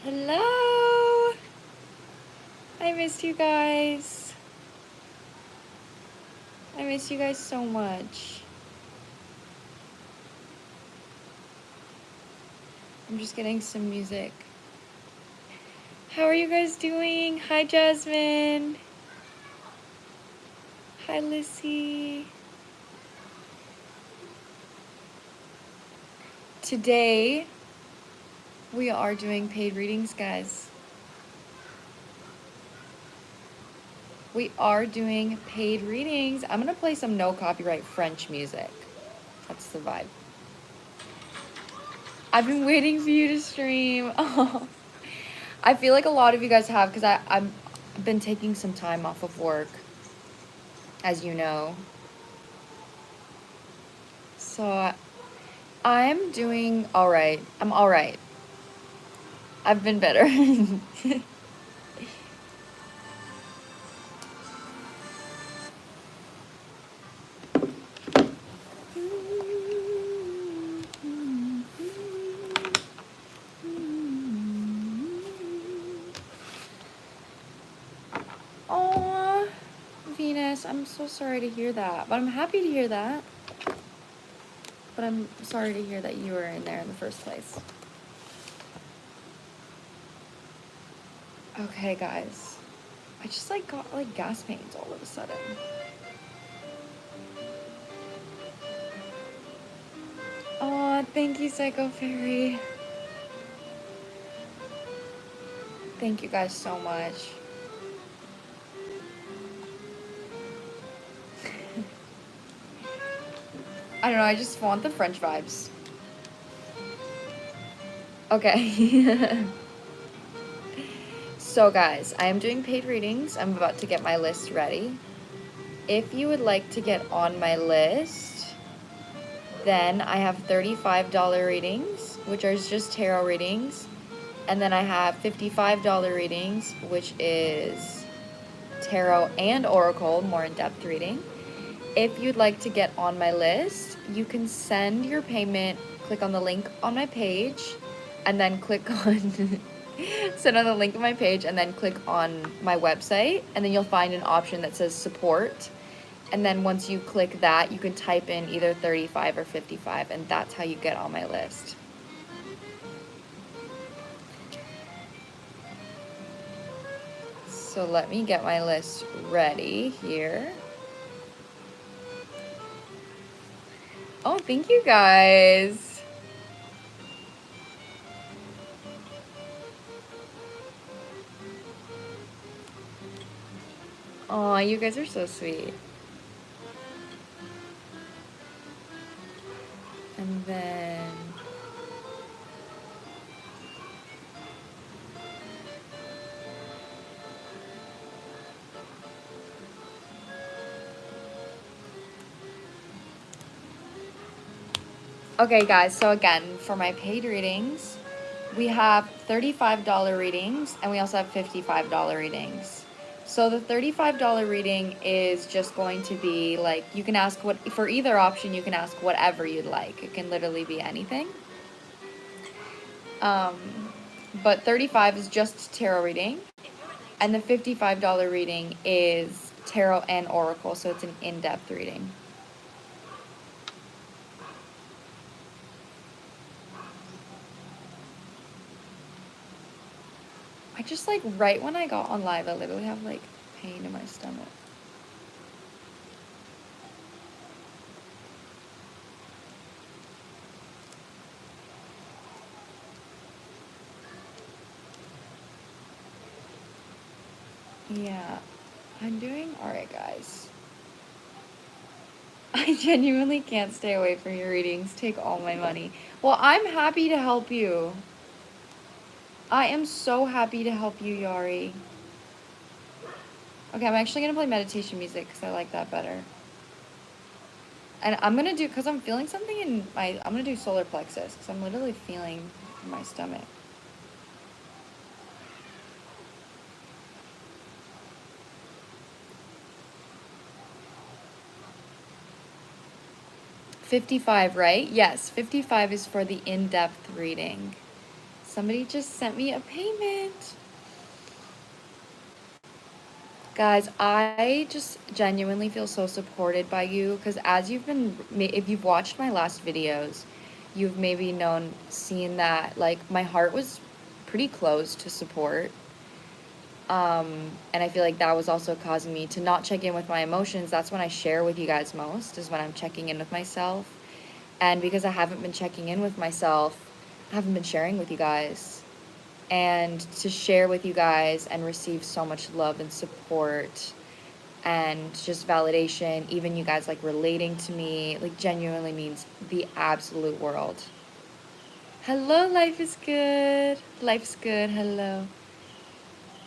Hello! I missed you guys. I miss you guys so much. I'm just getting some music. How are you guys doing? Hi, Jasmine. Hi, Lissy. Today, we are doing paid readings, guys. We are doing paid readings. I'm gonna play some no copyright French music. That's the vibe. I've been waiting for you to stream. Oh. I feel like a lot of you guys have, because I've been taking some time off of work, as you know. So I'm doing all right. I'm all right. I've been better. Oh, Venus, I'm so sorry to hear that. But I'm happy to hear that. But I'm sorry to hear that you were in there in the first place. Okay, guys. I just got gas pains all of a sudden. Oh, thank you, Psycho Fairy. Thank you guys so much. I don't know, I just want the French vibes. Okay. So guys, I am doing paid readings. I'm about to get my list ready. If you would like to get on my list, then I have $35 readings, which are just tarot readings. And then I have $55 readings, which is tarot and oracle, more in-depth reading. If you'd like to get on my list, you can send your payment, click on the link on my page, and then click on send on the link on my page and then click on my website, and then you'll find an option that says support. And then once you click that, you can type in either 35 or 55, and that's how you get on my list. So let me get my list ready here. Oh, thank you guys. Oh, you guys are so sweet. And then okay, guys, so again, for my paid readings, we have $35 readings, and we also have $55 readings. So the $35 reading is just going to be like, you can ask for either option, you can ask whatever you'd like. It can literally be anything. But 35 is just tarot reading, and the $55 reading is tarot and oracle, so it's an in-depth reading. I just right when I got on live, I literally have pain in my stomach. Yeah, I'm doing alright, guys. I genuinely can't stay away from your readings. Take all my money. Well, I'm happy to help you. I am so happy to help you, Yari. Okay, I'm actually gonna play meditation music because I like that better. And I'm gonna do, because I'm feeling something in I'm gonna do solar plexus because I'm literally feeling in my stomach. $55, right? Yes, $55 is for the in-depth reading. So somebody just sent me a payment. Guys, I just genuinely feel so supported by you because as if you've watched my last videos, you've maybe seen that like my heart was pretty close to support. And I feel like that was also causing me to not check in with my emotions. That's when I share with you guys most, is when I'm checking in with myself. And because I haven't been checking in with myself, I haven't been sharing with you guys. And to share with you guys and receive so much love and support and just validation, even you guys like relating to me, like genuinely means the absolute world. Hello, life is good. Life's good. Hello.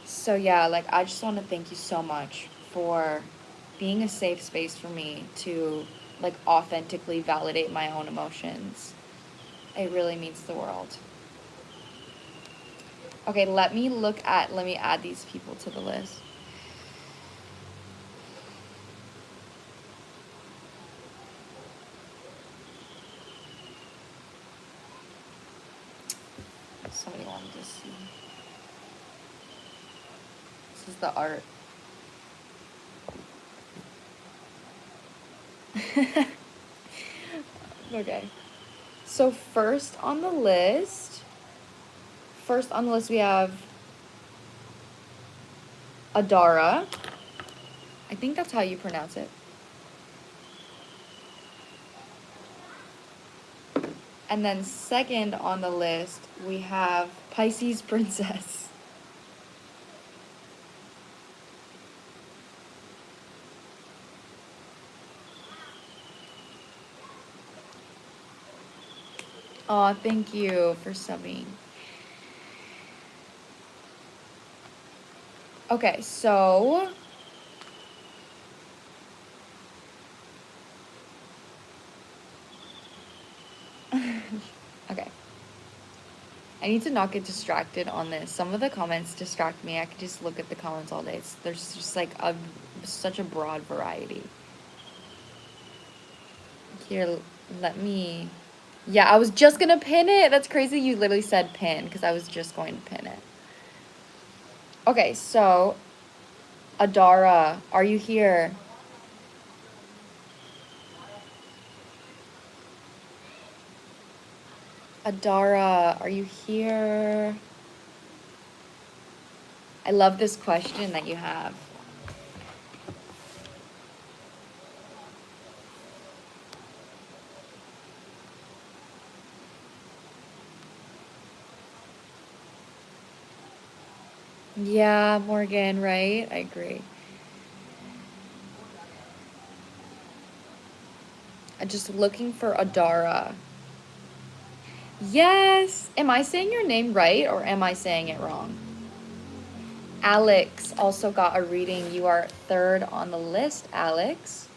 So yeah, like I just want to thank you so much for being a safe space for me to like authentically validate my own emotions. It really means the world. Okay, let me add these people to the list. Somebody wanted to see. This is the art. Okay. So first on the list we have Adara. I think that's how you pronounce it. And then second on the list, we have Pisces Princess. Aw, thank you for subbing. Okay, so okay. I need to not get distracted on this. Some of the comments distract me. I could just look at the comments all day. There's just like such a broad variety. Here, let me... Yeah, I was just gonna pin it. That's crazy you literally said pin because I was just going to pin it. Okay, so Adara, are you here? Adara, are you here? I love this question that you have. Yeah, Morgan, right? I agree. I'm just looking for Adara. Yes! Am I saying your name right or am I saying it wrong? Alex also got a reading. You are third on the list, Alex.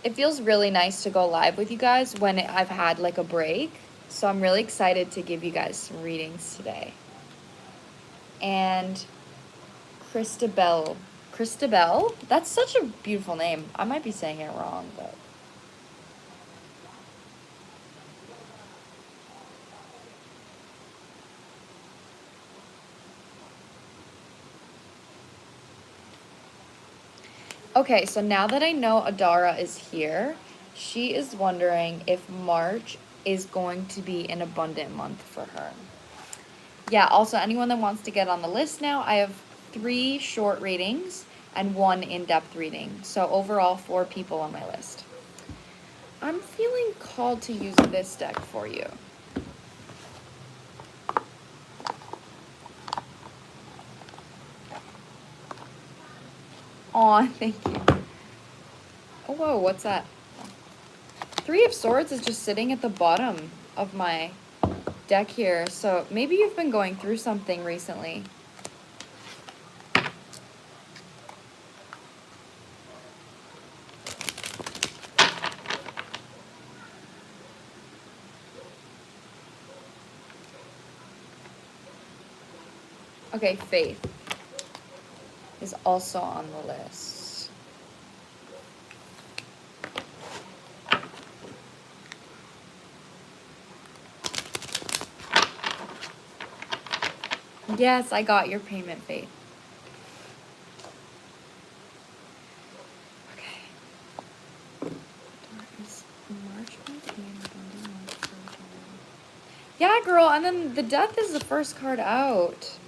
It feels really nice to go live with you guys when I've had like a break. So I'm really excited to give you guys some readings today. And Christabel. Christabel? That's such a beautiful name. I might be saying it wrong, but... Okay, so now that I know Adara is here, she is wondering if March is going to be an abundant month for her. Yeah, also anyone that wants to get on the list now, I have 3 short readings and 1 in-depth reading. So overall, 4 people on my list. I'm feeling called to use this deck for you. Aw, thank you. Oh, whoa, what's that? 3 of Swords is just sitting at the bottom of my deck here. So maybe you've been going through something recently. Okay, Faith is also on the list. Yes, I got your payment, Faith. Okay. Is March going to be an abundant month for you? Yeah, girl, and then the death is the first card out.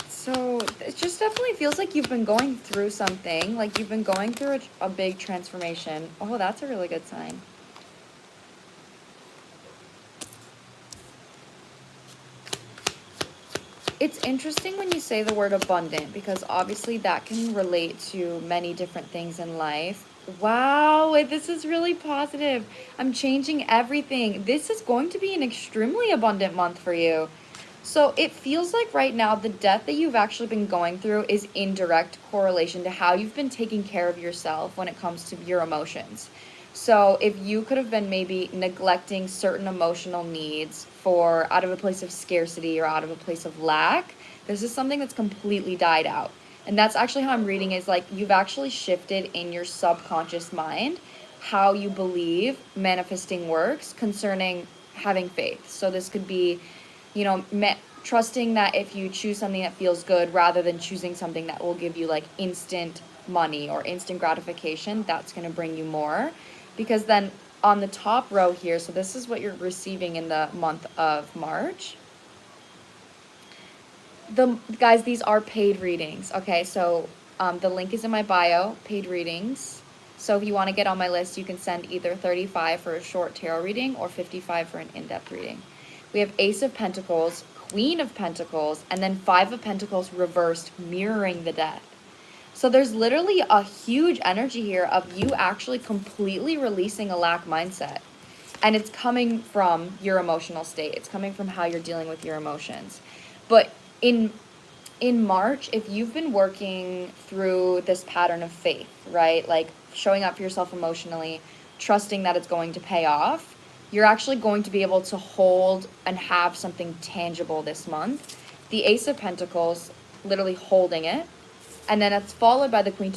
So it just definitely feels like you've been going through something, like you've been going through a big transformation. Oh, that's a really good sign. It's interesting when you say the word abundant because obviously that can relate to many different things in life. Wow, this is really positive. I'm changing everything. This is going to be an extremely abundant month for you. So it feels like right now the death that you've actually been going through is in direct correlation to how you've been taking care of yourself when it comes to your emotions. So if you could have been maybe neglecting certain emotional needs for out of a place of scarcity or out of a place of lack, this is something that's completely died out. And that's actually how I'm reading is like you've actually shifted in your subconscious mind how you believe manifesting works concerning having faith. So this could be, you know, trusting that if you choose something that feels good rather than choosing something that will give you like instant money or instant gratification, that's going to bring you more. Because then on the top row here, so this is what you're receiving in the month of March. Guys, these are paid readings. Okay, so the link is in my bio, paid readings. So if you want to get on my list, you can send either 35 for a short tarot reading or 55 for an in-depth reading. We have Ace of Pentacles, Queen of Pentacles, and then Five of Pentacles reversed, mirroring the death. So there's literally a huge energy here of you actually completely releasing a lack mindset. And it's coming from your emotional state. It's coming from how you're dealing with your emotions. But in March, if you've been working through this pattern of faith, right? Like showing up for yourself emotionally, trusting that it's going to pay off, you're actually going to be able to hold and have something tangible this month. The Ace of Pentacles, literally holding it. And then it's followed by the Queen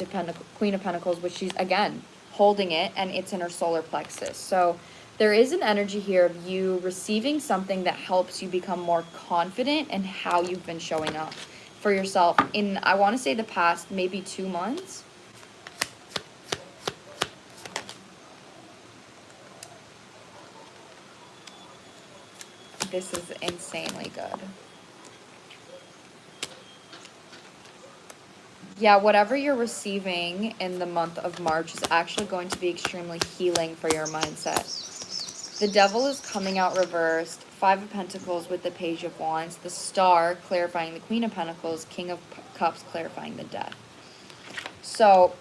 of Pentacles, which she's, again, holding it, and it's in her solar plexus. So there is an energy here of you receiving something that helps you become more confident in how you've been showing up for yourself in, I want to say, the past maybe 2 months. This is insanely good. Yeah, whatever you're receiving in the month of March is actually going to be extremely healing for your mindset. The Devil is coming out reversed. Five of Pentacles with the Page of Wands. The Star clarifying the Queen of Pentacles. King of Cups clarifying the Death. So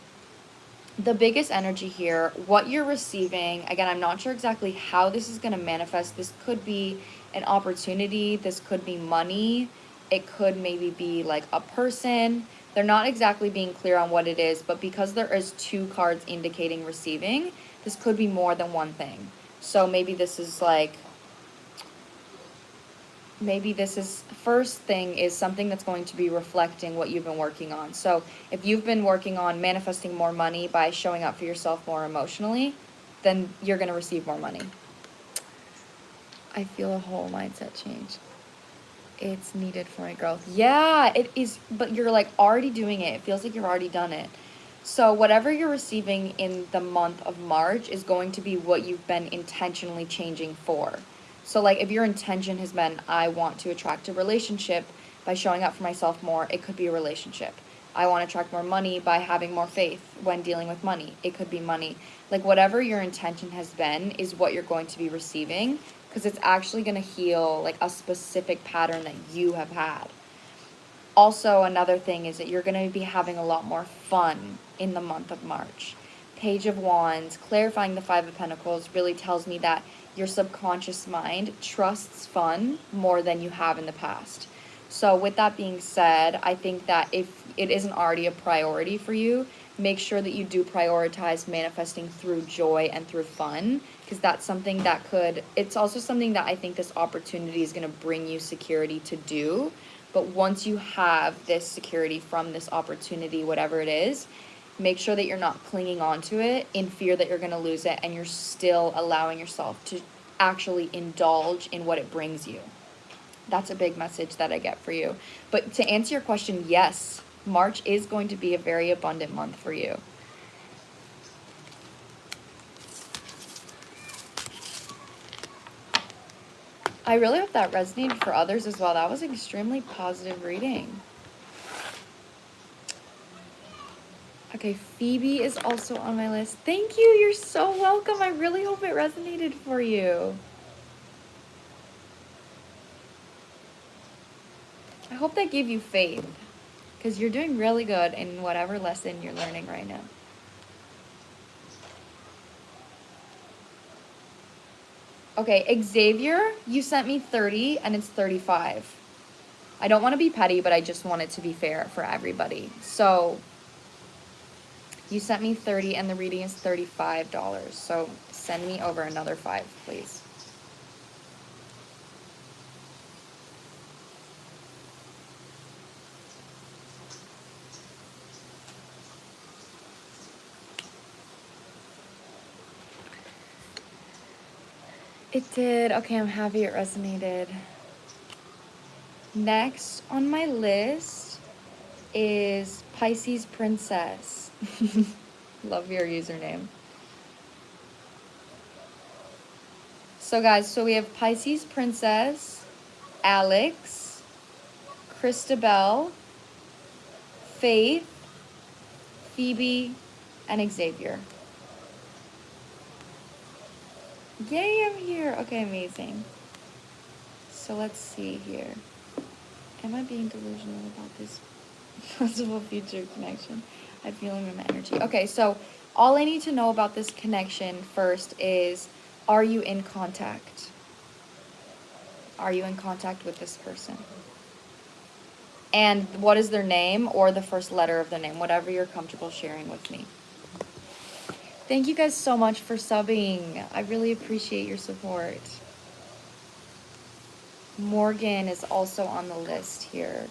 the biggest energy here, what you're receiving, again, I'm not sure exactly how this is going to manifest. This could be an opportunity. This could be money. It could maybe be like a person. They're not exactly being clear on what it is, but because there is 2 cards indicating receiving, this could be more than one thing. So maybe this is like, first thing is something that's going to be reflecting what you've been working on. So if you've been working on manifesting more money by showing up for yourself more emotionally, then you're going to receive more money. I feel a whole mindset change. It's needed for my growth. Yeah, it is, but you're like already doing it. It feels like you've already done it. So whatever you're receiving in the month of March is going to be what you've been intentionally changing for. So like if your intention has been, I want to attract a relationship by showing up for myself more, it could be a relationship. I want to attract more money by having more faith when dealing with money. It could be money. Like whatever your intention has been is what you're going to be receiving, because it's actually going to heal like a specific pattern that you have had. Also, another thing is that you're going to be having a lot more fun in the month of March. Page of Wands, clarifying the Five of Pentacles, really tells me that your subconscious mind trusts fun more than you have in the past. So with that being said, I think that if it isn't already a priority for you, make sure that you do prioritize manifesting through joy and through fun, because that's something that it's also something that I think this opportunity is going to bring you security to do. But once you have this security from this opportunity, whatever it is, make sure that you're not clinging on to it in fear that you're going to lose it, and you're still allowing yourself to actually indulge in what it brings you. That's a big message that I get for you. But to answer your question, yes, March is going to be a very abundant month for you. I really hope that resonated for others as well. That was an extremely positive reading. Okay, Phoebe is also on my list. Thank you. You're so welcome. I really hope it resonated for you. I hope that gave you faith, because you're doing really good in whatever lesson you're learning right now. Okay, Xavier, you sent me 30 and it's 35. I don't want to be petty, but I just want it to be fair for everybody. So you sent me 30 and the reading is $35. So send me over another 5, please. It did. Okay, I'm happy it resonated. Next on my list is Pisces Princess. Love your username. So guys, we have Pisces Princess, Alex, Christabel, Faith, Phoebe, and Xavier. Yay, I'm here. Okay, amazing. So let's see here. Am I being delusional about this possible future connection? I'm feeling my energy. Okay, so all I need to know about this connection first is, are you in contact? Are you in contact with this person? And what is their name or the first letter of their name? Whatever you're comfortable sharing with me. Thank you guys so much for subbing. I really appreciate your support. Morgan is also on the list here.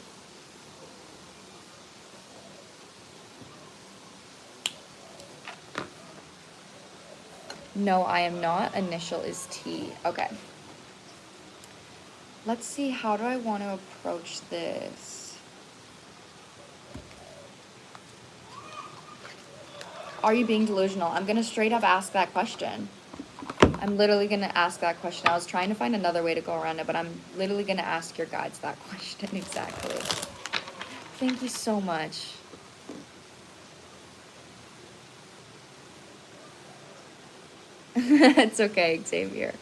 No, I am not. Initial is T. Okay. Let's see, how do I want to approach this? Are you being delusional? I'm going to straight up ask that question. I'm literally going to ask that question. I was trying to find another way to go around it, but I'm literally going to ask your guides that question exactly. Thank you so much. It's okay, Xavier.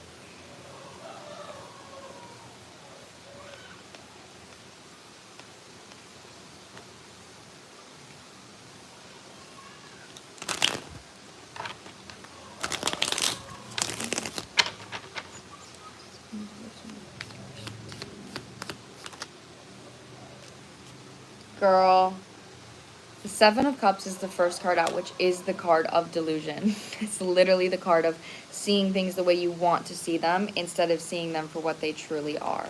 Girl, the Seven of Cups is the first card out, which is the card of delusion. It's literally the card of seeing things the way you want to see them instead of seeing them for what they truly are.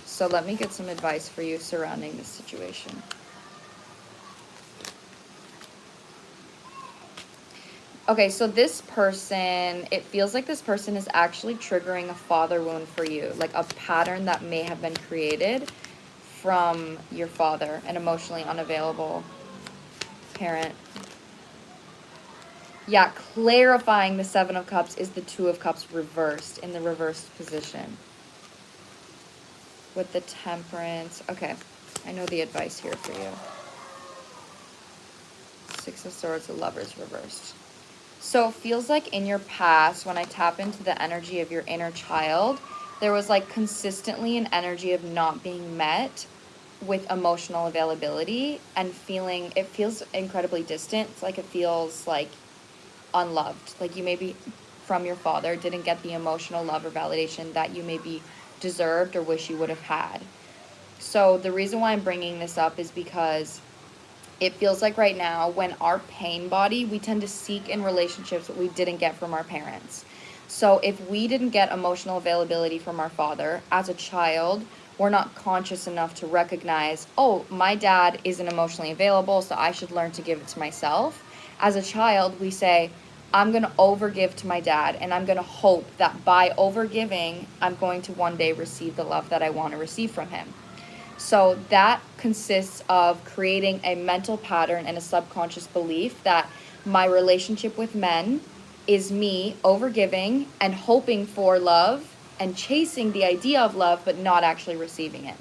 So let me get some advice for you surrounding this situation. Okay, so this person, it feels like this person is actually triggering a father wound for you, like a pattern that may have been created from your father, an emotionally unavailable parent. Yeah, clarifying the Seven of Cups is the Two of Cups reversed, in the reversed position. With the Temperance. Okay, I know the advice here for you. Six of Swords, the Lovers reversed. So it feels like in your past, when I tap into the energy of your inner child, there was like consistently an energy of not being met with emotional availability and feeling, it feels incredibly distant. It's like it feels like unloved. Like you maybe from your father didn't get the emotional love or validation that you maybe deserved or wish you would have had. So the reason why I'm bringing this up is because it feels like right now, when our pain body, we tend to seek in relationships what we didn't get from our parents. So if we didn't get emotional availability from our father as a child, we're not conscious enough to recognize, oh, my dad isn't emotionally available, so I should learn to give it to myself. As a child, we say, I'm going to overgive to my dad, and I'm going to hope that by overgiving, I'm going to one day receive the love that I want to receive from him. So that consists of creating a mental pattern and a subconscious belief that my relationship with men is me overgiving and hoping for love and chasing the idea of love, but not actually receiving it.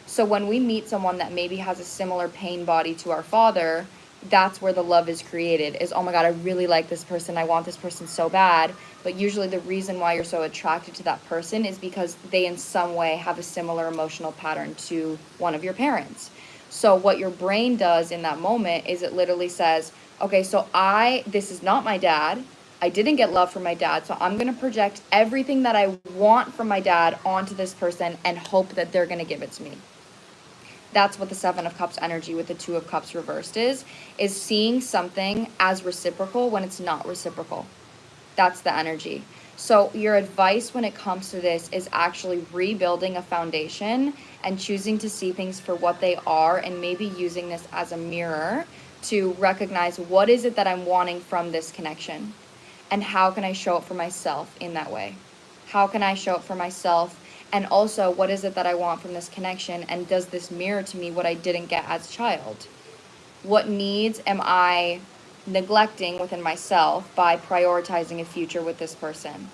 So when we meet someone that maybe has a similar pain body to our father, that's where the love is created, is, oh my God, I really like this person. I want this person so bad. But usually the reason why you're so attracted to that person is because they in some way have a similar emotional pattern to one of your parents. So what your brain does in that moment is it literally says, okay, so this is not my dad. I didn't get love from my dad, so I'm going to project everything that I want from my dad onto this person and hope that they're going to give it to me. That's what the Seven of Cups energy with the Two of Cups reversed is seeing something as reciprocal when it's not reciprocal. That's the energy. So your advice when it comes to this is actually rebuilding a foundation and choosing to see things for what they are, and maybe using this as a mirror to recognize what is it that I'm wanting from this connection, and how can I show up for myself in that way? How can I show up for myself? And also, what is it that I want from this connection? And does this mirror to me what I didn't get as a child? What needs am I neglecting within myself by prioritizing a future with this person?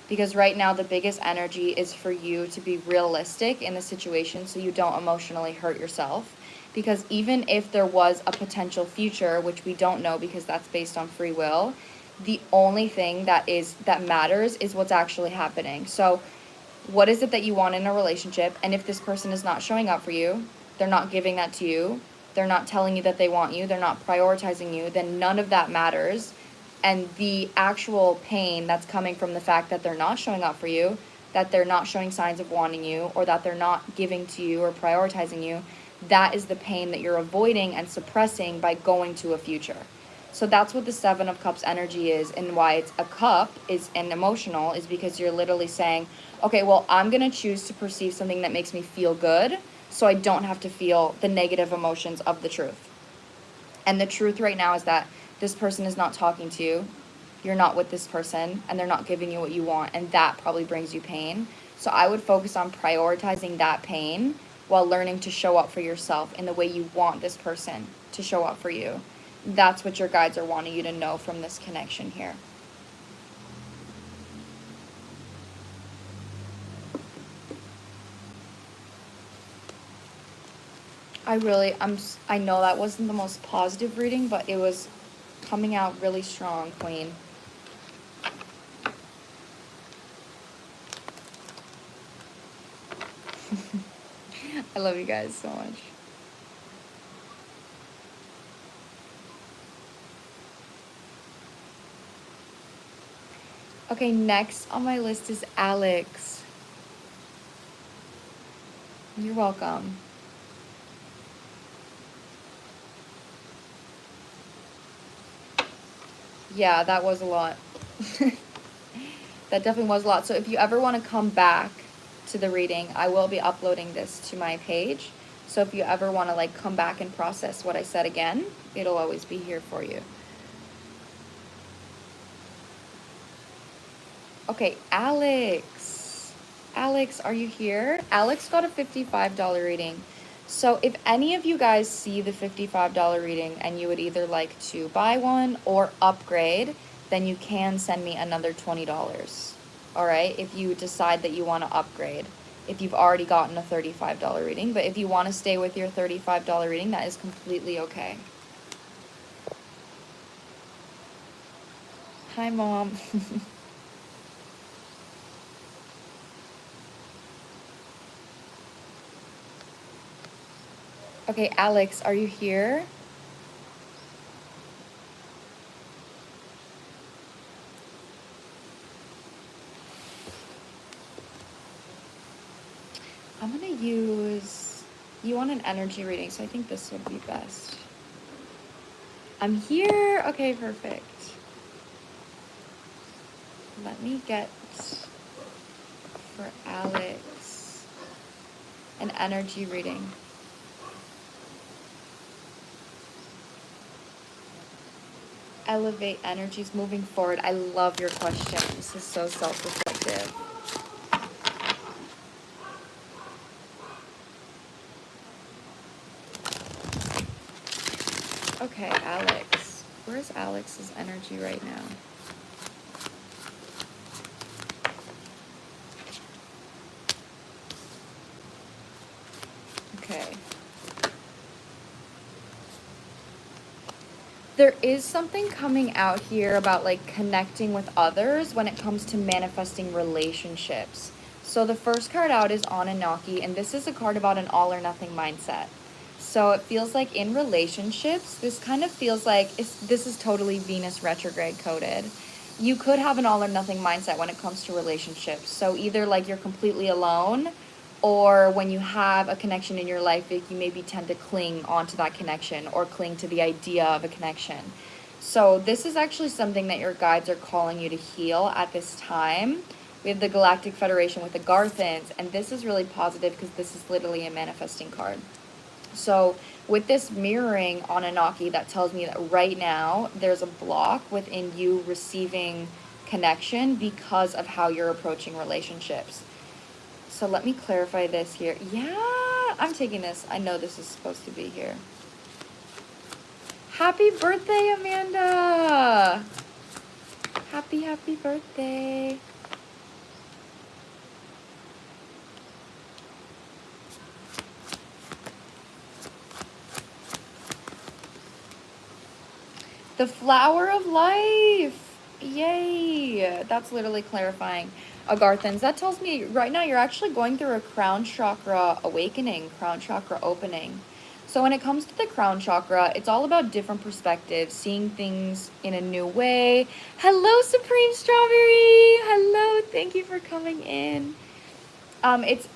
Because right now, the biggest energy is for you to be realistic in the situation so you don't emotionally hurt yourself. Because even if there was a potential future, which we don't know because that's based on free will, the only thing that matters is what's actually happening. So what is it that you want in a relationship? And if this person is not showing up for you, they're not giving that to you, they're not telling you that they want you, they're not prioritizing you, then none of that matters. And the actual pain that's coming from the fact that they're not showing up for you, that they're not showing signs of wanting you, or that they're not giving to you or prioritizing you, that is the pain that you're avoiding and suppressing by going to a future. So that's what the Seven of Cups energy is, and why it's a cup is an emotional is because you're literally saying, okay, well, I'm going to choose to perceive something that makes me feel good so I don't have to feel the negative emotions of the truth. And the truth right now is that this person is not talking to you, you're not with this person, and they're not giving you what you want, and that probably brings you pain. So I would focus on prioritizing that pain while learning to show up for yourself in the way you want this person to show up for you. That's what your guides are wanting you to know from this connection here. I know that wasn't the most positive reading, but it was coming out really strong, Queen. I love you guys so much. Okay, next on my list is Alex. You're welcome. Yeah, that was a lot. That definitely was a lot. So if you ever want to come back to the reading, I will be uploading this to my page. So if you ever want to like come back and process what I said again, it'll always be here for you. Okay, Alex. Alex, are you here? Alex got a $55 reading. So if any of you guys see the $55 reading and you would either like to buy one or upgrade, then you can send me another $20. All right, if you decide that you want to upgrade, if you've already gotten a $35 reading. But if you want to stay with your $35 reading, that is completely okay. Hi, Mom. Okay, Alex, are you here? I'm gonna use, you want an energy reading, so I think this would be best. I'm here. Okay, perfect. Let me get for Alex an energy reading. elevate energies moving forward. I love your question. This is so self-reflective. Okay, Alex. Where's Alex's energy right now? Okay. There is something coming out here about like connecting with others when it comes to manifesting relationships. So the first card out is Anunnaki, and this is a card about an all or nothing mindset. So it feels like in relationships, this kind of feels like this is totally Venus retrograde coded. You could have an all or nothing mindset when it comes to relationships. So either like you're completely alone, or when you have a connection in your life, you maybe tend to cling onto that connection or cling to the idea of a connection. So this is actually something that your guides are calling you to heal at this time. We have the Galactic Federation with the Garthans, and this is really positive because this is literally a manifesting card. So with this mirroring Anunnaki, that tells me that right now there's a block within you receiving connection because of how you're approaching relationships. So let me clarify this here. Yeah, I'm taking this. I know this is supposed to be here. Happy birthday, Amanda. Happy birthday. The flower of life. Yay. That's literally clarifying. Agarthans, that tells me right now you're actually going through a crown chakra awakening, crown chakra opening. So when it comes to the crown chakra, it's all about different perspectives, seeing things in a new way. Hello, Supreme Strawberry. Hello, thank you for coming in. It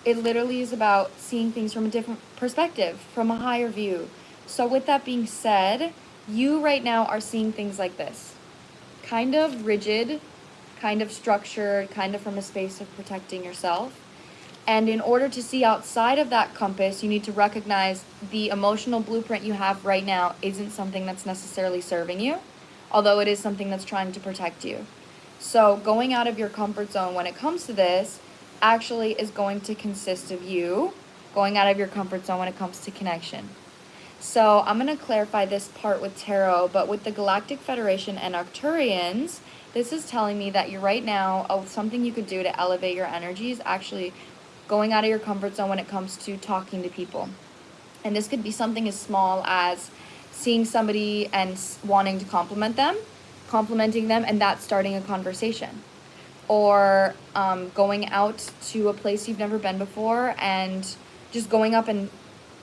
literally is about seeing things from a different perspective, from a higher view. So with that being said, you right now are seeing things like this, kind of rigid, kind of structured, kind of from a space of protecting yourself. And in order to see outside of that compass, you need to recognize the emotional blueprint you have right now isn't something that's necessarily serving you, although it is something that's trying to protect you. So going out of your comfort zone when it comes to this actually is going to consist of you going out of your comfort zone when it comes to connection. So I'm going to clarify this part with tarot, but with the Galactic Federation and Arcturians, this is telling me that you're right now, something you could do to elevate your energy is actually going out of your comfort zone when it comes to talking to people. And this could be something as small as seeing somebody and wanting to complimenting them, and that's starting a conversation. Or going out to a place you've never been before and just going up and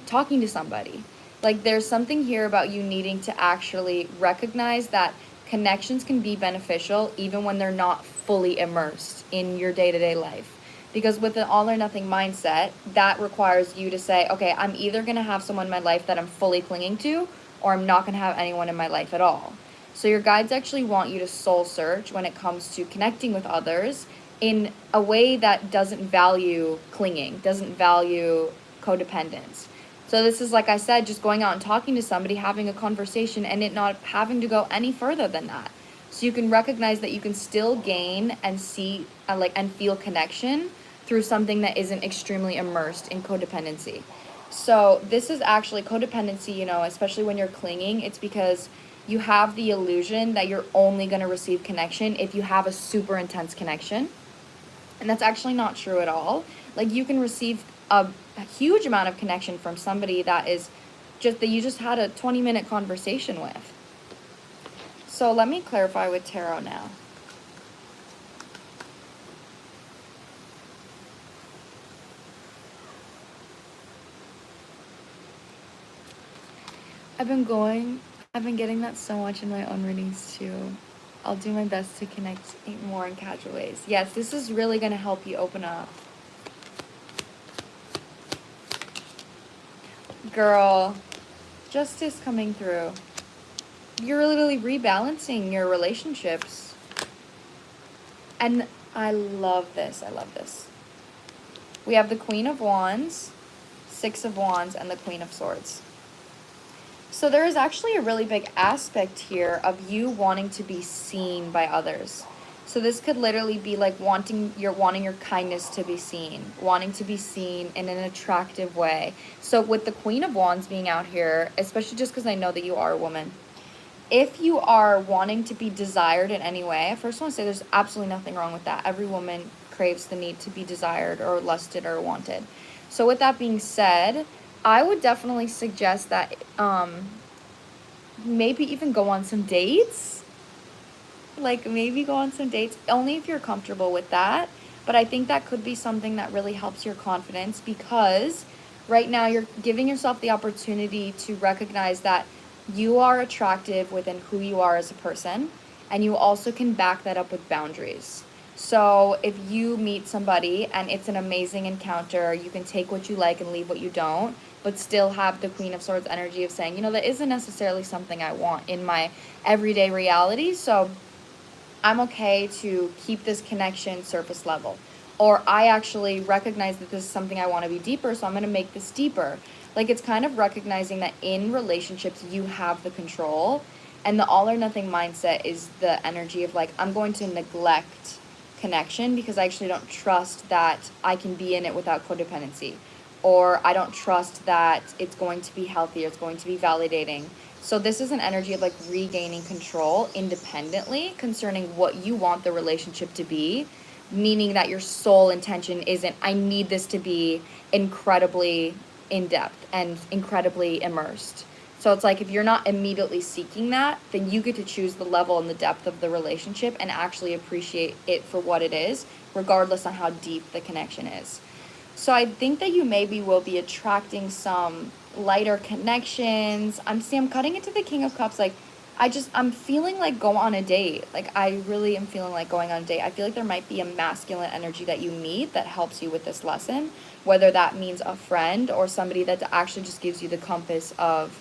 talking to somebody. Like there's something here about you needing to actually recognize that connections can be beneficial even when they're not fully immersed in your day-to-day life. Because with an all or nothing mindset, that requires you to say, okay, I'm either going to have someone in my life that I'm fully clinging to, or I'm not going to have anyone in my life at all. So your guides actually want you to soul search when it comes to connecting with others in a way that doesn't value clinging, doesn't value codependence. So this is, like I said, just going out and talking to somebody, having a conversation, and it not having to go any further than that. So you can recognize that you can still gain and see and feel connection through something that isn't extremely immersed in codependency. So this is actually codependency, especially when you're clinging, it's because you have the illusion that you're only going to receive connection if you have a super intense connection. And that's actually not true at all. Like you can receive a huge amount of connection from somebody that you just had a 20-minute conversation with. So let me clarify with tarot now. I've been getting that so much in my own readings too. I'll do my best to connect more in casual ways. Yes, this is really going to help you open up. Girl, justice coming through. You're literally rebalancing your relationships. And I love this. We have the Queen of Wands, Six of Wands, and the Queen of Swords. So there is actually a really big aspect here of you wanting to be seen by others. So this could literally be like wanting your kindness to be seen, wanting to be seen in an attractive way. So with the Queen of Wands being out here, especially just because I know that you are a woman, if you are wanting to be desired in any way, I first want to say there's absolutely nothing wrong with that. Every woman craves the need to be desired or lusted or wanted. So with that being said, I would definitely suggest that maybe even go on some dates. Like maybe go on some dates, only if you're comfortable with that. But I think that could be something that really helps your confidence, because right now you're giving yourself the opportunity to recognize that you are attractive within who you are as a person, and you also can back that up with boundaries. So if you meet somebody and it's an amazing encounter, you can take what you like and leave what you don't, but still have the Queen of Swords energy of saying, you know, that isn't necessarily something I want in my everyday reality. So I'm okay to keep this connection surface level. Or I actually recognize that this is something I want to be deeper, so I'm going to make this deeper. Like, it's kind of recognizing that in relationships, you have the control. And the all or nothing mindset is the energy of like, I'm going to neglect connection because I actually don't trust that I can be in it without codependency. Or I don't trust that it's going to be healthy or it's going to be validating. So this is an energy of like regaining control independently concerning what you want the relationship to be, meaning that your sole intention isn't, I need this to be incredibly in depth and incredibly immersed. So it's like if you're not immediately seeking that, then you get to choose the level and the depth of the relationship and actually appreciate it for what it is, regardless on how deep the connection is. So I think that you maybe will be attracting some lighter connections. I'm cutting into the King of Cups. Like, I'm feeling like go on a date. Like, I really am feeling like going on a date. I feel like there might be a masculine energy that you meet that helps you with this lesson, whether that means a friend or somebody that actually just gives you the compass of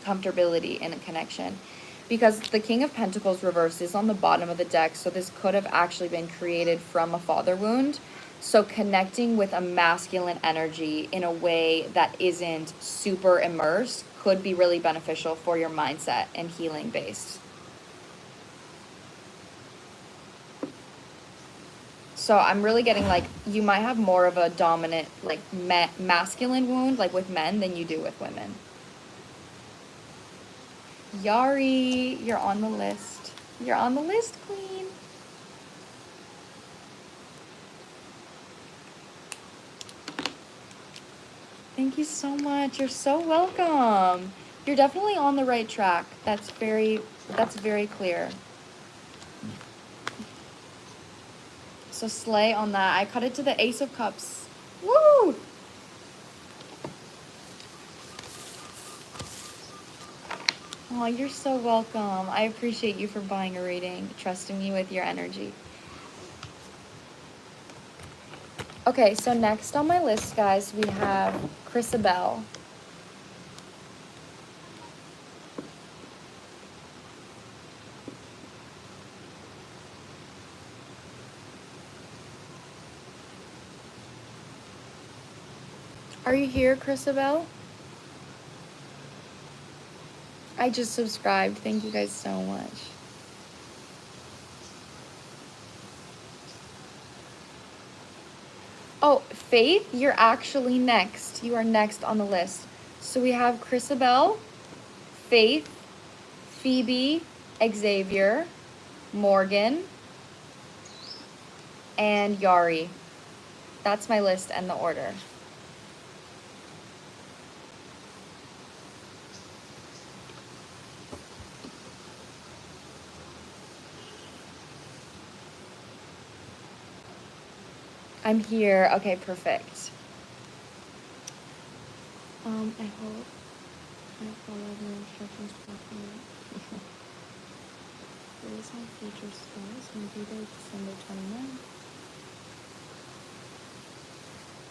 comfortability in a connection. Because the King of Pentacles reversed is on the bottom of the deck, so this could have actually been created from a father wound. So connecting with a masculine energy in a way that isn't super immersed could be really beneficial for your mindset and healing based. So I'm really getting like you might have more of a dominant like masculine wound like with men than you do with women. Yari, you're on the list. You're on the list, queen. Thank you so much. You're so welcome. You're definitely on the right track. That's very clear. So slay on that. I cut it to the Ace of Cups. Woo! Oh, you're so welcome. I appreciate you for buying a reading, trusting me with your energy. Okay, so next on my list, guys, we have Chrisabel. Are you here, Chrisabel? I just subscribed. Thank you guys so much. Oh, Faith, you're actually next. You are next on the list. So we have Chrisabel, Faith, Phoebe, Xavier, Morgan, and Yari. That's my list and the order. I'm here. Okay, perfect. I hope I followed the instructions properly. Where is my future spouse? Maybe by December 29th.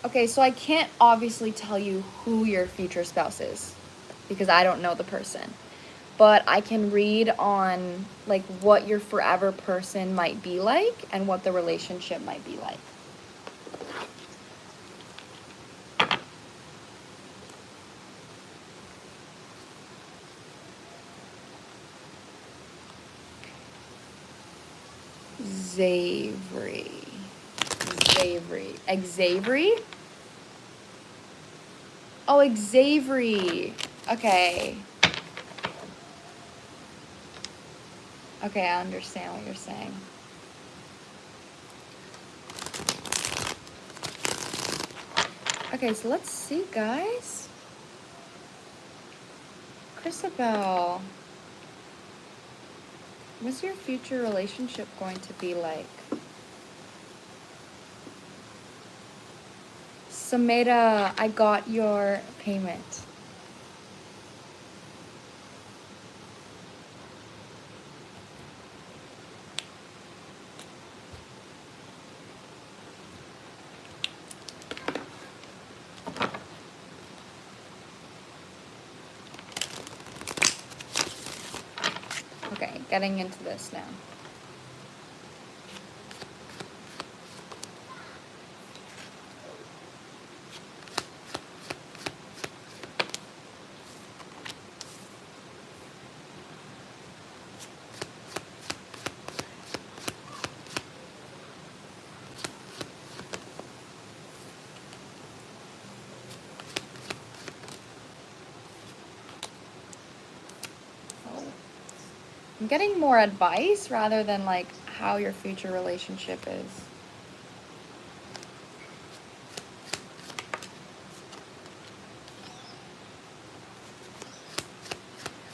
Okay, so I can't obviously tell you who your future spouse is because I don't know the person. But I can read on like what your forever person might be like and what the relationship might be like. Xavier. Xavier? Oh, Xavier. Okay. Okay, I understand what you're saying. Okay, so let's see, guys. Chrisabel, what's your future relationship going to be like? Sameda, I got your payment. Okay, getting into this now. I'm getting more advice rather than like how your future relationship is.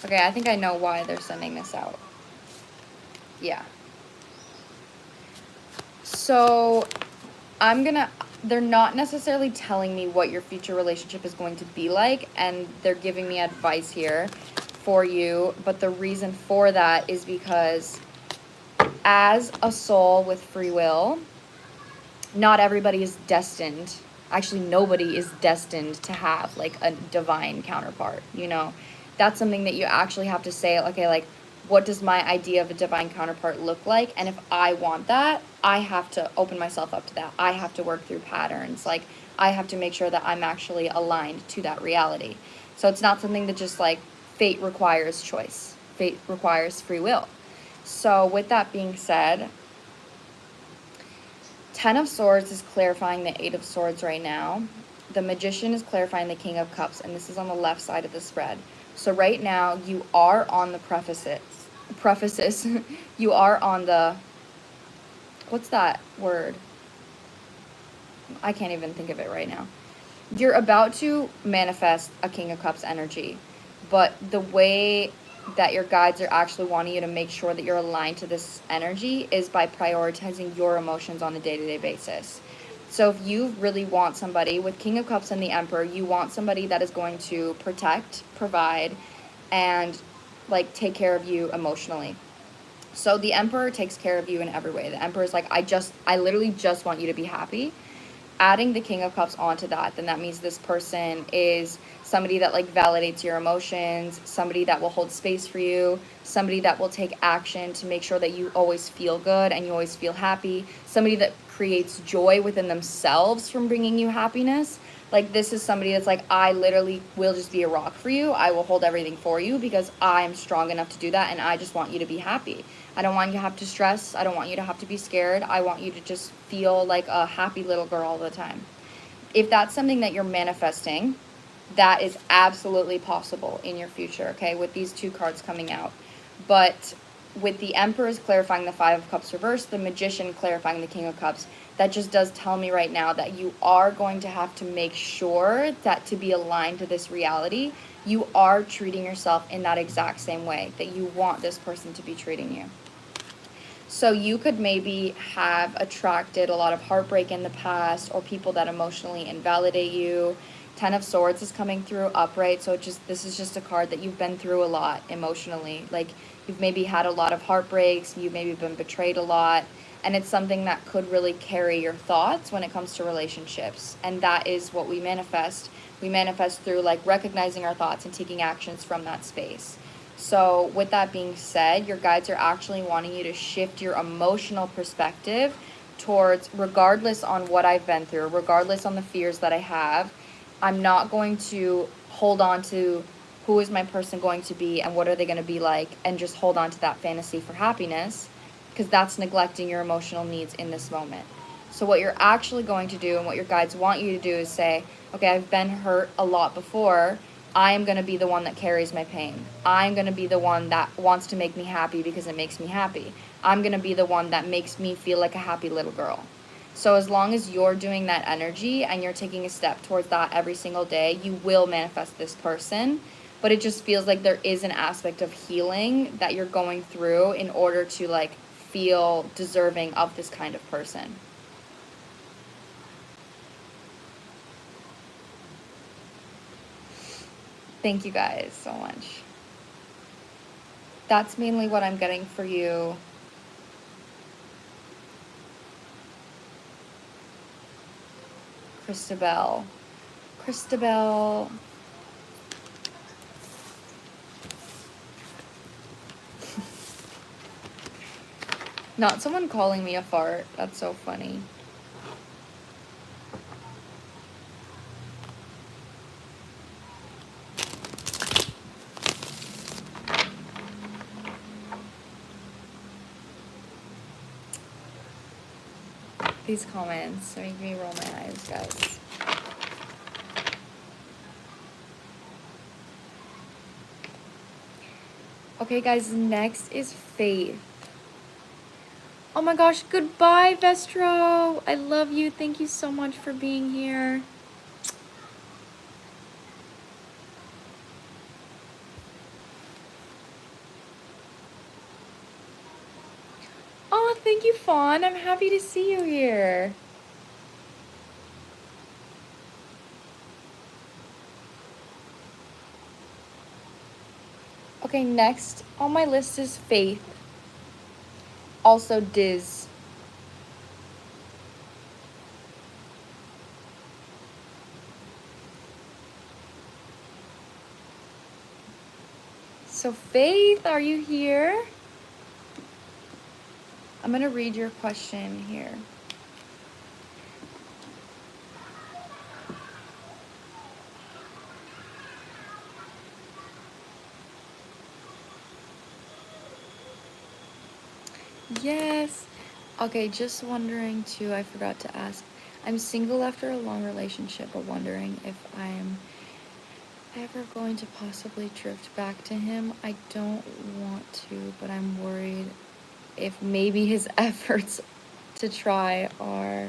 Okay, I think I know why they're sending this out. Yeah. So they're not necessarily telling me what your future relationship is going to be like, and they're giving me advice here for you. But the reason for that is because as a soul with free will, not everybody is destined. Actually, nobody is destined to have like a divine counterpart, you know? That's something that you actually have to say, okay, like, what does my idea of a divine counterpart look like? And if I want that, I have to open myself up to that. I have to work through patterns. Like, I have to make sure that I'm actually aligned to that reality. So it's not something that just like fate requires choice. Fate requires free will. So with that being said, Ten of Swords is clarifying the Eight of Swords right now. The Magician is clarifying the King of Cups, and this is on the left side of the spread. So right now, you are on the prefaces. You are on the, what's that word? I can't even think of it right now. You're about to manifest a King of Cups energy, but the way that your guides are actually wanting you to make sure that you're aligned to this energy is by prioritizing your emotions on a day-to-day basis. So if you really want somebody with King of Cups and the Emperor, you want somebody that is going to protect, provide, and like take care of you emotionally. So the Emperor takes care of you in every way. The Emperor is like, I literally just want you to be happy. Adding the King of Cups onto that, then that means this person is somebody that like validates your emotions, somebody that will hold space for you, somebody that will take action to make sure that you always feel good and you always feel happy, somebody that creates joy within themselves from bringing you happiness. Like, this is somebody that's like, I literally will just be a rock for you. I will hold everything for you because I'm strong enough to do that, and I just want you to be happy. I don't want you to have to stress. I don't want you to have to be scared. I want you to just feel like a happy little girl all the time. If that's something that you're manifesting, that is absolutely possible in your future, okay, with these two cards coming out. But with the Emperor's clarifying the Five of Cups reversed, the Magician clarifying the King of Cups, that just does tell me right now that you are going to have to make sure that to be aligned to this reality, you are treating yourself in that exact same way that you want this person to be treating you. So you could maybe have attracted a lot of heartbreak in the past, or people that emotionally invalidate you. Ten of Swords is coming through upright, so this is just a card that you've been through a lot emotionally. Like, you've maybe had a lot of heartbreaks, you've maybe been betrayed a lot, and it's something that could really carry your thoughts when it comes to relationships. And that is what we manifest. We manifest through like recognizing our thoughts and taking actions from that space. So with that being said, your guides are actually wanting you to shift your emotional perspective towards, regardless on what I've been through, regardless on the fears that I have, I'm not going to hold on to who is my person going to be and what are they going to be like and just hold on to that fantasy for happiness, because because that's neglecting your emotional needs in this moment. So what you're actually going to do and what your guides want you to do is say, okay, I've been hurt a lot before. I am going to be the one that carries my pain. I'm going to be the one that wants to make me happy because it makes me happy. I'm going to be the one that makes me feel like a happy little girl. So as long as you're doing that energy and you're taking a step towards that every single day, you will manifest this person. But it just feels like there is an aspect of healing that you're going through in order to like feel deserving of this kind of person. Thank you guys so much. That's mainly what I'm getting for you. Christabel. Not someone calling me a fart. That's so funny. These comments make me roll my eyes, guys. Okay, guys, next is Faith. Oh my gosh, goodbye, Vestro. I love you. Thank you so much for being here. Oh, thank you, Fawn. I'm happy to see you here. Okay, next on my list is Faith. Also Diz. So Faith, are you here? I'm gonna read your question here. Yes. Okay, just wondering too, I forgot to ask. I'm single after a long relationship, but wondering if I'm ever going to possibly drift back to him. I don't want to, but I'm worried if maybe his efforts to try are...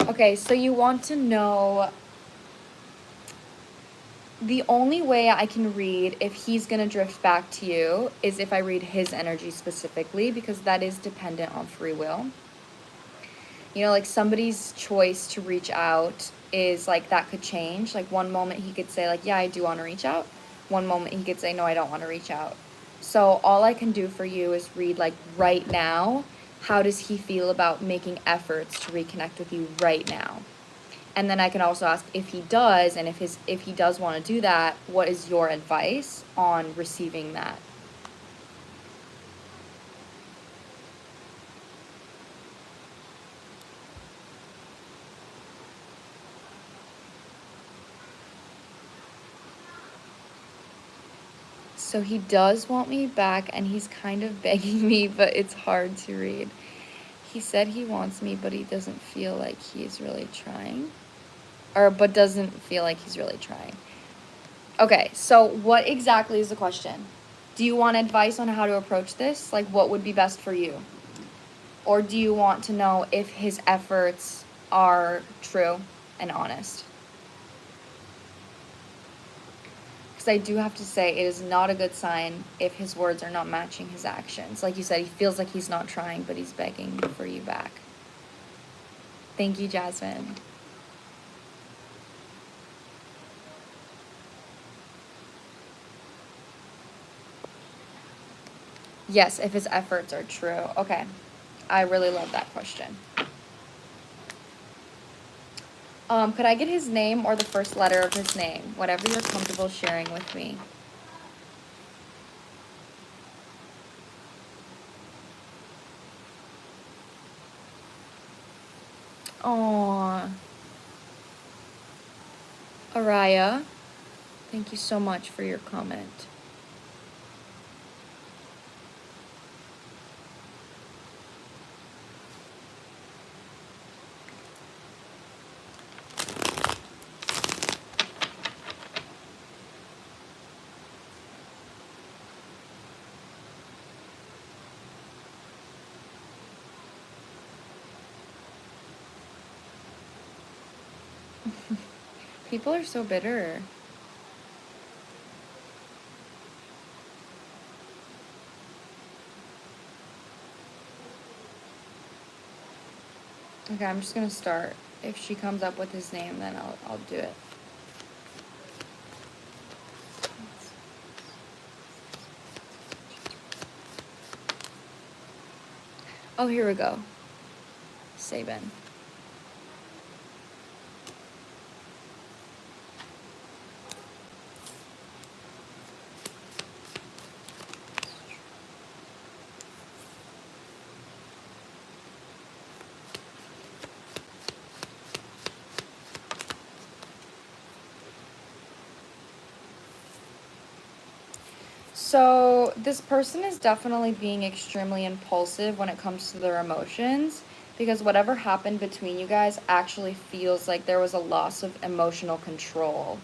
Okay, so you want to know... The only way I can read if he's going to drift back to you is if I read his energy specifically, because that is dependent on free will. You know, like somebody's choice to reach out is like, that could change. Like one moment he could say like, yeah, I do want to reach out. One moment he could say, no, I don't want to reach out. So all I can do for you is read like right now, how does he feel about making efforts to reconnect with you right now? And then I can also ask if he does, and if he does want to do that, what is your advice on receiving that? So he does want me back, and he's kind of begging me, but it's hard to read. He said he wants me, but he doesn't feel like he's really trying. But doesn't feel like he's really trying. Okay, so what exactly is the question? Do you want advice on how to approach this? Like, what would be best for you? Or do you want to know if his efforts are true and honest? Because I do have to say, it is not a good sign if his words are not matching his actions. Like you said, he feels like he's not trying, but he's begging for you back. Thank you, Jasmine. Yes, if his efforts are true. Okay. I really love that question. Could I get his name or the first letter of his name? Whatever you're comfortable sharing with me. Aww. Araya, thank you so much for your comment. People are so bitter. Okay, I'm just gonna start. If she comes up with his name, then I'll do it. Oh, here we go. Sabin. So, this person is definitely being extremely impulsive when it comes to their emotions because whatever happened between you guys actually feels like there was a loss of emotional control.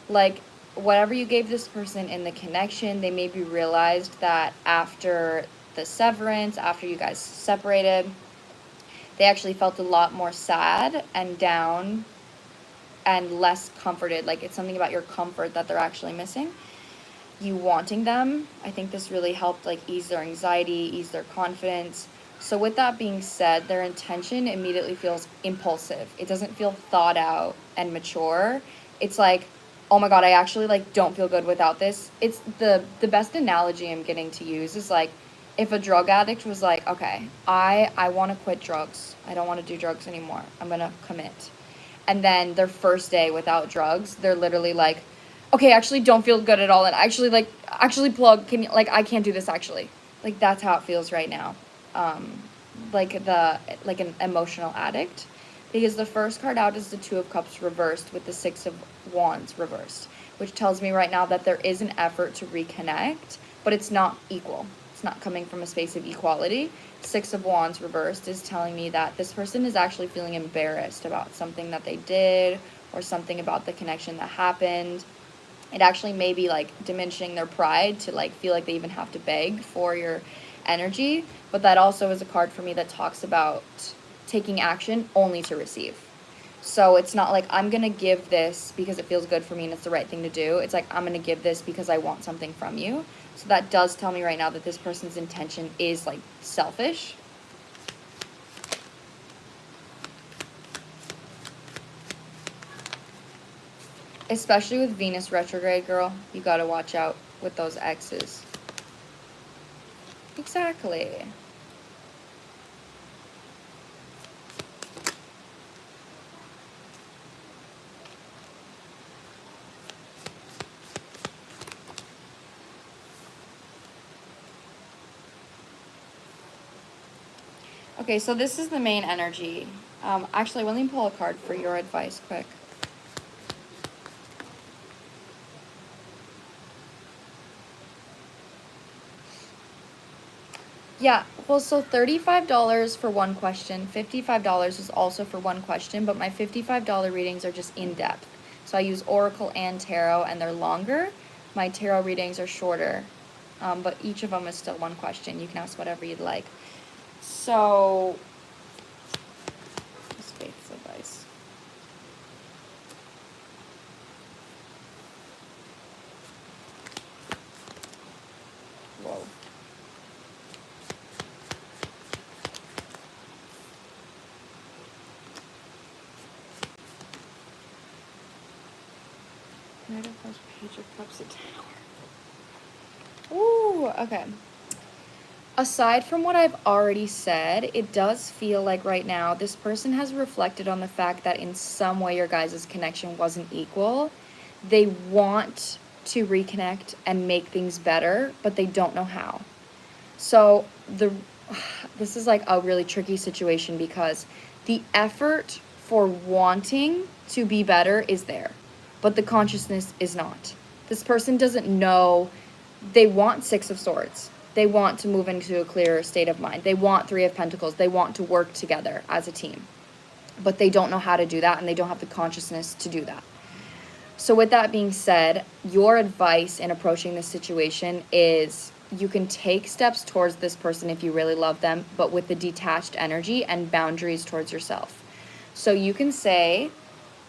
Like, whatever you gave this person in the connection, they maybe realized that after the severance, after you guys separated, they actually felt a lot more sad and down and less comforted. Like, it's something about your comfort that they're actually missing. You wanting them, I think this really helped like ease their anxiety, ease their confidence. So with that being said, their intention immediately feels impulsive. It doesn't feel thought out and mature. It's like, oh my god, I actually like don't feel good without this. It's the best analogy I'm getting to use is like if a drug addict was like, okay, I want to quit drugs. I don't want to do drugs anymore. I'm going to commit. And then their first day without drugs, they're literally like, okay, actually don't feel good at all, and actually plug, can you, like, I can't do this actually. Like, that's how it feels right now. Like an emotional addict. Because the first card out is the Two of Cups reversed with the Six of Wands reversed, which tells me right now that there is an effort to reconnect, but it's not equal. It's not coming from a space of equality. Six of Wands reversed is telling me that this person is actually feeling embarrassed about something that they did or something about the connection that happened. It actually may be like diminishing their pride to like feel like they even have to beg for your energy. But that also is a card for me that talks about taking action only to receive. So it's not like I'm going to give this because it feels good for me and it's the right thing to do. It's like I'm going to give this because I want something from you. So that does tell me right now that this person's intention is like selfish. Especially with Venus retrograde, girl. You got to watch out with those exes. Exactly. Okay, so this is the main energy. Actually, let me pull a card for your advice quick. Yeah, well, so $35 for one question, $55 is also for one question, but my $55 readings are just in depth. So I use Oracle and Tarot, and they're longer. My Tarot readings are shorter, but each of them is still one question. You can ask whatever you'd like. So, this faith's advice. Whoa. Knight of Cups, Page of Cups, a Tower. Ooh, okay. Aside from what I've already said, it does feel like right now this person has reflected on the fact that in some way your guys' connection wasn't equal. They want to reconnect and make things better, but they don't know how. So this is like a really tricky situation because The effort for wanting to be better is there, but the consciousness is not. This person doesn't know. They want Six of Swords. They want to move into a clearer state of mind. They want Three of Pentacles. They want to work together as a team, but they don't know how to do that, and they don't have the consciousness to do that. So with that being said, your advice in approaching this situation is you can take steps towards this person if you really love them, but with the detached energy and boundaries towards yourself. So you can say,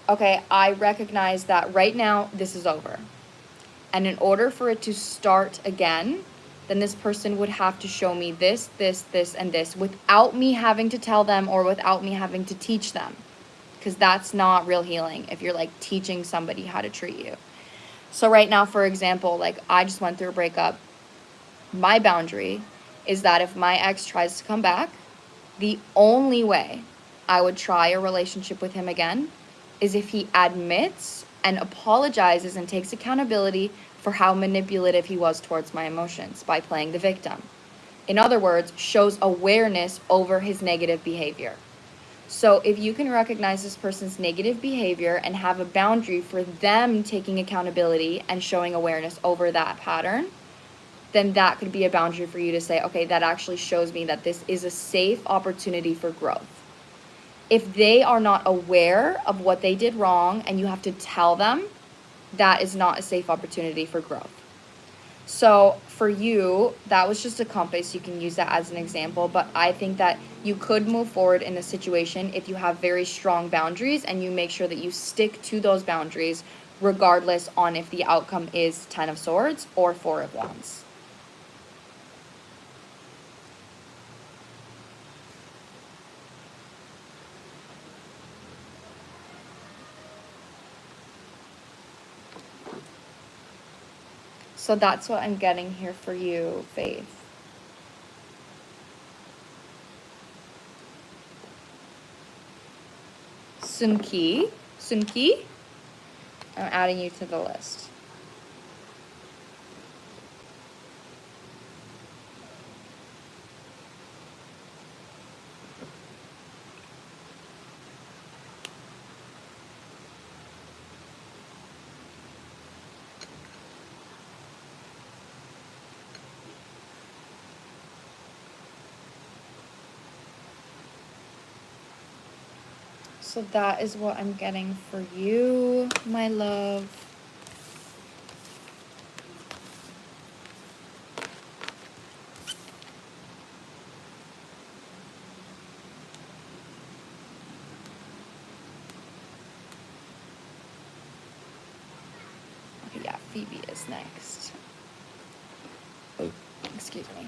okay, I recognize that right now this is over. And in order for it to start again, then this person would have to show me this, this, this, and this without me having to tell them or without me having to teach them. Because that's not real healing if you're like teaching somebody how to treat you. So right now, for example, like I just went through a breakup. My boundary is that if my ex tries to come back, the only way I would try a relationship with him again is if he admits and apologizes and takes accountability for how manipulative he was towards my emotions by playing the victim. In other words, shows awareness over his negative behavior. So if you can recognize this person's negative behavior and have a boundary for them taking accountability and showing awareness over that pattern, then that could be a boundary for you to say, okay, that actually shows me that this is a safe opportunity for growth. If they are not aware of what they did wrong and you have to tell them, that is not a safe opportunity for growth. So for you, that was just a compass. You can use that as an example, but I think that you could move forward in a situation if you have very strong boundaries and you make sure that you stick to those boundaries regardless on if the outcome is 10 of Swords or 4 of Wands. So that's what I'm getting here for you, Faith. Sunki, I'm adding you to the list. So that is what I'm getting for you, my love. Okay, yeah, Phoebe is next. Oh, excuse me.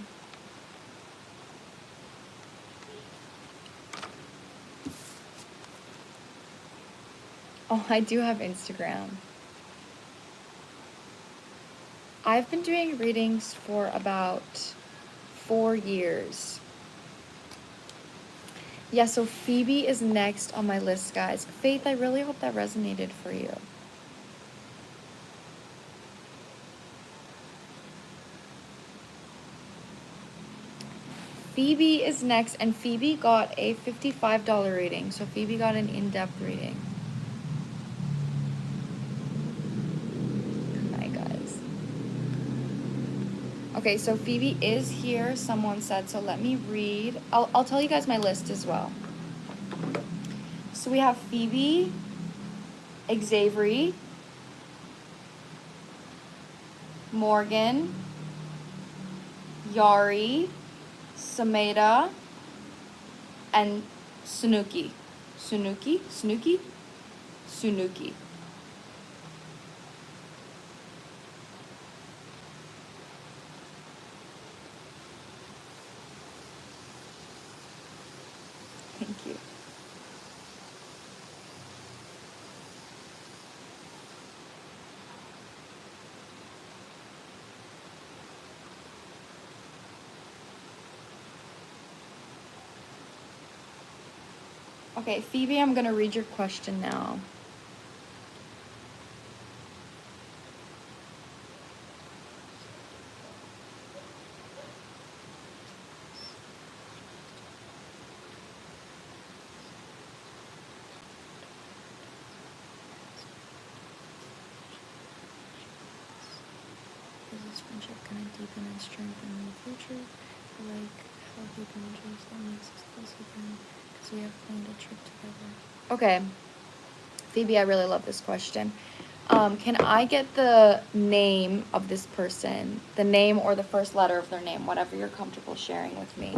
Oh, I do have Instagram. I've been doing readings for about 4 years. Yeah, so Phoebe is next on my list, guys. Faith, I really hope that resonated for you. Phoebe is next, and Phoebe got a $55 reading. So Phoebe got an in-depth reading. Hi, guys. Okay, so Phoebe is here, someone said, so let me read. I'll tell you guys my list as well. So we have Phoebe, Xavier, Morgan, Yari, Sameda, and Sunuki. Sunuki? Thank you. Okay, Phoebe, I'm going to read your question now. this friendship gonna deepen and strengthen in the future? Like healthy boundaries that makes us close again because we have planned a trip together. Okay, Phoebe, I really love this question. Can I get the name of this person, the name or the first letter of their name, whatever you're comfortable sharing with me?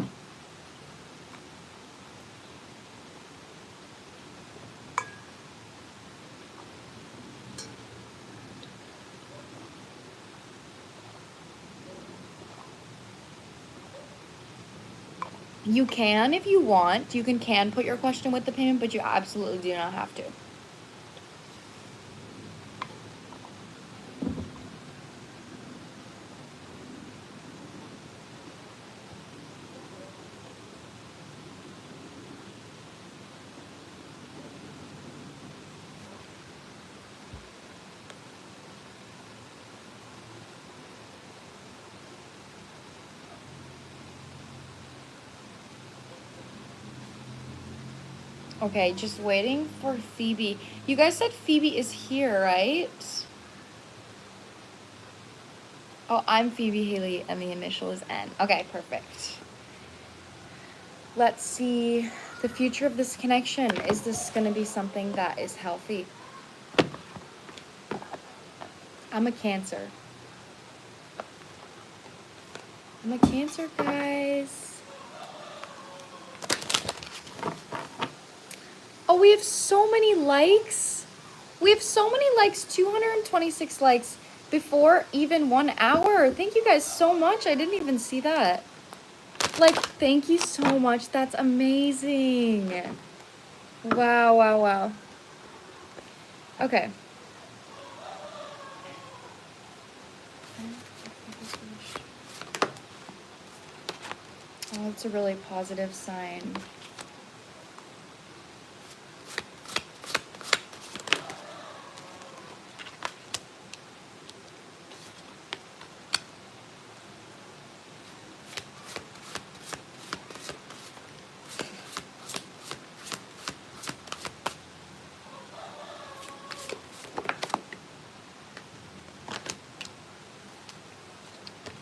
You can if you want. You can put your question with the payment, but you absolutely do not have to. Okay, just waiting for Phoebe. You guys said Phoebe is here, right? Oh, I'm Phoebe Haley, and the initial is N. Okay, perfect. Let's see the future of this connection. Is this going to be something that is healthy? I'm a Cancer. I'm a Cancer, guys. Oh, we have so many likes. We have so many likes, 226 likes before even 1 hour. Thank you guys so much. I didn't even see that. Like, thank you so much. That's amazing. Wow, wow, wow. Okay. Oh, it's a really positive sign.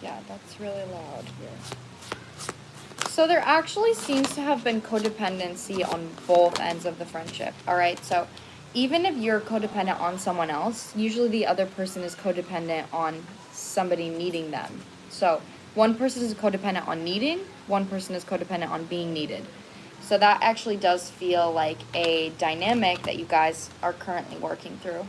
Yeah, that's really loud here. So there actually seems to have been codependency on both ends of the friendship, all right? So even if you're codependent on someone else, usually the other person is codependent on somebody needing them. So one person is codependent on needing, one person is codependent on being needed. So that actually does feel like a dynamic that you guys are currently working through.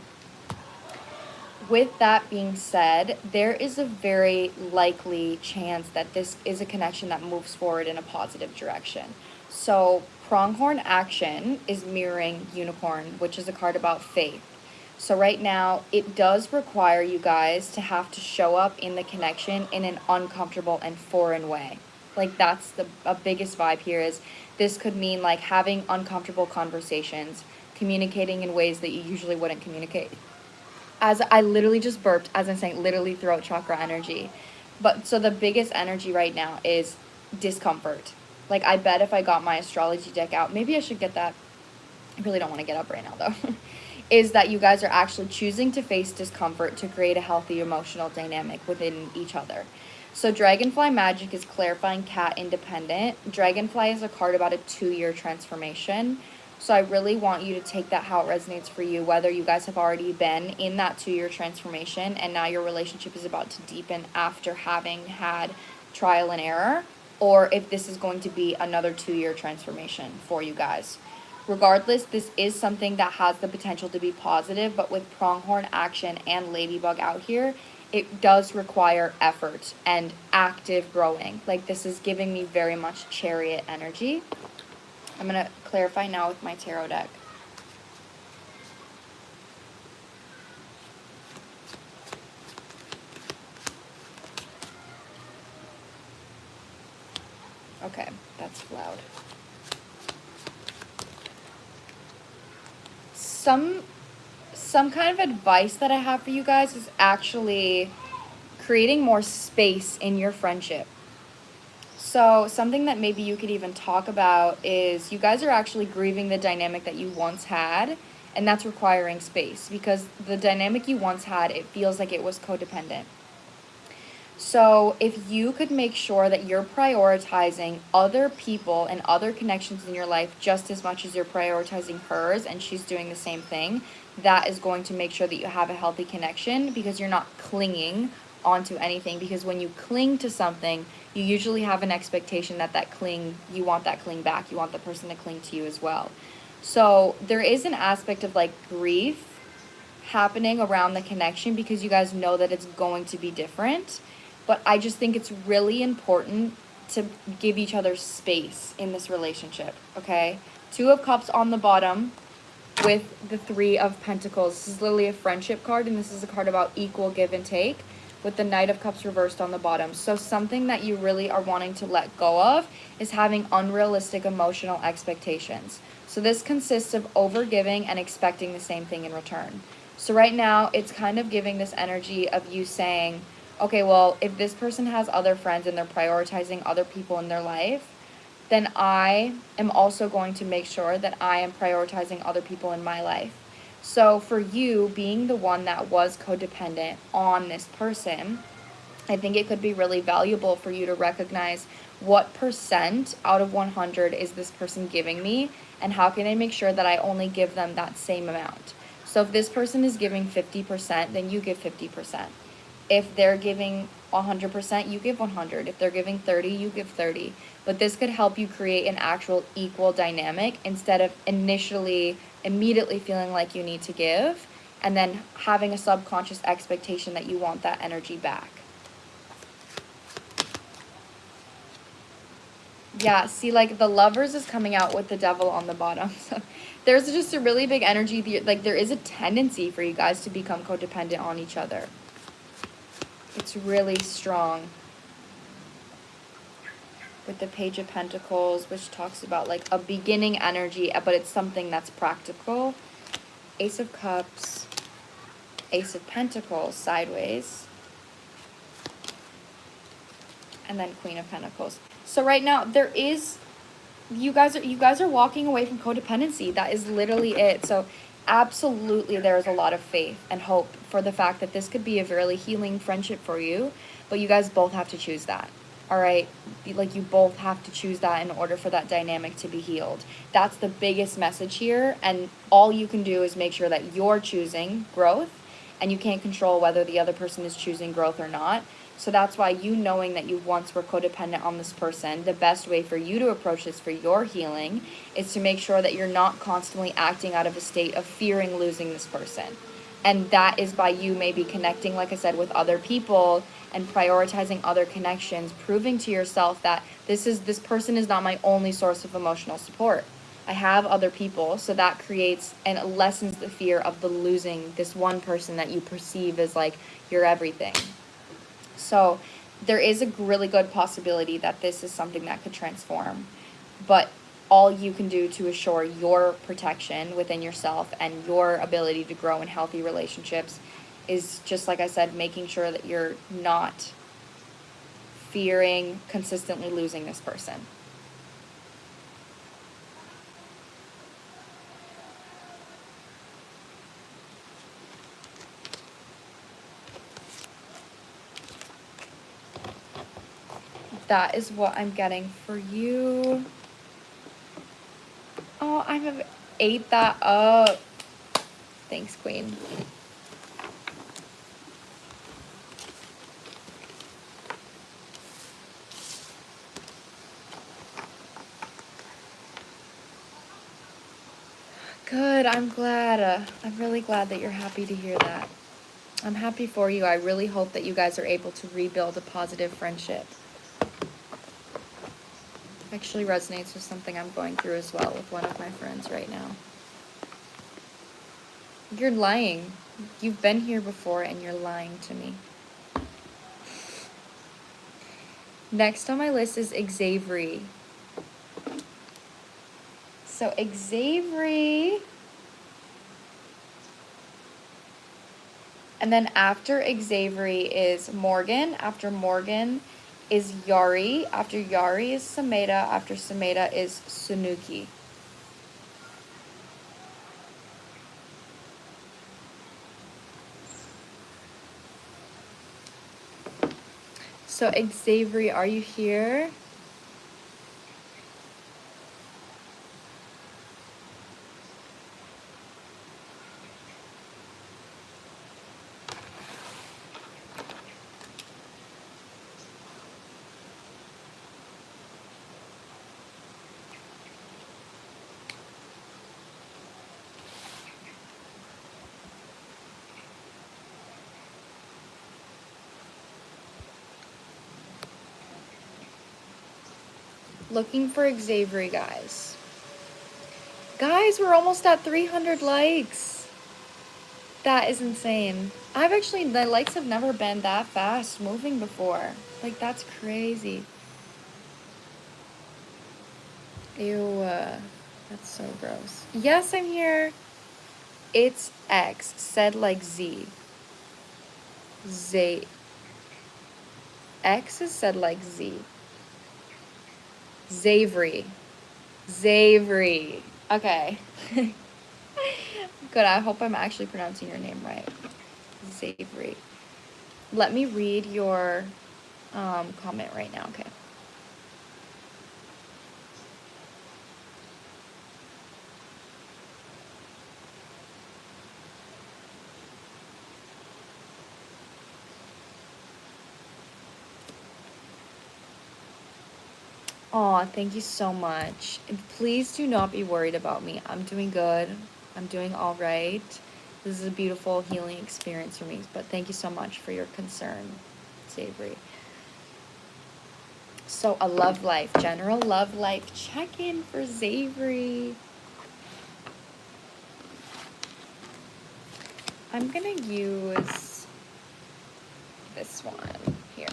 With that being said, there is a very likely chance that this is a connection that moves forward in a positive direction. So pronghorn action is mirroring unicorn, which is a card about faith. So right now, it does require you guys to have to show up in the connection in an uncomfortable and foreign way. Like that's a biggest vibe here is this could mean like having uncomfortable conversations, communicating in ways that you usually wouldn't communicate. As I literally just burped, as I'm saying, literally throat chakra energy. But so the biggest energy right now is discomfort. Like I bet if I got my astrology deck out, maybe I should get that. I really don't want to get up right now though. Is that you guys are actually choosing to face discomfort to create a healthy emotional dynamic within each other. So Dragonfly Magic is clarifying cat independent. Dragonfly is a card about a 2-year transformation. So I really want you to take that how it resonates for you, whether you guys have already been in that 2-year transformation and now your relationship is about to deepen after having had trial and error, or if this is going to be another 2-year transformation for you guys. Regardless, this is something that has the potential to be positive, but with pronghorn action and ladybug out here, it does require effort and active growing. Like this is giving me very much chariot energy. I'm going to clarify now with my tarot deck. Okay, that's loud. Some kind of advice that I have for you guys is actually creating more space in your friendship. So something that maybe you could even talk about is you guys are actually grieving the dynamic that you once had, and that's requiring space because the dynamic you once had, it feels like it was codependent. So if you could make sure that you're prioritizing other people and other connections in your life just as much as you're prioritizing hers, and she's doing the same thing, that is going to make sure that you have a healthy connection, because you're not clinging onto anything. Because when you cling to something, you usually have an expectation that you want that cling back. You want the person to cling to you as well. So there is an aspect of like grief happening around the connection, because you guys know that it's going to be different. But I just think it's really important to give each other space in this relationship, okay? Two of Cups on the bottom with the Three of Pentacles. This is literally a friendship card, and this is a card about equal give and take, with the Knight of Cups reversed on the bottom. So something that you really are wanting to let go of is having unrealistic emotional expectations. So this consists of overgiving and expecting the same thing in return. So right now, it's kind of giving this energy of you saying, okay, well, if this person has other friends and they're prioritizing other people in their life, then I am also going to make sure that I am prioritizing other people in my life. So for you, being the one that was codependent on this person, I think it could be really valuable for you to recognize what percent out of 100 is this person giving me, and how can I make sure that I only give them that same amount. So if this person is giving 50%, then you give 50%. If they're giving 100%, you give 100. If they're giving 30, you give 30. But this could help you create an actual equal dynamic, instead of immediately feeling like you need to give, and then having a subconscious expectation that you want that energy back. Yeah, see, like the Lovers is coming out with the Devil on the bottom. So there's just a really big energy. Like there is a tendency for you guys to become codependent on each other. It's really strong. With the Page of Pentacles, which talks about like a beginning energy, but it's something that's practical. Ace of Cups, Ace of Pentacles sideways, and then Queen of Pentacles. So right now you guys are walking away from codependency. That is literally it. So absolutely there is a lot of faith and hope for the fact that this could be a really healing friendship for you, but you guys both have to choose that. All right, like you both have to choose that in order for that dynamic to be healed. That's the biggest message here, and all you can do is make sure that you're choosing growth, and you can't control whether the other person is choosing growth or not. So that's why you knowing that you once were codependent on this person, the best way for you to approach this for your healing is to make sure that you're not constantly acting out of a state of fearing losing this person. And that is by you maybe connecting, like I said, with other people and prioritizing other connections, proving to yourself that this person is not my only source of emotional support. I have other people, so that creates and lessens the fear of the losing this one person that you perceive as like your everything. So there is a really good possibility that this is something that could transform, but all you can do to assure your protection within yourself and your ability to grow in healthy relationships is, just like I said, making sure that you're not fearing consistently losing this person. That is what I'm getting for you. Oh, I have ate that up. Thanks, Queen. Good, I'm glad. I'm really glad that you're happy to hear that. I'm happy for you. I really hope that you guys are able to rebuild a positive friendship. Actually resonates with something I'm going through as well with one of my friends right now. You're lying. You've been here before and you're lying to me. Next on my list is Xavier. So Xavier, and then after Xavier is Morgan. After Morgan is Yari. After Yari is Sameda. After Sameda is Sunuki. So Xavier, are you here? Looking for Xavier, guys. Guys, we're almost at 300 likes. That is insane. The likes have never been that fast moving before. Like, that's crazy. Ew, that's so gross. Yes, I'm here. It's X, said like Z. Z. X is said like Z. Xavier. Xavier. Okay. Good, I hope I'm actually pronouncing your name right. Xavier. Let me read your comment right now, okay? Aw, thank you so much. And please do not be worried about me. I'm doing good. I'm doing all right. This is a beautiful healing experience for me, but thank you so much for your concern, Savory. So a love life, general love life check-in for Savory. I'm gonna use this one here.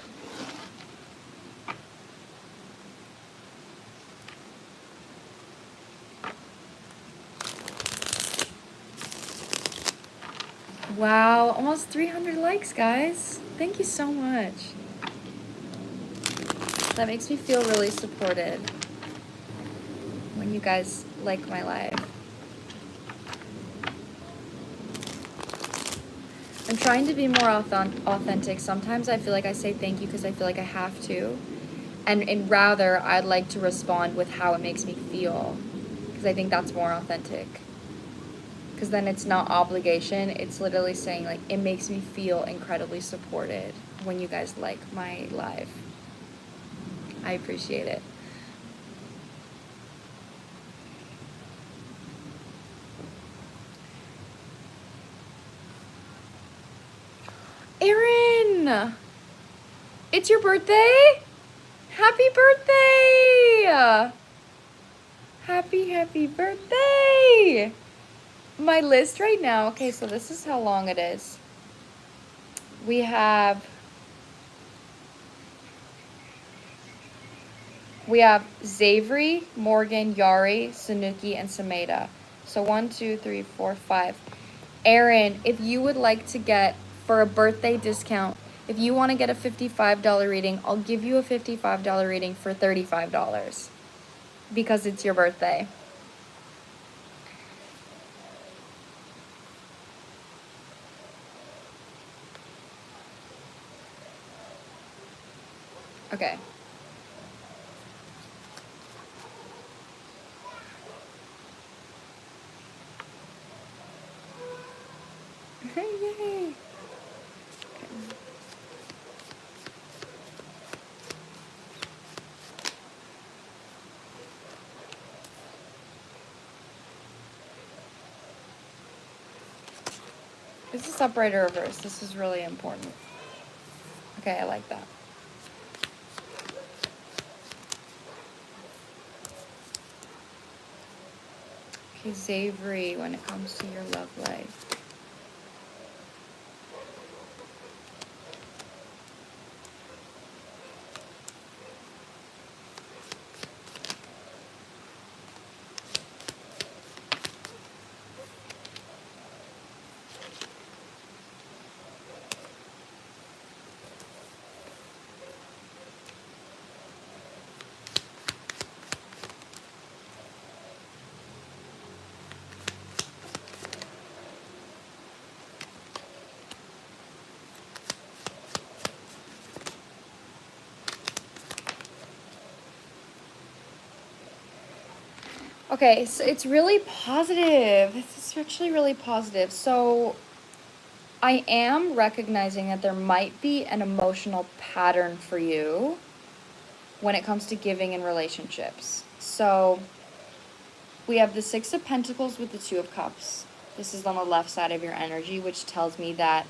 Wow, almost 300 likes, guys. Thank you so much. That makes me feel really supported when you guys like my live. I'm trying to be more authentic. Sometimes I feel like I say thank you because I feel like I have to. And rather, I'd like to respond with how it makes me feel. Because I think that's more authentic. Because then it's not obligation. It's literally saying, like, it makes me feel incredibly supported when you guys like my live. I appreciate it. Erin! It's your birthday? Happy birthday! Happy birthday! My list right now, okay, so this is how long it is. We have Xavier, Morgan, Yari, Sanuki, and Sameda. So 1, 2, 3, 4, 5. Erin, if you would like to get, for a birthday discount, if you want to get a $55 reading, I'll give you a $55 reading for $35 because it's your birthday. Okay. Yay. This is upright or reverse. This is really important. Okay, I like that. Okay, Xavier, when it comes to your love life. Okay, so it's really positive. It's actually really positive. So I am recognizing that there might be an emotional pattern for you when it comes to giving in relationships. So we have the Six of Pentacles with the Two of Cups. This is on the left side of your energy, which tells me that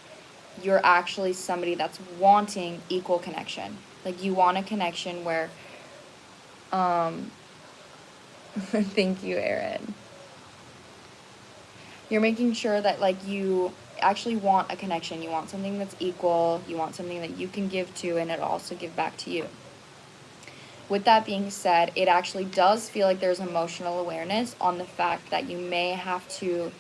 you're actually somebody that's wanting equal connection. Like you want a connection where, thank you, Erin. You're making sure that like you actually want a connection. You want something that's equal. You want something that you can give to and it also give back to you. With that being said, it actually does feel like there's emotional awareness on the fact that you may have to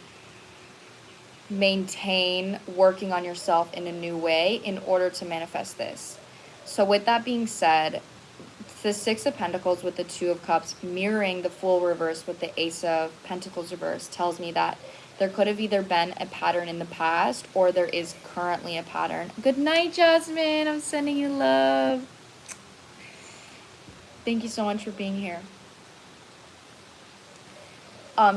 maintain working on yourself in a new way in order to manifest this. So with that being said, the Six of Pentacles with the Two of Cups mirroring the Fool reverse with the Ace of Pentacles reverse tells me that there could have either been a pattern in the past or there is currently a pattern. Good night, Jasmine. I'm sending you love. Thank you so much for being here.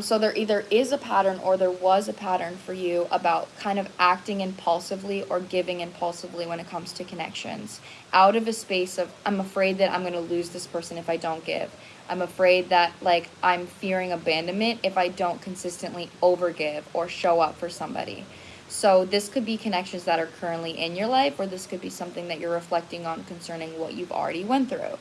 So there either is a pattern or there was a pattern for you about kind of acting impulsively or giving impulsively when it comes to connections. Out of a space of, I'm afraid that I'm going to lose this person if I don't give. I'm afraid that, like, I'm fearing abandonment if I don't consistently overgive or show up for somebody. So this could be connections that are currently in your life, or this could be something that you're reflecting on concerning what you've already went through.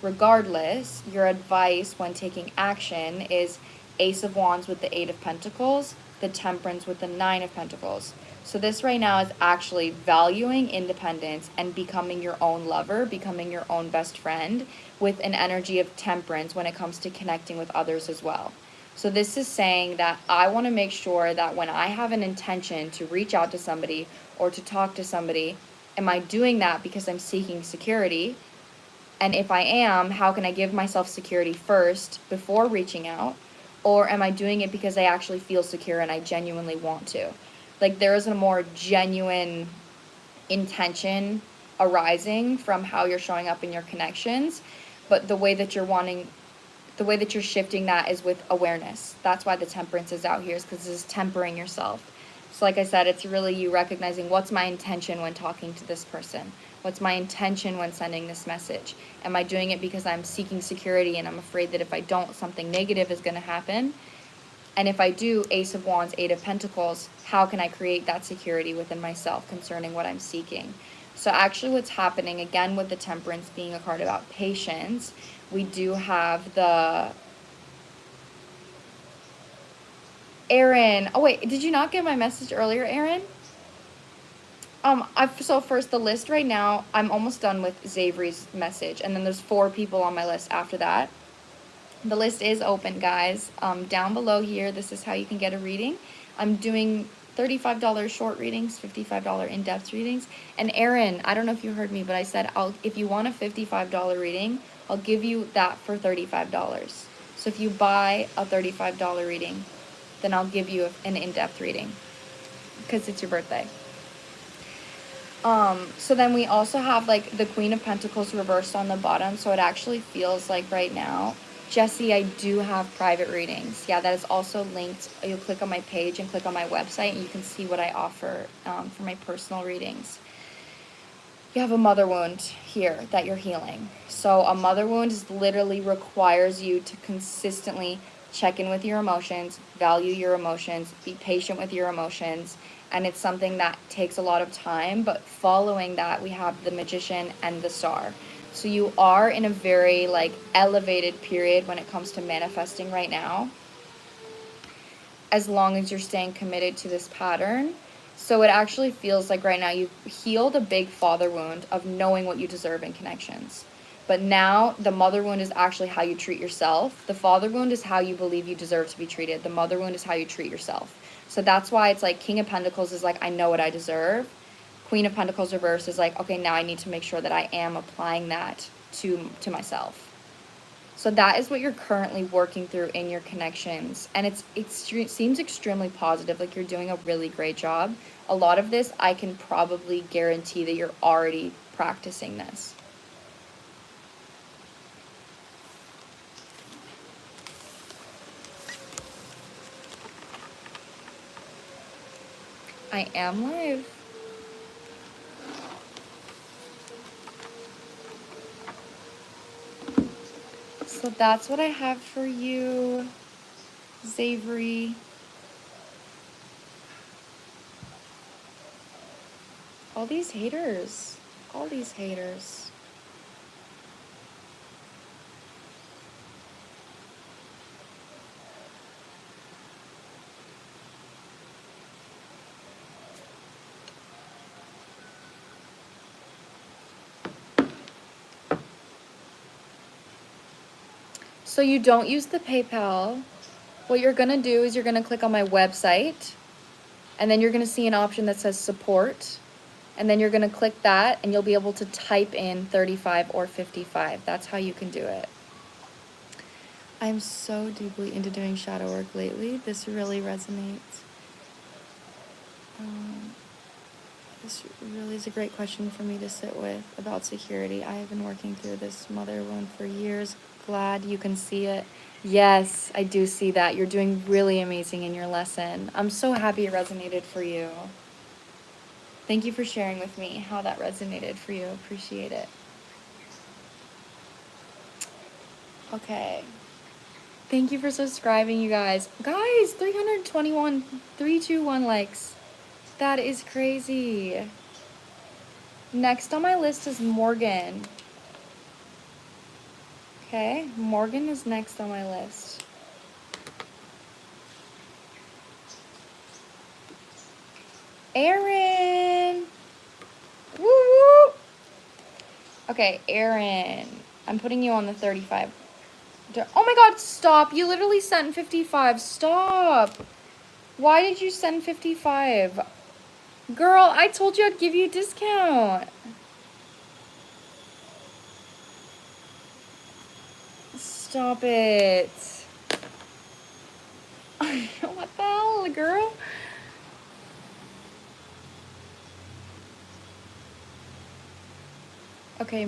Regardless, your advice when taking action is Ace of Wands with the Eight of Pentacles, the Temperance with the Nine of Pentacles. So this right now is actually valuing independence and becoming your own lover, becoming your own best friend with an energy of temperance when it comes to connecting with others as well. So this is saying that I want to make sure that when I have an intention to reach out to somebody or to talk to somebody, am I doing that because I'm seeking security? And if I am, how can I give myself security first before reaching out? Or am I doing it because I actually feel secure and I genuinely want to? Like there is a more genuine intention arising from how you're showing up in your connections, but the way that you're shifting that is with awareness. That's why the temperance is out here, is because this is tempering yourself. So like I said, it's really you recognizing what's my intention when talking to this person? What's my intention when sending this message? Am I doing it because I'm seeking security and I'm afraid that if I don't, something negative is going to happen? And if I do, Ace of Wands, Eight of Pentacles, how can I create that security within myself concerning what I'm seeking? So actually what's happening, again, with the Temperance being a card about patience, we do have the... Aaron. Oh, wait. Did you not get my message earlier, Aaron? So first, the list right now, I'm almost done with Xaveri's message. And then there's 4 people on my list after that. The list is open, guys. Down below here, this is how you can get a reading. I'm doing $35 short readings, $55 in-depth readings. And Aaron, I don't know if you heard me, but I said if you want a $55 reading, I'll give you that for $35. So if you buy a $35 reading, then I'll give you an in-depth reading because it's your birthday. So then we also have like the Queen of Pentacles reversed on the bottom. So it actually feels like right now, Jessie, I do have private readings. Yeah, that is also linked. You'll click on my page and click on my website and you can see what I offer for my personal readings. You have a mother wound here that you're healing. So a mother wound is literally requires you to consistently check in with your emotions, value your emotions, be patient with your emotions. And it's something that takes a lot of time, but following that, we have the Magician and the Star. So you are in a very like elevated period when it comes to manifesting right now, as long as you're staying committed to this pattern. So it actually feels like right now you've healed a big father wound of knowing what you deserve in connections. But now the mother wound is actually how you treat yourself. The father wound is how you believe you deserve to be treated. The mother wound is how you treat yourself. So that's why it's like King of Pentacles is like, I know what I deserve. Queen of Pentacles reverse is like, okay, now I need to make sure that I am applying that to myself. So that is what you're currently working through in your connections. And it seems extremely positive, like you're doing a really great job. A lot of this, I can probably guarantee that you're already practicing this. I am live. So that's what I have for you, Xavery. All these haters. All these haters. So you don't use the PayPal. What you're gonna do is you're gonna click on my website, and then you're gonna see an option that says support, and then you're gonna click that, and you'll be able to type in 35 or 55. That's how you can do it. I'm so deeply into doing shadow work lately. This really resonates. This really is a great question for me to sit with about security. I have been working through this mother wound for years. Glad you can see it. Yes, I do see that. You're doing really amazing in your lesson. I'm so happy it resonated for you. Thank you for sharing with me how that resonated for you. Appreciate it. Okay. Thank you for subscribing, you guys. Guys, 321 likes. That is crazy. Next on my list is Morgan. Okay, Morgan is next on my list. Aaron! Woo woo! Okay, Aaron. I'm putting you on the 35. Oh my god, stop. You literally sent 55. Stop. Why did you send 55? Girl, I told you I'd give you a discount. Stop it. What the hell, girl? Okay,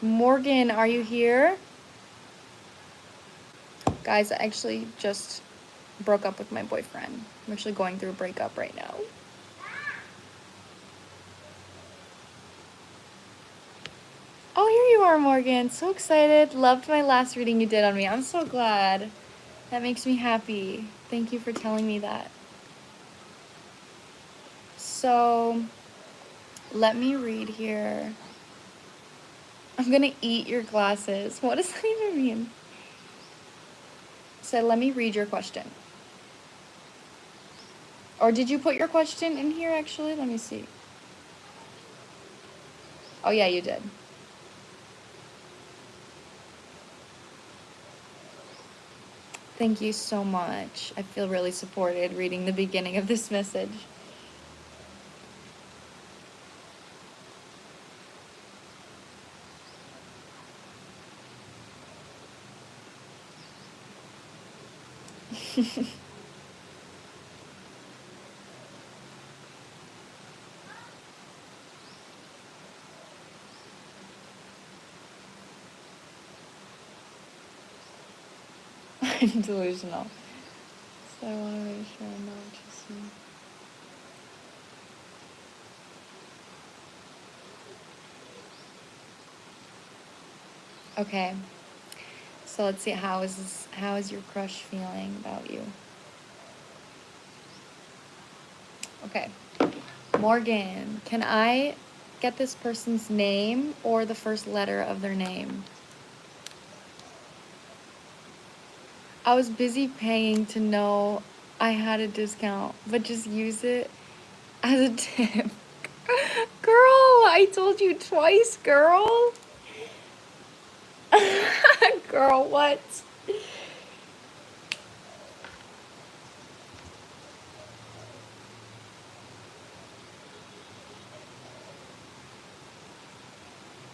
Morgan, are you here? Guys, I actually just broke up with my boyfriend. I'm actually going through a breakup right now. Oh, here you are, Morgan. So excited. Loved my last reading you did on me. I'm so glad. That makes me happy. Thank you for telling me that. So, let me read here. I'm gonna eat your glasses. What does that even mean? So, let me read your question. Or did you put your question in here, actually? Let me see. Oh, yeah, you did. Thank you so much. I feel really supported reading the beginning of this message. I'm delusional. So I want to make sure I'm not just me. Okay. So let's see, how is your crush feeling about you? Okay. Morgan, can I get this person's name or the first letter of their name? I was busy paying to know I had a discount, but just use it as a tip. Girl, I told you twice, girl. Girl, what?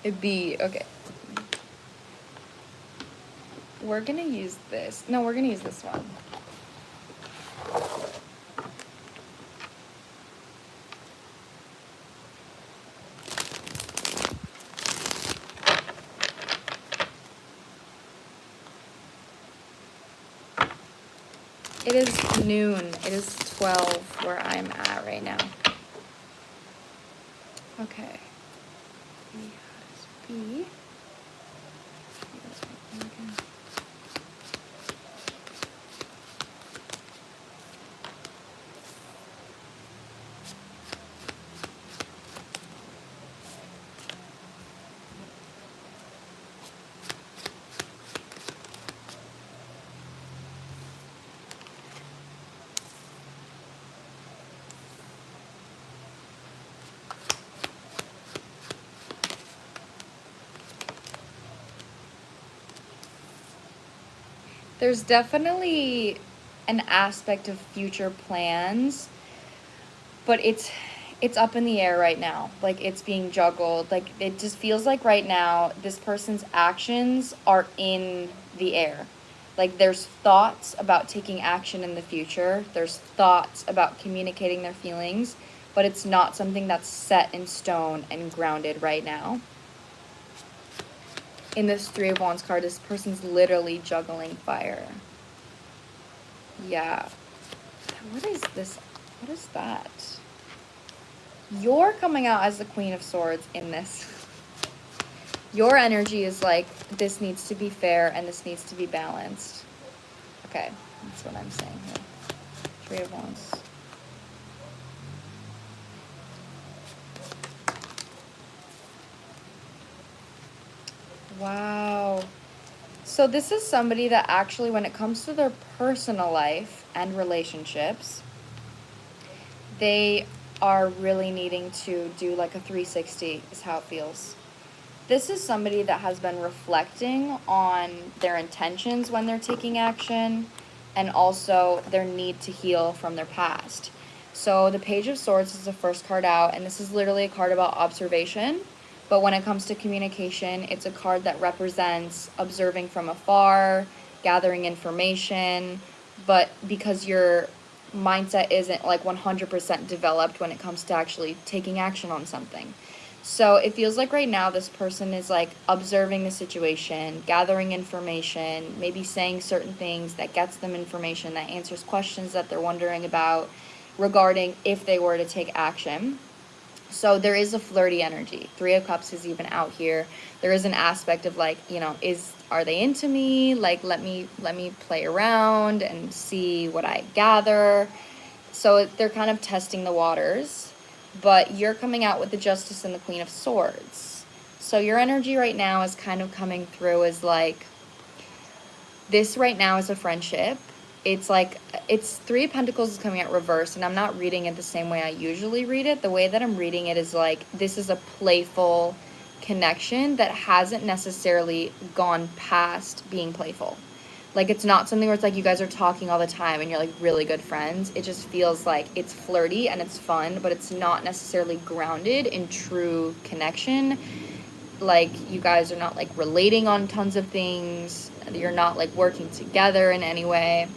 It'd be, okay. We're gonna use this. No, we're gonna use this one. It is noon. It is 12 where I'm at right now. Okay. B. There's definitely an aspect of future plans, but it's up in the air right now. Like, it's being juggled. Like, it just feels like right now this person's actions are in the air. Like, there's thoughts about taking action in the future. There's thoughts about communicating their feelings, but it's not something that's set in stone and grounded right now. In this Three of Wands card, this person's literally juggling fire. Yeah. What is this? What is that? You're coming out as the Queen of Swords in this. Your energy is like, this needs to be fair and this needs to be balanced. Okay, that's what I'm saying here. Three of Wands. Wow. So this is somebody that actually, when it comes to their personal life and relationships, they are really needing to do like a 360 is how it feels. This is somebody that has been reflecting on their intentions when they're taking action and also their need to heal from their past. So the Page of Swords is the first card out, and this is literally a card about observation. But when it comes to communication, it's a card that represents observing from afar, gathering information, but because your mindset isn't like 100% developed when it comes to actually taking action on something. So it feels like right now this person is like observing the situation, gathering information, maybe saying certain things that gets them information, that answers questions that they're wondering about regarding if they were to take action. So there is a flirty energy. Three of Cups is even out here. There is an aspect of like, you know, are they into me? Like, let me play around and see what I gather. So they're kind of testing the waters. But you're coming out with the Justice and the Queen of Swords. So your energy right now is kind of coming through as like, this right now is a friendship. It's like, it's Three of Pentacles is coming out reversed, and I'm not reading it the same way I usually read it. The way that I'm reading it is like, this is a playful connection that hasn't necessarily gone past being playful. Like, it's not something where it's like you guys are talking all the time and you're like really good friends. It just feels like it's flirty and it's fun, but it's not necessarily grounded in true connection. Like, you guys are not like relating on tons of things. You're not like working together in any way.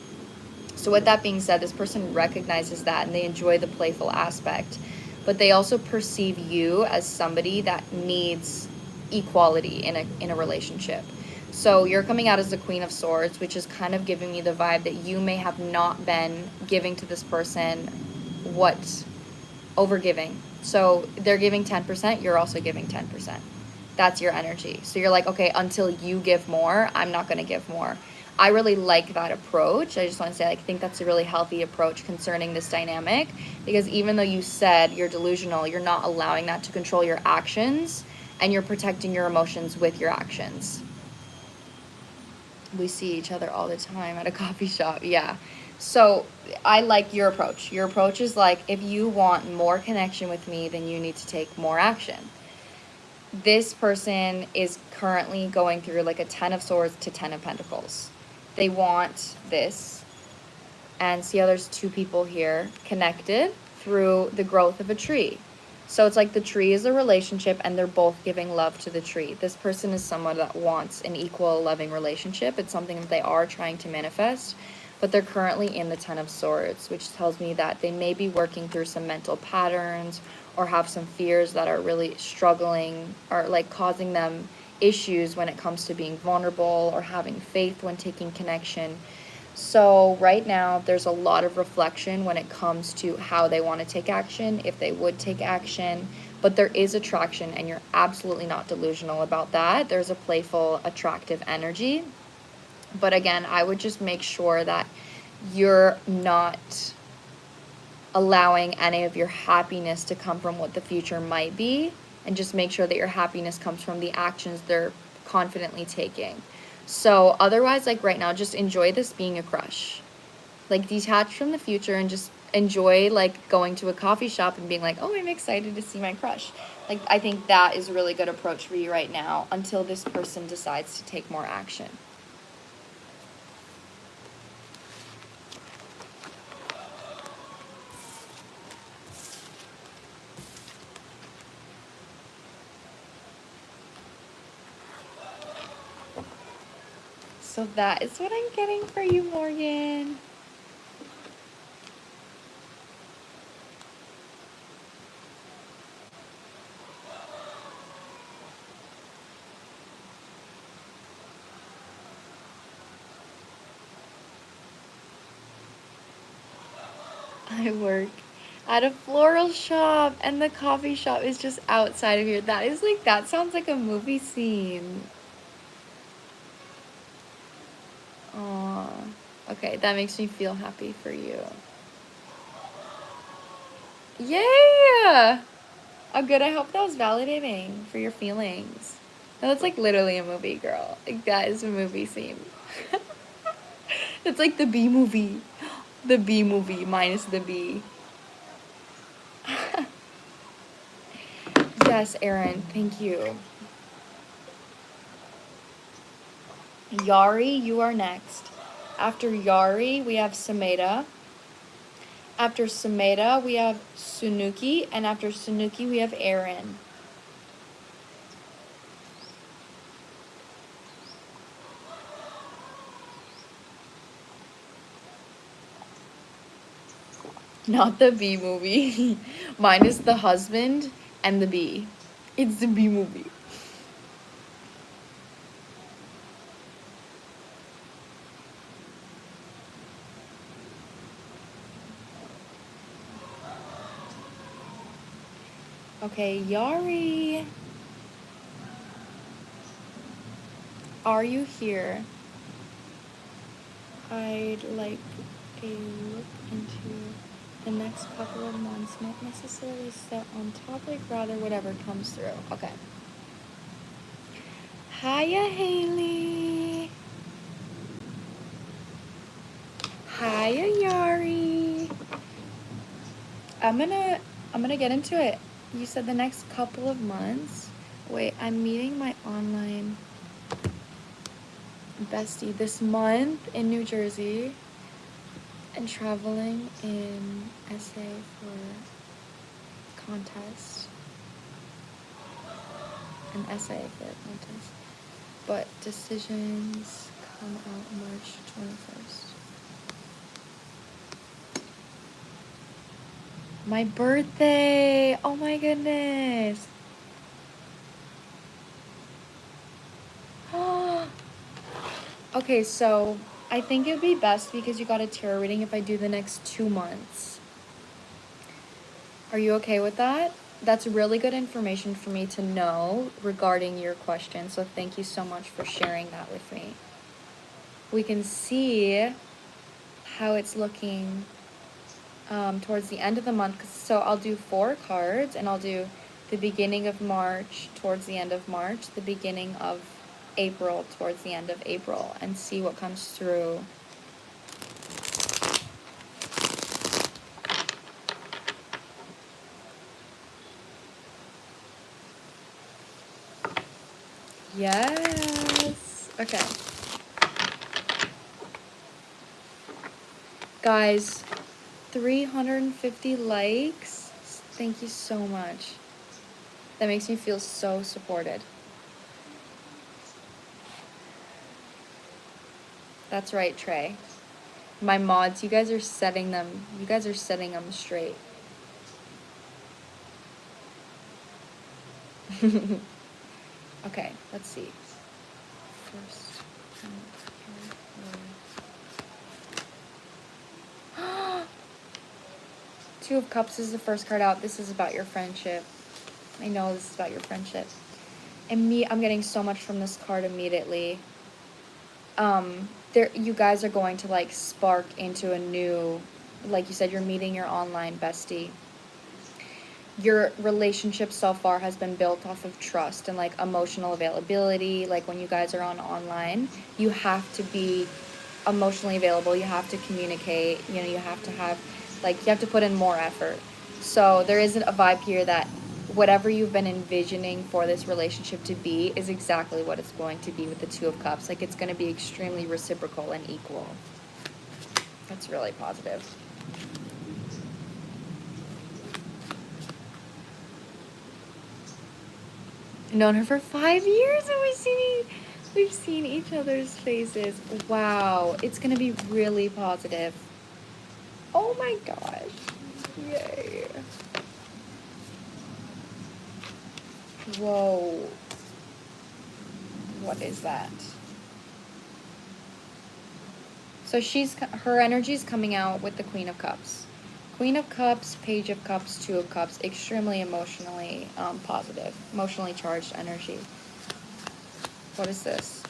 So with that being said, this person recognizes that and they enjoy the playful aspect, but they also perceive you as somebody that needs equality in a relationship. So you're coming out as the Queen of Swords, which is kind of giving me the vibe that you may have not been giving to this person overgiving. So they're giving 10%, you're also giving 10%. That's your energy. So you're like, okay, until you give more, I'm not going to give more. I really like that approach. I just want to say, I think that's a really healthy approach concerning this dynamic, because even though you said you're delusional, you're not allowing that to control your actions, and you're protecting your emotions with your actions. We see each other all the time at a coffee shop. Yeah. So I like your approach. Your approach is like, if you want more connection with me, then you need to take more action. This person is currently going through like a 10 of Swords to 10 of Pentacles. They want this. And see how there's two people here connected through the growth of a tree. So it's like the tree is a relationship and they're both giving love to the tree. This person is someone that wants an equal, loving relationship. It's something that they are trying to manifest, but they're currently in the 10 of Swords, which tells me that they may be working through some mental patterns or have some fears that are really struggling or like causing them issues when it comes to being vulnerable or having faith when taking connection. So right now, there's a lot of reflection when it comes to how they want to take action, if they would take action. But there is attraction, and you're absolutely not delusional about that. There's a playful, attractive energy. But again, I would just make sure that you're not allowing any of your happiness to come from what the future might be, and just make sure that your happiness comes from the actions they're confidently taking. So otherwise, like right now, just enjoy this being a crush. Like detach from the future and just enjoy like going to a coffee shop and being like, oh, I'm excited to see my crush. Like I think that is a really good approach for you right now until this person decides to take more action. So that is what I'm getting for you, Morgan. I work at a floral shop and the coffee shop is just outside of here. That is like, that sounds like a movie scene. Aw. Okay, that makes me feel happy for you. Yay! Oh, good. I hope that was validating for your feelings. No, that's like literally a movie, girl. Like, that is a movie scene. It's like the B movie. The B movie minus the B. Yes, Erin, thank you. Yari, you are next. After Yari, we have Sameda. After Sameda, we have Sunuki. And after Sunuki, we have Erin. Not the B movie. Mine is the husband and the bee. It's the B movie. Okay, Yari. Are you here? I'd like a look into the next couple of months, not necessarily set on topic, rather whatever comes through. Okay. Hiya, Haley. Hiya, Yari. I'm gonna get into it. You said the next couple of months. Wait, I'm meeting my online bestie this month in New Jersey and traveling in SA for contest. An essay for a contest. But decisions come out March 21st. My birthday! Oh my goodness! Okay, so I think it would be best because you got a tarot reading if I do the next 2 months. Are you okay with that? That's really good information for me to know regarding your question, so thank you so much for sharing that with me. We can see how it's looking towards the end of the month. So I'll do 4 cards, and I'll do the beginning of March towards the end of March, the beginning of April towards the end of April, and see what comes through. Yes. Okay. Guys, 350 likes. Thank you so much. That makes me feel so supported. That's right, Trey. My mods, you guys are setting them straight. Okay, let's see. First, Two of Cups is the first card out. This is about your friendship. I know this is about your friendship. And I'm getting so much from this card immediately. You guys are going to like spark into a new, like you said, you're meeting your online bestie. Your relationship so far has been built off of trust and like emotional availability. Like when you guys are online, you have to be emotionally available. You have to communicate, you know, you have to put in more effort. So there isn't a vibe here that whatever you've been envisioning for this relationship to be is exactly what it's going to be with the Two of Cups. Like it's going to be extremely reciprocal and equal. That's really positive. Known her for 5 years and we've seen each other's faces. Wow, it's going to be really positive. Oh my gosh. Yay. Whoa. What is that? So her energy's coming out with the Queen of Cups. Queen of Cups, Page of Cups, Two of Cups, extremely emotionally positive, emotionally charged energy. What is this?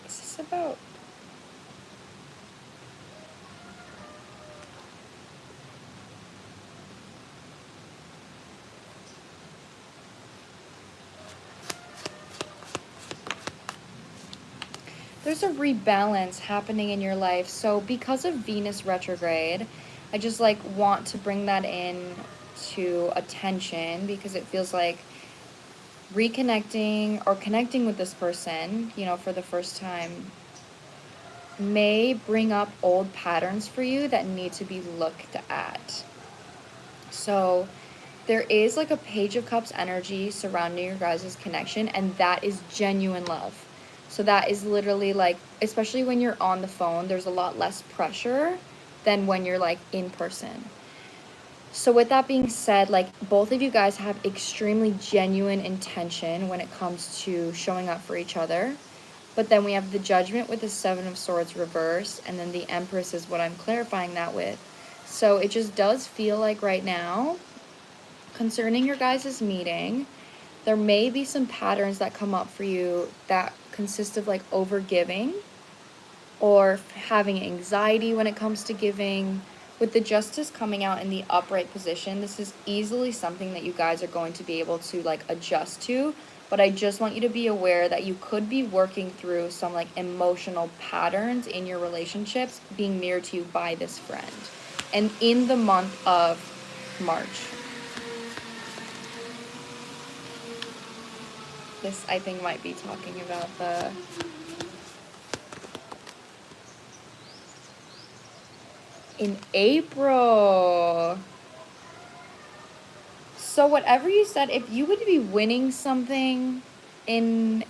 Is this about... There's a rebalance happening in your life. So because of Venus retrograde, I just like want to bring that in to attention because it feels like reconnecting or connecting with this person, you know, for the first time may bring up old patterns for you that need to be looked at. So there is like a Page of Cups energy surrounding your guys' connection, and that is genuine love. So that is literally like, especially when you're on the phone, there's a lot less pressure than when you're like in person. So with that being said, like both of you guys have extremely genuine intention when it comes to showing up for each other. But then we have the Judgment with the Seven of Swords reverse, and then the Empress is what I'm clarifying that with. So it just does feel like right now, concerning your guys' meeting, there may be some patterns that come up for you that consist of like over giving or having anxiety when it comes to giving. With the Justice coming out in the upright position, this is easily something that you guys are going to be able to like adjust to. But I just want you to be aware that you could be working through some like emotional patterns in your relationships being mirrored to you by this friend. And in the month of March. This, I think, might be talking about the... In April. So whatever you said, if you would be winning something in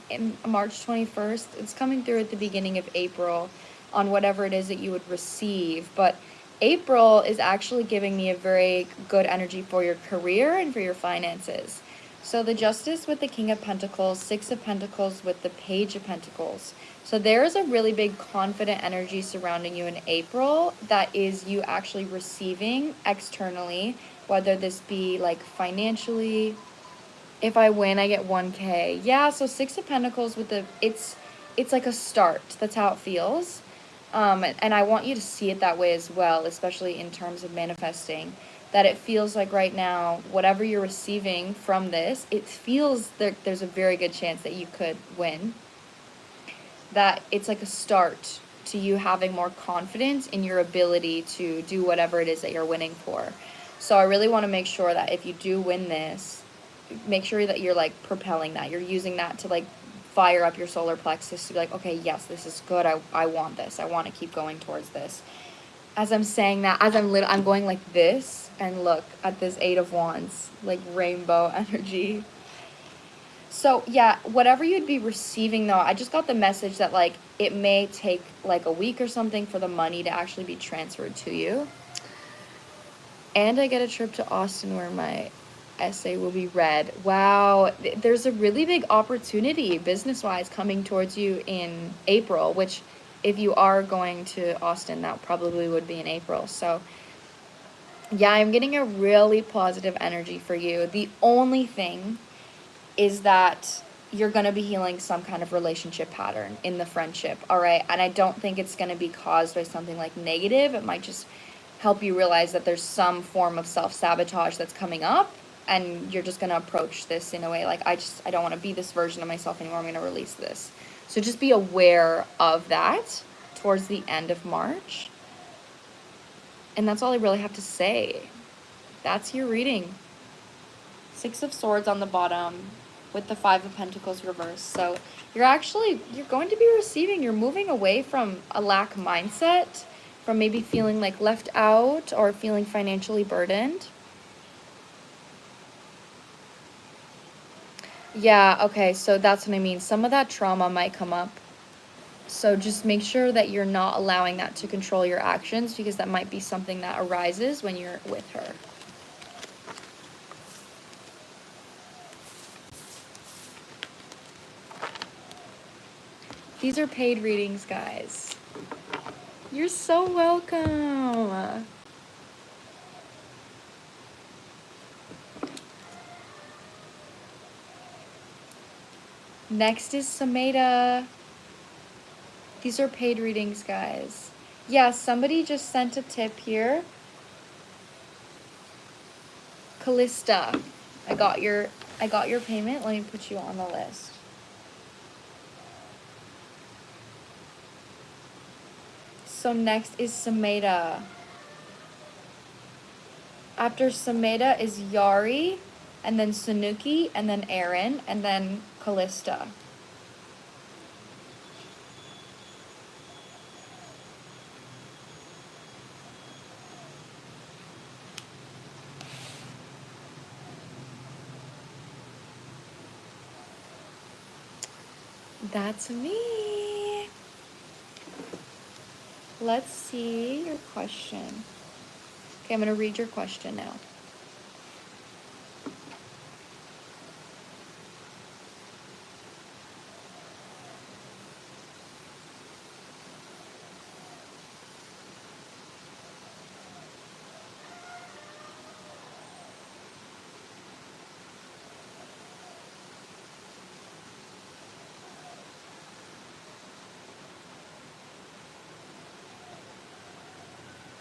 March 21st, it's coming through at the beginning of April on whatever it is that you would receive. But April is actually giving me a very good energy for your career and for your finances. So the Justice with the King of Pentacles, Six of Pentacles with the Page of Pentacles. So there is a really big confident energy surrounding you in April that is you actually receiving externally, whether this be like financially. If I win, I get 1K. Yeah, so Six of Pentacles with the, it's like a start. That's how it feels. And I want you to see it that way as well, especially in terms of manifesting. That it feels like right now, whatever you're receiving from this, it feels there's a very good chance that you could win. That it's like a start to you having more confidence in your ability to do whatever it is that you're winning for. So I really want to make sure that if you do win this, make sure that you're like propelling that. You're using that to like fire up your solar plexus to be like, okay, yes, this is good. I want this. I want to keep going towards this. As I'm saying that, as I'm going like this, and look at this Eight of Wands, like rainbow energy. So yeah, whatever you'd be receiving though, I just got the message that like it may take like a week or something for the money to actually be transferred to you. And I get a trip to Austin where my essay will be read. Wow, there's a really big opportunity business-wise coming towards you in April, which if you are going to Austin, that probably would be in April. So yeah, I'm getting a really positive energy for you. The only thing is that you're going to be healing some kind of relationship pattern in the friendship, all right? And I don't think it's going to be caused by something like negative. It might just help you realize that there's some form of self-sabotage that's coming up, and you're just going to approach this in a way like, I don't want to be this version of myself anymore. I'm going to release this. So just be aware of that towards the end of March. And that's all I really have to say. That's your reading. 6 of Swords on the bottom with the 5 of Pentacles reversed. So you're going to be receiving, you're moving away from a lack mindset, from maybe feeling like left out or feeling financially burdened. Yeah, okay, so that's what I mean. Some of that trauma might come up. So just make sure that you're not allowing that to control your actions, because that might be something that arises when you're with her. These are paid readings, guys. You're so welcome. Next is Sameda. These are paid readings, guys. Yeah, somebody just sent a tip here. Callista, I got your payment. Let me put you on the list. So next is Sameda. After Sameda is Yari, and then Sanuki, and then Aaron, and then Callista. That's me. Let's see your question. Okay, I'm going to read your question now.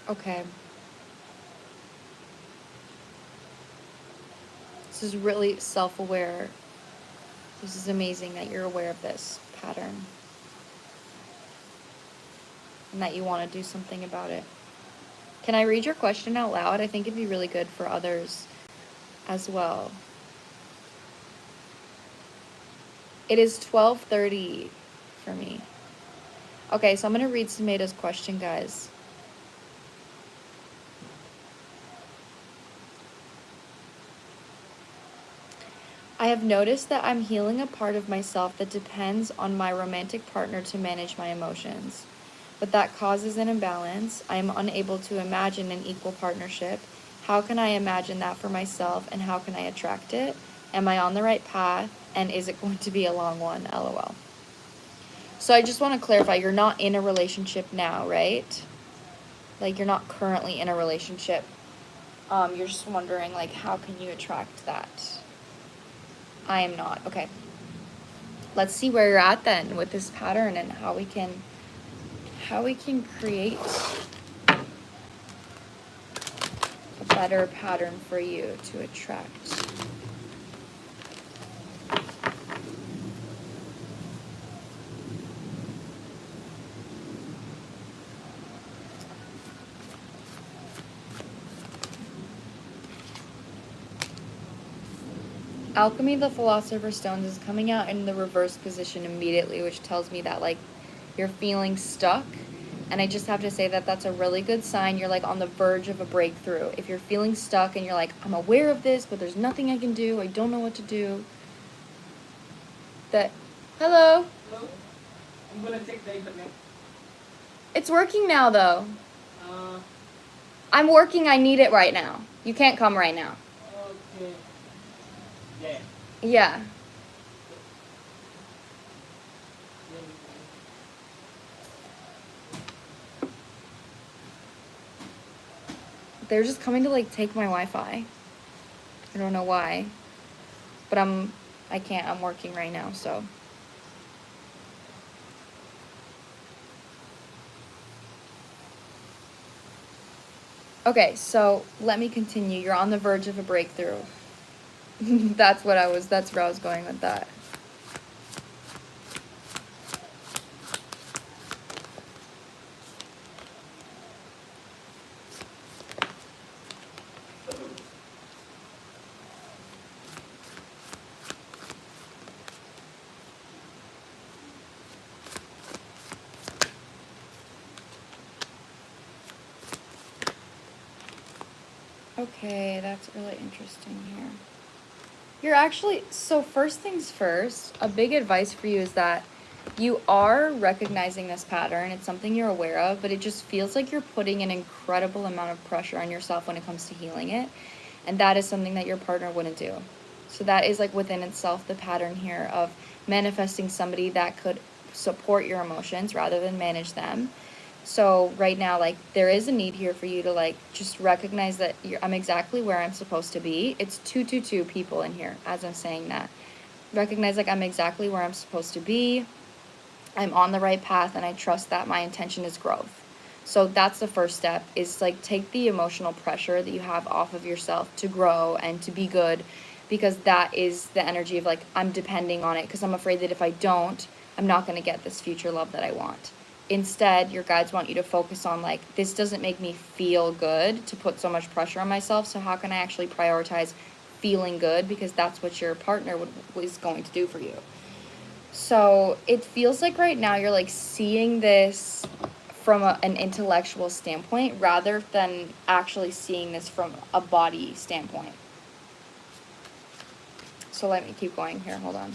Okay. This is really self-aware. This is amazing that you're aware of this pattern and that you want to do something about it. Can I read your question out loud? I think it'd be really good for others as well. It is 12:30 for me. Okay, so I'm going to read Sameda's question, guys. I have noticed that I'm healing a part of myself that depends on my romantic partner to manage my emotions. But that causes an imbalance. I am unable to imagine an equal partnership. How can I imagine that for myself, and how can I attract it? Am I on the right path? And is it going to be a long one? LOL. So I just want to clarify, you're not in a relationship now, right? Like, you're not currently in a relationship. You're just wondering, like, how can you attract that? I am not. Okay. Let's see where you're at then with this pattern, and how we can create a better pattern for you to attract. Alchemy, the Philosopher's Stones, is coming out in the reverse position immediately, which tells me that, like, you're feeling stuck. And I just have to say that that's a really good sign. You're, like, on the verge of a breakthrough. If you're feeling stuck and you're like, I'm aware of this, but there's nothing I can do, I don't know what to do. Hello? Hello? I'm gonna check the internet. It's working now, though. I'm working, I need it right now. You can't come right now. Okay. Yeah. Yeah. they're just coming to like take my Wi-Fi. I don't know why, but I can't, I'm working right now, so. Okay, so let me continue. You're on the verge of a breakthrough. That's where I was going with that. Okay, that's really interesting here. You're actually, so first things first, a big advice for you is that you are recognizing this pattern. It's something you're aware of, but it just feels like you're putting an incredible amount of pressure on yourself when it comes to healing it. And that is something that your partner wouldn't do. So that is like within itself the pattern here of manifesting somebody that could support your emotions rather than manage them. So right now, like, there is a need here for you to like just recognize that I'm exactly where I'm supposed to be. It's 222 people in here as I'm saying that. Recognize like I'm exactly where I'm supposed to be. I'm on the right path, and I trust that my intention is growth. So that's the first step, is like take the emotional pressure that you have off of yourself to grow and to be good, because that is the energy of like I'm depending on it because I'm afraid that if I don't, I'm not going to get this future love that I want. Instead, your guides want you to focus on like, this doesn't make me feel good to put so much pressure on myself, so how can I actually prioritize feeling good, because that's what your partner is going to do for you. So it feels like right now you're like seeing this from an intellectual standpoint rather than actually seeing this from a body standpoint. So let me keep going here, hold on.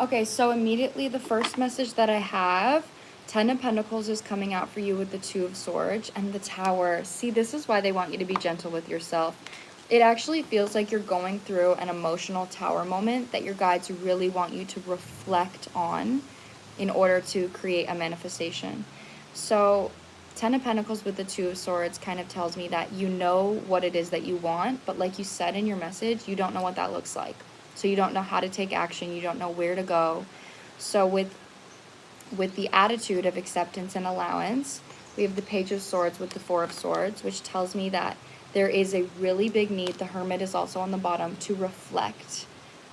Okay, so immediately the first message that I have, 10 of Pentacles is coming out for you with the 2 of Swords and the Tower. See, this is why they want you to be gentle with yourself. It actually feels like you're going through an emotional tower moment that your guides really want you to reflect on in order to create a manifestation. So 10 of Pentacles with the 2 of Swords kind of tells me that you know what it is that you want, but like you said in your message, you don't know what that looks like. So you don't know how to take action, you don't know where to go. So with the attitude of acceptance and allowance, we have the Page of Swords with the 4 of Swords, which tells me that there is a really big need, the Hermit is also on the bottom, to reflect.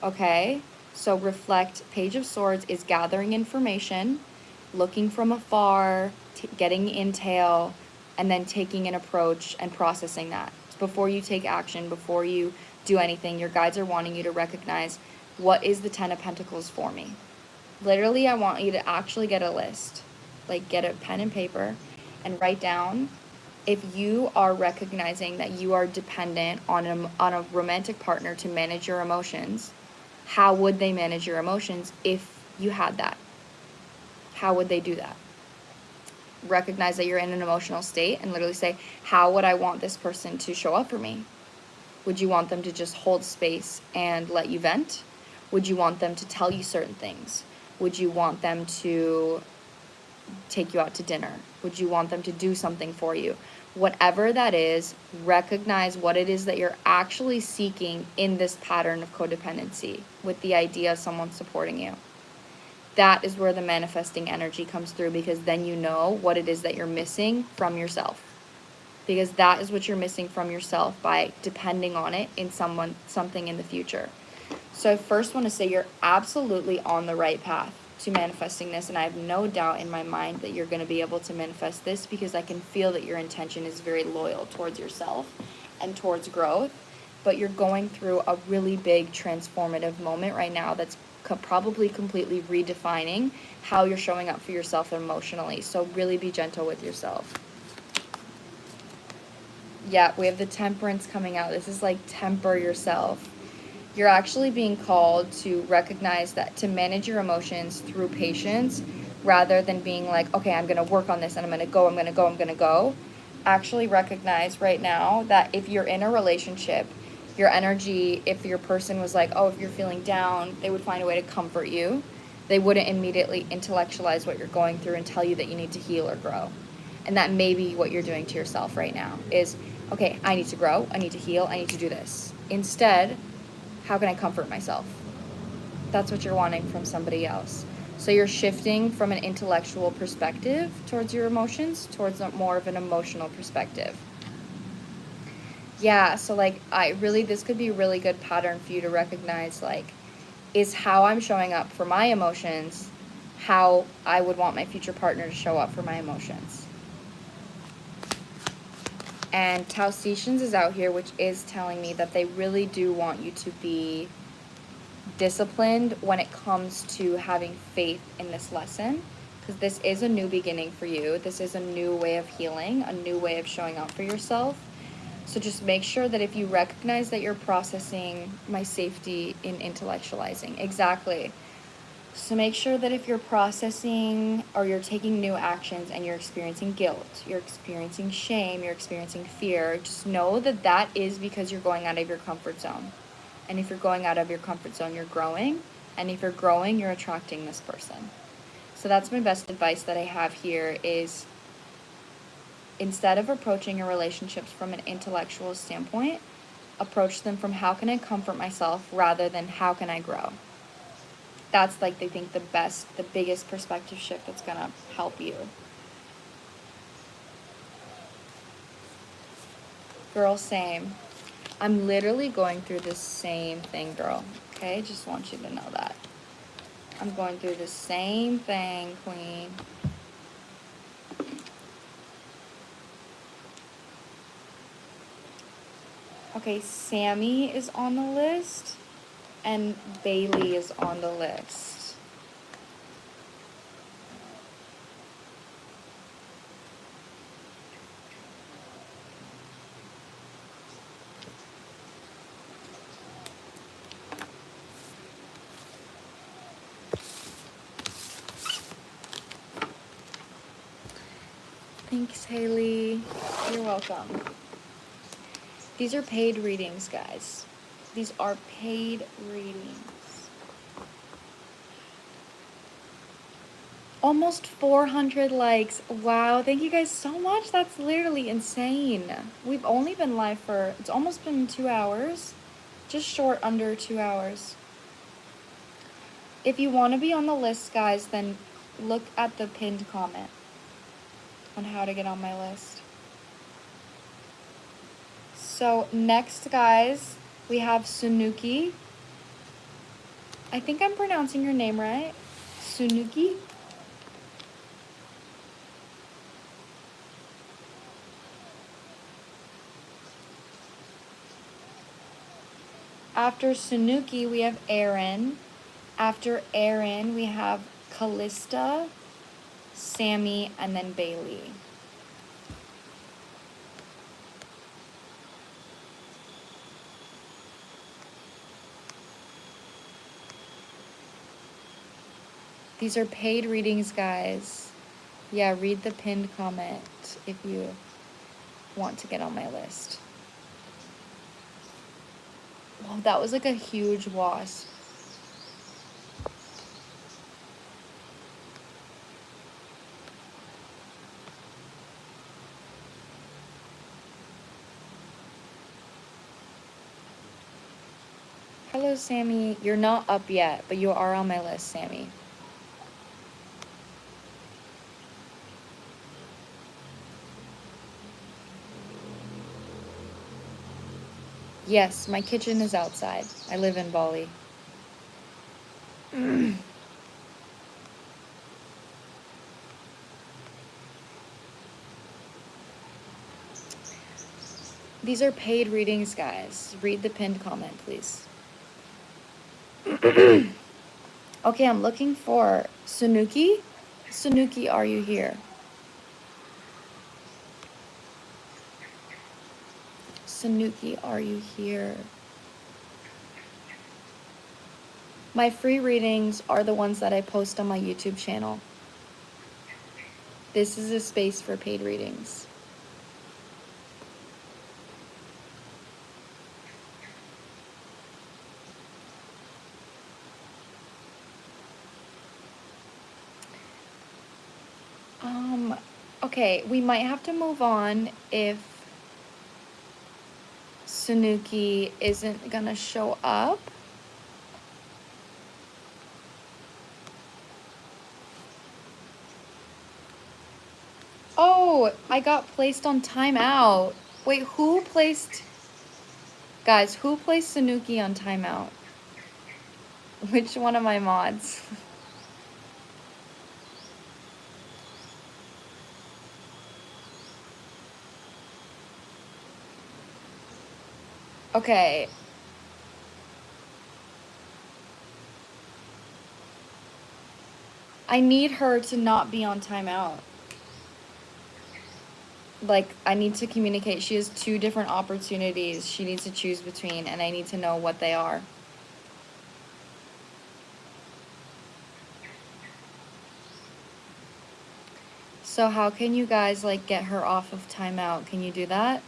Okay? So reflect, Page of Swords is gathering information, looking from afar, getting intel, and then taking an approach and processing that. Before you take action, before you do anything, your guides are wanting you to recognize, what is the 10 of Pentacles for me? Literally, I want you to actually get a list, like get a pen and paper and write down, if you are recognizing that you are dependent on a romantic partner to manage your emotions, how would they manage your emotions if you had that? How would they do that? Recognize that you're in an emotional state and literally say, how would I want this person to show up for me? Would you want them to just hold space and let you vent? Would you want them to tell you certain things? Would you want them to take you out to dinner? Would you want them to do something for you? Whatever that is, recognize what it is that you're actually seeking in this pattern of codependency with the idea of someone supporting you. That is where the manifesting energy comes through, because then you know what it is that you're missing from yourself. Because that is what you're missing from yourself by depending on it in something in the future. So I first want to say you're absolutely on the right path to manifesting this, and I have no doubt in my mind that you're going to be able to manifest this, because I can feel that your intention is very loyal towards yourself and towards growth, but you're going through a really big transformative moment right now that's probably completely redefining how you're showing up for yourself emotionally. So really be gentle with yourself. Yeah, we have the Temperance coming out. This is like temper yourself. You're actually being called to recognize that to manage your emotions through patience, rather than being like, okay, I'm going to work on this and I'm going to go. Actually recognize right now that if you're in a relationship, your energy, if your person was like, oh, if you're feeling down, they would find a way to comfort you. They wouldn't immediately intellectualize what you're going through and tell you that you need to heal or grow. And that may be what you're doing to yourself right now is, okay, I need to grow, I need to heal, I need to do this. Instead, how can I comfort myself? That's what you're wanting from somebody else. So you're shifting from an intellectual perspective towards your emotions towards more of an emotional perspective. Yeah, so like this could be a really good pattern for you to recognize, like, is how I'm showing up for my emotions how I would want my future partner to show up for my emotions. And Tausetians is out here, which is telling me that they really do want you to be disciplined when it comes to having faith in this lesson, because this is a new beginning for you. This is a new way of healing, a new way of showing up for yourself. So just make sure that if you recognize that you're processing my safety in intellectualizing, exactly. So make sure that if you're processing or you're taking new actions and you're experiencing guilt, you're experiencing shame, you're experiencing fear, just know that that is because you're going out of your comfort zone. And if you're going out of your comfort zone, you're growing. And if you're growing, you're attracting this person. So that's my best advice that I have here is, instead of approaching your relationships from an intellectual standpoint, approach them from how can I comfort myself rather than how can I grow. That's like, they think the biggest perspective shift that's gonna help you. Girl, same. I'm literally going through the same thing, girl. Okay, just want you to know that. I'm going through the same thing, queen. Okay, Sammy is on the list and Bailey is on the list. Thanks, Haley. You're welcome. These are paid readings, guys. These are paid readings. Almost 400 likes. Wow, thank you guys so much. That's literally insane. We've only been live for, it's almost been 2 hours. Just short under 2 hours. If you want to be on the list, guys, then look at the pinned comment on how to get on my list. So next, guys, we have Sunuki. I think I'm pronouncing your name right. Sunuki. After Sunuki, we have Aaron. After Aaron, we have Callista, Sammy, and then Bailey. These are paid readings, guys. Yeah, read the pinned comment if you want to get on my list. Wow, that was like a huge wasp. Hello, Sammy. You're not up yet, but you are on my list, Sammy. Yes, my kitchen is outside. I live in Bali. These are paid readings, guys. Read the pinned comment, please. Okay, I'm looking for Sunuki. Sunuki, are you here? Sunuki, are you here? My free readings are the ones that I post on my YouTube channel. This is a space for paid readings. Okay, we might have to move on if Sanuki isn't gonna show up. Oh, I got placed on timeout. Wait, who placed... Guys, who placed Sanuki on timeout? Which one of my mods? Okay. I need her to not be on timeout. Like, I need to communicate. She has 2 different opportunities she needs to choose between, and I need to know what they are. So how can you guys, like, get her off of timeout? Can you do that?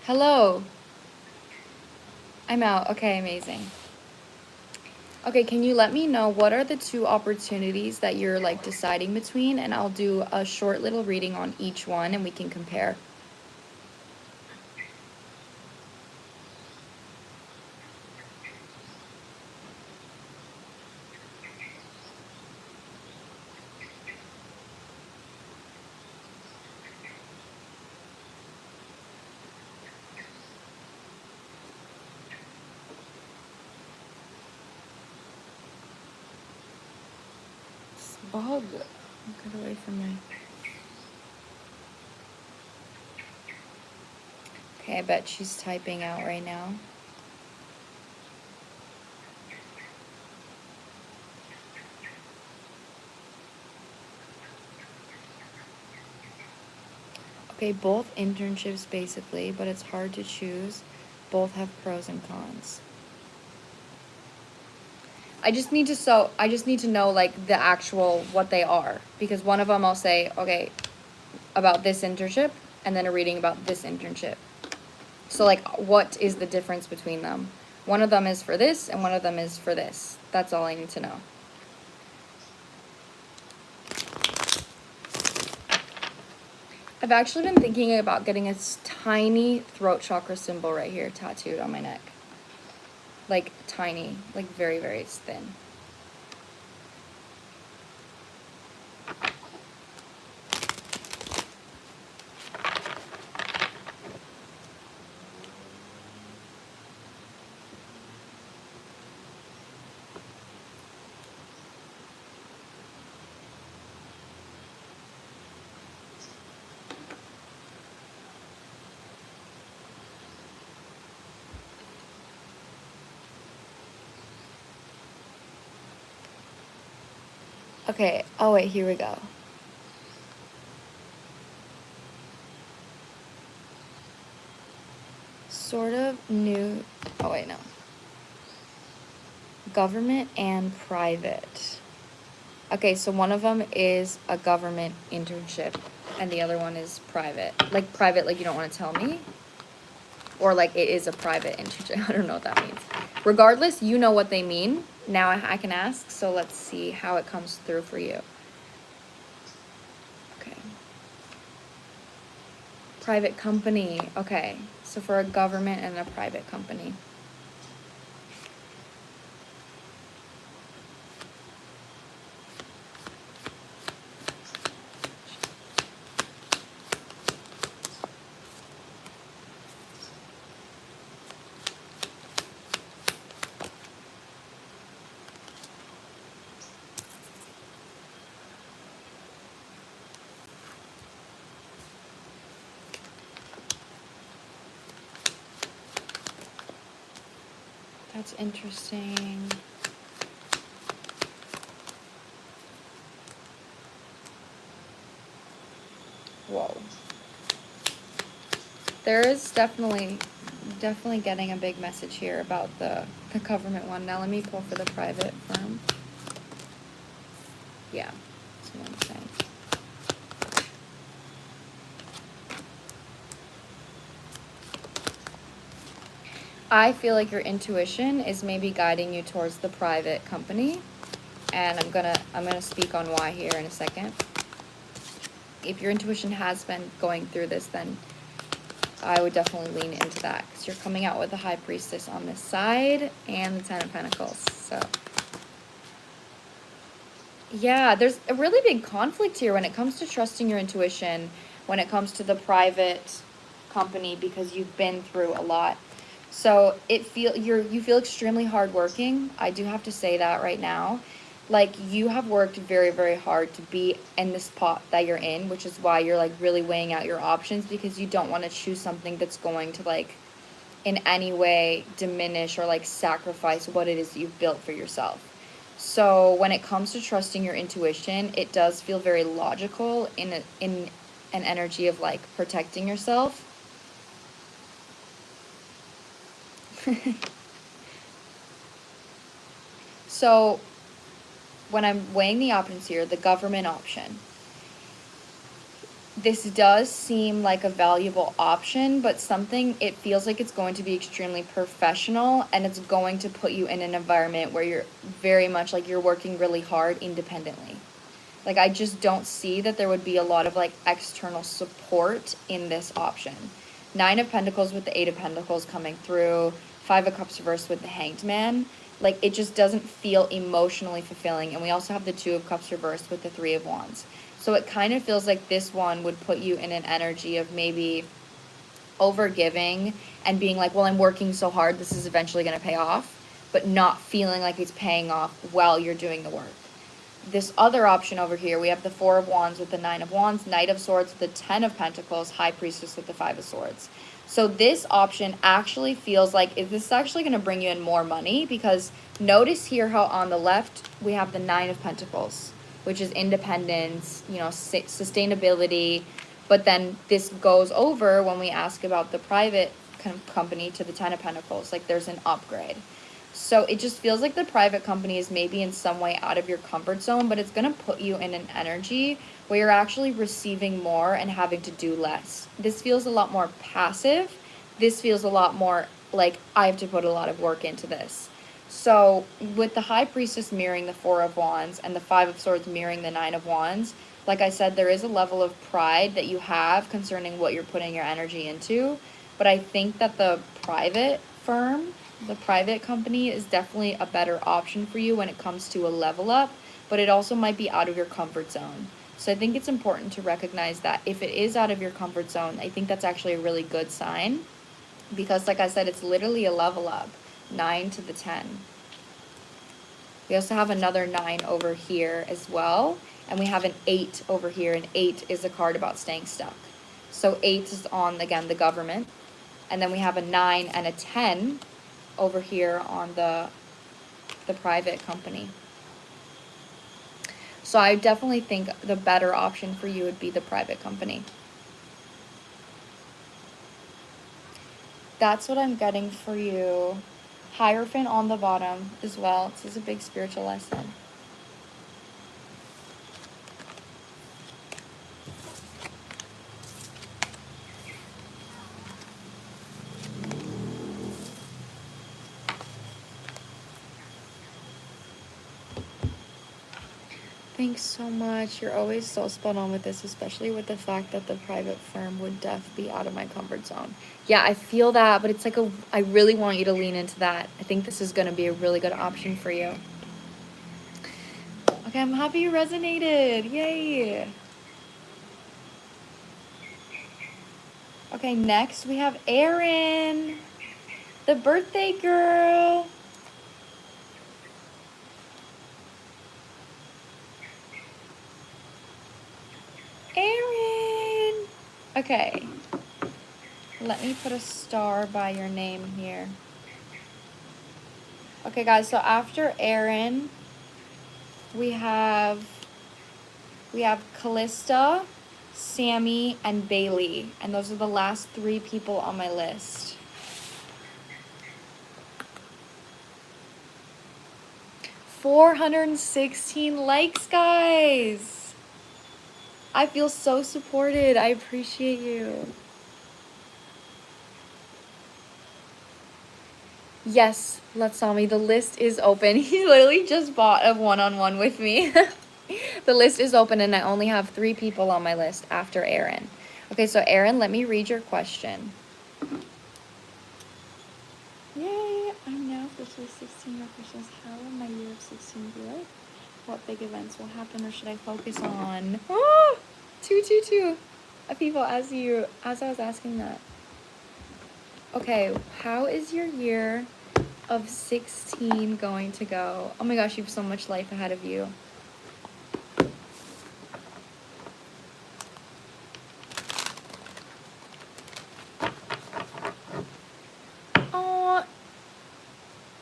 Hello. I'm out. Okay, amazing. Okay, can you let me know what are the 2 opportunities that you're, like, deciding between? And I'll do a short little reading on each one and we can compare. Bug. Get away from me. Okay, I bet she's typing out right now. Okay, both internships basically, but it's hard to choose. Both have pros and cons. I just need to know like the actual what they are, because one of them I'll say, okay, about this internship, and then a reading about this internship. So like, what is the difference between them? One of them is for this and one of them is for this. That's all I need to know. I've actually been thinking about getting a tiny throat chakra symbol right here tattooed on my neck. Like tiny, like very, very thin. Okay, oh wait, here we go. Sort of new, oh wait, no. Government and private. Okay, so one of them is a government internship and the other one is private. Like private, like you don't want to tell me? Or like it is a private internship. I don't know what that means. Regardless, you know what they mean. Now I can ask, so let's see how it comes through for you. Okay. Private company. Okay, so for a government and a private company. That's interesting. Whoa. There is definitely Definitely getting a big message here about the government one. Now let me pull for the private firm. Yeah, that's what I'm saying. I feel like your intuition is maybe guiding you towards the private company, and I'm gonna speak on why here in a second. If your intuition has been going through this, then I would definitely lean into that, because you're coming out with the High Priestess on this side and the Ten of Pentacles. So yeah, there's a really big conflict here when it comes to trusting your intuition, when it comes to the private company, because you've been through a lot. So you feel extremely hardworking. I do have to say that right now. Like, you have worked very, very hard to be in this spot that you're in, which is why you're like really weighing out your options, because you don't want to choose something that's going to like in any way diminish or like sacrifice what it is that you've built for yourself. So when it comes to trusting your intuition, it does feel very logical in an energy of like protecting yourself. So when I'm weighing the options here, the government option, this does seem like a valuable option, but something, it feels like it's going to be extremely professional, and it's going to put you in an environment where you're very much like you're working really hard independently. Like, I just don't see that there would be a lot of like external support in this option. 9 of Pentacles with the 8 of Pentacles coming through, 5 of Cups reversed with the Hanged Man. Like, it just doesn't feel emotionally fulfilling. And we also have the 2 of Cups reversed with the 3 of Wands. So it kind of feels like this one would put you in an energy of maybe overgiving and being like, well, I'm working so hard, this is eventually going to pay off, but not feeling like it's paying off while you're doing the work. This other option over here, we have the 4 of Wands with the 9 of Wands, Knight of Swords with the 10 of Pentacles, High Priestess with the 5 of Swords. So this option actually feels like, is this actually going to bring you in more money? Because notice here how on the left we have the 9 of Pentacles, which is independence, you know, sustainability. But then this goes over when we ask about the private company to the 10 of Pentacles, like there's an upgrade. So it just feels like the private company is maybe in some way out of your comfort zone, but it's going to put you in an energy where you're actually receiving more and having to do less. This feels a lot more passive. This feels a lot more like I have to put a lot of work into this. So with the High Priestess mirroring the 4 of Wands and the 5 of Swords mirroring the 9 of Wands, like I said, there is a level of pride that you have concerning what you're putting your energy into. But I think that the private firm, the private company, is definitely a better option for you when it comes to a level up, but it also might be out of your comfort zone. So I think it's important to recognize that if it is out of your comfort zone, I think that's actually a really good sign, because like I said, it's literally a level up, 9 to the 10. We also have another 9 over here as well, and we have an 8 over here, and 8 is a card about staying stuck. So 8 is on, again, the government, and then we have a 9 and a 10 over here on the private company. So I definitely think the better option for you would be the private company. That's what I'm getting for you. Hierophant on the bottom as well. This is a big spiritual lesson. Thanks so much. You're always so spot on with this, especially with the fact that the private firm would be out of my comfort zone. Yeah, I feel that, but it's like I really want you to lean into that. I think this is going to be a really good option for you. Okay, I'm happy you resonated. Yay. Okay, next we have Erin, the birthday girl. Erin. Okay. Let me put a star by your name here. Okay, guys, so after Erin, we have Callista, Sammy, and Bailey. And those are the last 3 people on my list. 416 likes, guys. I feel so supported. I appreciate you. Yes, Latsami, the list is open. He literally just bought a one-on-one with me. The list is open and I only have 3 people on my list after Aaron. Okay, so Aaron, let me read your question. Yay, I'm now officially 16 more questions. How will my year of 16 be like? What big events will happen or should I focus on? Oh, 222 people as I was asking that. Okay, how is your year of 16 going to go? Oh my gosh, you have so much life ahead of you. Oh,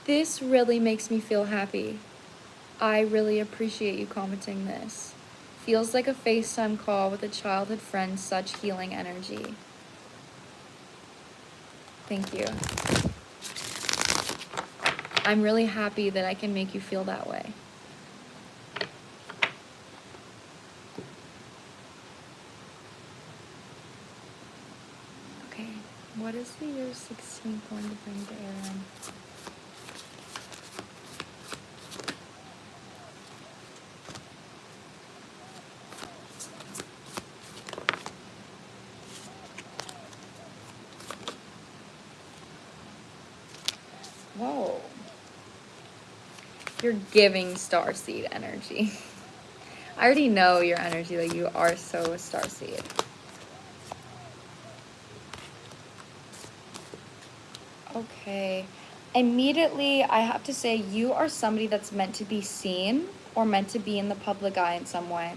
this really makes me feel happy. I really appreciate you commenting this. Feels like a FaceTime call with a childhood friend, such healing energy. Thank you. I'm really happy that I can make you feel that way. Okay, what is the year 16 going to bring to Aaron? Whoa. You're giving starseed energy. I already know your energy, like you are so a starseed. Okay. Immediately, I have to say you are somebody that's meant to be seen or meant to be in the public eye in some way.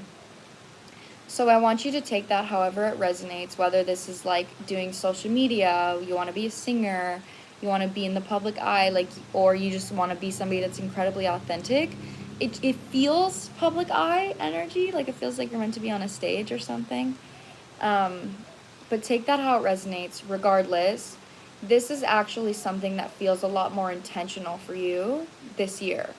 So I want you to take that however it resonates, whether this is like doing social media, you want to be a singer, you want to be in the public eye, like, or you just want to be somebody that's incredibly authentic. It feels public eye energy, like it feels like you're meant to be on a stage or something. But take that how it resonates. Regardless, this is actually something that feels a lot more intentional for you this year.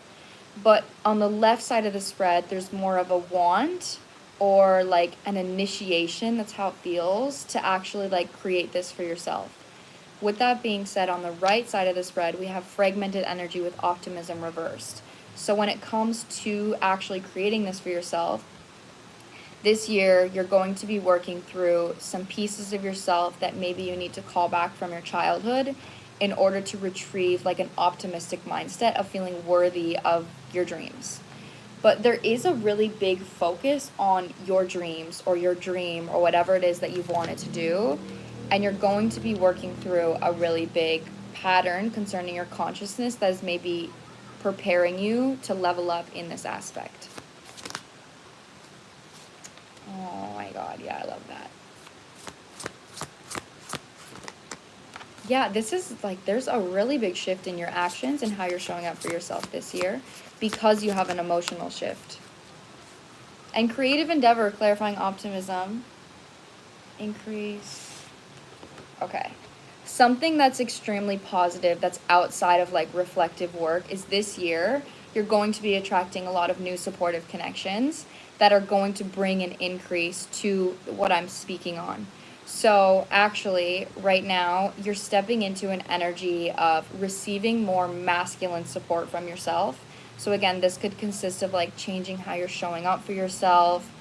But on the left side of the spread, there's more of a want or like an initiation. That's how it feels to actually like create this for yourself. With that being said, on the right side of the spread, we have fragmented energy with optimism reversed. So when it comes to actually creating this for yourself, this year you're going to be working through some pieces of yourself that maybe you need to call back from your childhood in order to retrieve like an optimistic mindset of feeling worthy of your dreams. But there is a really big focus on your dreams or your dream or whatever it is that you've wanted to do. And you're going to be working through a really big pattern concerning your consciousness that is maybe preparing you to level up in this aspect. Oh my God, yeah, I love that. Yeah, this is like, there's a really big shift in your actions and how you're showing up for yourself this year because you have an emotional shift. And creative endeavor, clarifying optimism, increase. Okay. Something that's extremely positive that's outside of like reflective work is this year you're going to be attracting a lot of new supportive connections that are going to bring an increase to what I'm speaking on. So actually, right now, you're stepping into an energy of receiving more masculine support from yourself. So again, this could consist of like changing how you're showing up for yourself,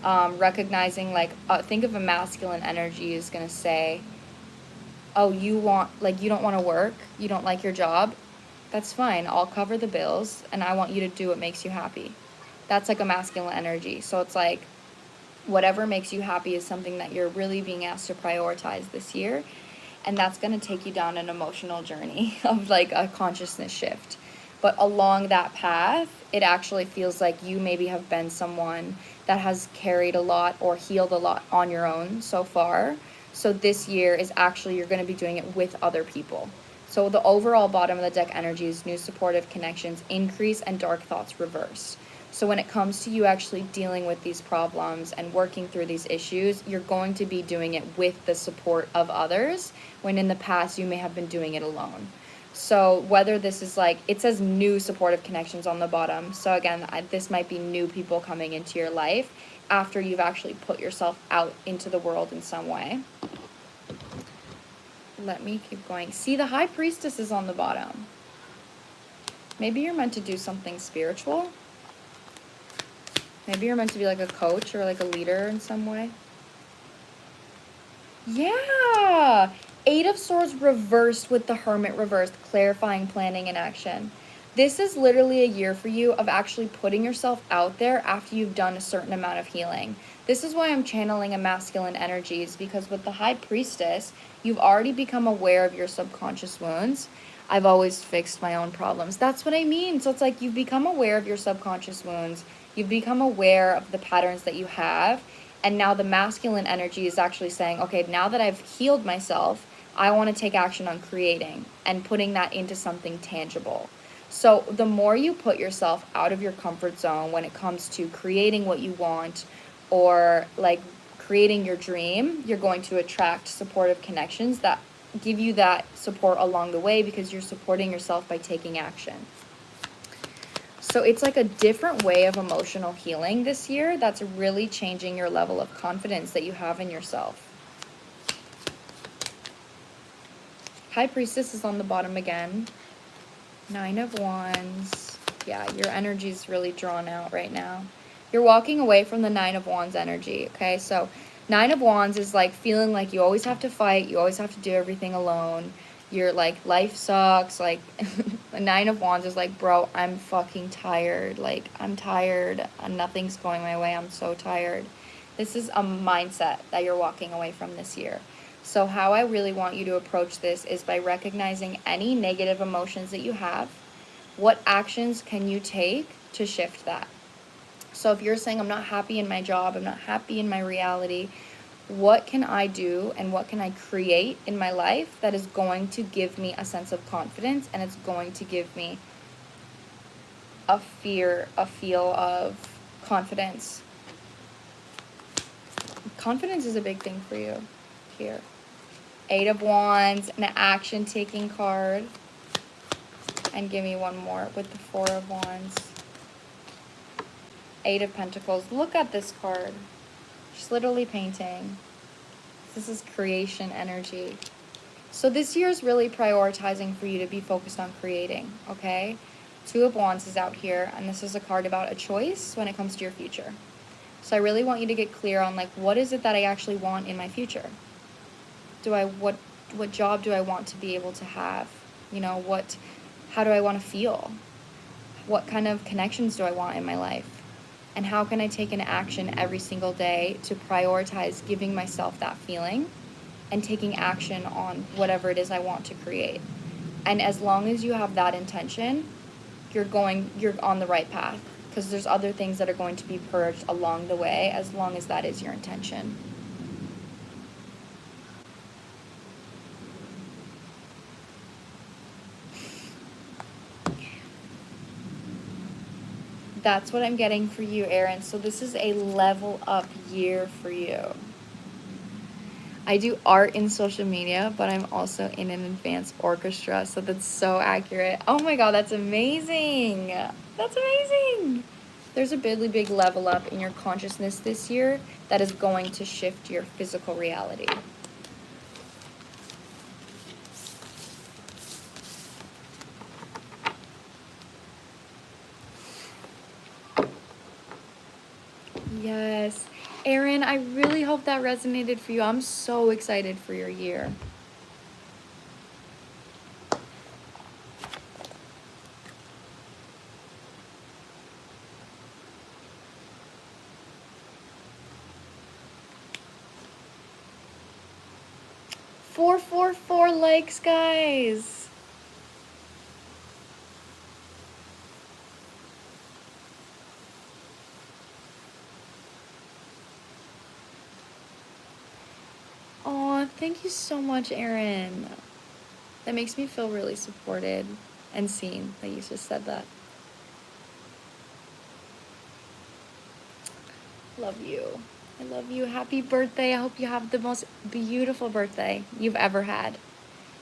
recognizing like, think of a masculine energy is going to say, oh, you don't want to work, you don't like your job, that's fine. I'll cover the bills and I want you to do what makes you happy. That's like a masculine energy. So it's like, whatever makes you happy is something that you're really being asked to prioritize this year. And that's going to take you down an emotional journey of like a consciousness shift. But along that path, it actually feels like you maybe have been someone that has carried a lot or healed a lot on your own so far. So this year is actually, you're going to be doing it with other people. So the overall bottom of the deck energy is new supportive connections, increase, and dark thoughts reverse. So when it comes to you actually dealing with these problems and working through these issues, you're going to be doing it with the support of others, when in the past you may have been doing it alone. So whether this is like, it says new supportive connections on the bottom. So again, this might be new people coming into your life after you've actually put yourself out into the world in some way. Let me keep going. See, the High Priestess is on the bottom. Maybe you're meant to do something spiritual. Maybe you're meant to be like a coach or like a leader in some way. Yeah! Eight of Swords reversed with the Hermit reversed, clarifying, planning, and action. This is literally a year for you of actually putting yourself out there after you've done a certain amount of healing. This is why I'm channeling a masculine energies, because with the High Priestess, you've already become aware of your subconscious wounds. I've always fixed my own problems. That's what I mean. So it's like you've become aware of your subconscious wounds. You've become aware of the patterns that you have. And now the masculine energy is actually saying, okay, now that I've healed myself, I want to take action on creating and putting that into something tangible. So the more you put yourself out of your comfort zone when it comes to creating what you want or like creating your dream, you're going to attract supportive connections that give you that support along the way because you're supporting yourself by taking action. So it's like a different way of emotional healing this year that's really changing your level of confidence that you have in yourself. High Priestess is on the bottom again. Nine of Wands. Yeah, your energy is really drawn out right now. You're walking away from the Nine of Wands energy, okay? So Nine of Wands is like feeling like you always have to fight. You always have to do everything alone. You're like, life sucks. Like, the Nine of Wands is like, bro, I'm fucking tired. Like, I'm tired. Nothing's going my way. I'm so tired. This is a mindset that you're walking away from this year. So how I really want you to approach this is by recognizing any negative emotions that you have. What actions can you take to shift that? So if you're saying, I'm not happy in my job, I'm not happy in my reality, what can I do and what can I create in my life that is going to give me a sense of confidence and it's going to give me a feel of confidence. Confidence is a big thing for you here. Eight of Wands, an action-taking card. And give me one more with the Four of Wands. Eight of Pentacles. Look at this card. She's literally painting. This is creation energy. So this year is really prioritizing for you to be focused on creating, okay? Two of Wands is out here, and this is a card about a choice when it comes to your future. So I really want you to get clear on, like, what is it that I actually want in my future? What job do I want to be able to have? You know, how do I want to feel? What kind of connections do I want in my life? And how can I take an action every single day to prioritize giving myself that feeling and taking action on whatever it is I want to create? And as long as you have that intention, you're on the right path, because there's other things that are going to be purged along the way as long as that is your intention. That's what I'm getting for you, Erin. So this is a level up year for you. I do art in social media, but I'm also in an advanced orchestra, so that's so accurate. Oh my god, that's amazing. That's amazing. There's a really big level up in your consciousness this year that is going to shift your physical reality. Yes. Erin, I really hope that resonated for you. I'm so excited for your year. Four likes, guys. Aw, thank you so much, Erin. That makes me feel really supported and seen that you just said that. Love you. I love you. Happy birthday. I hope you have the most beautiful birthday you've ever had.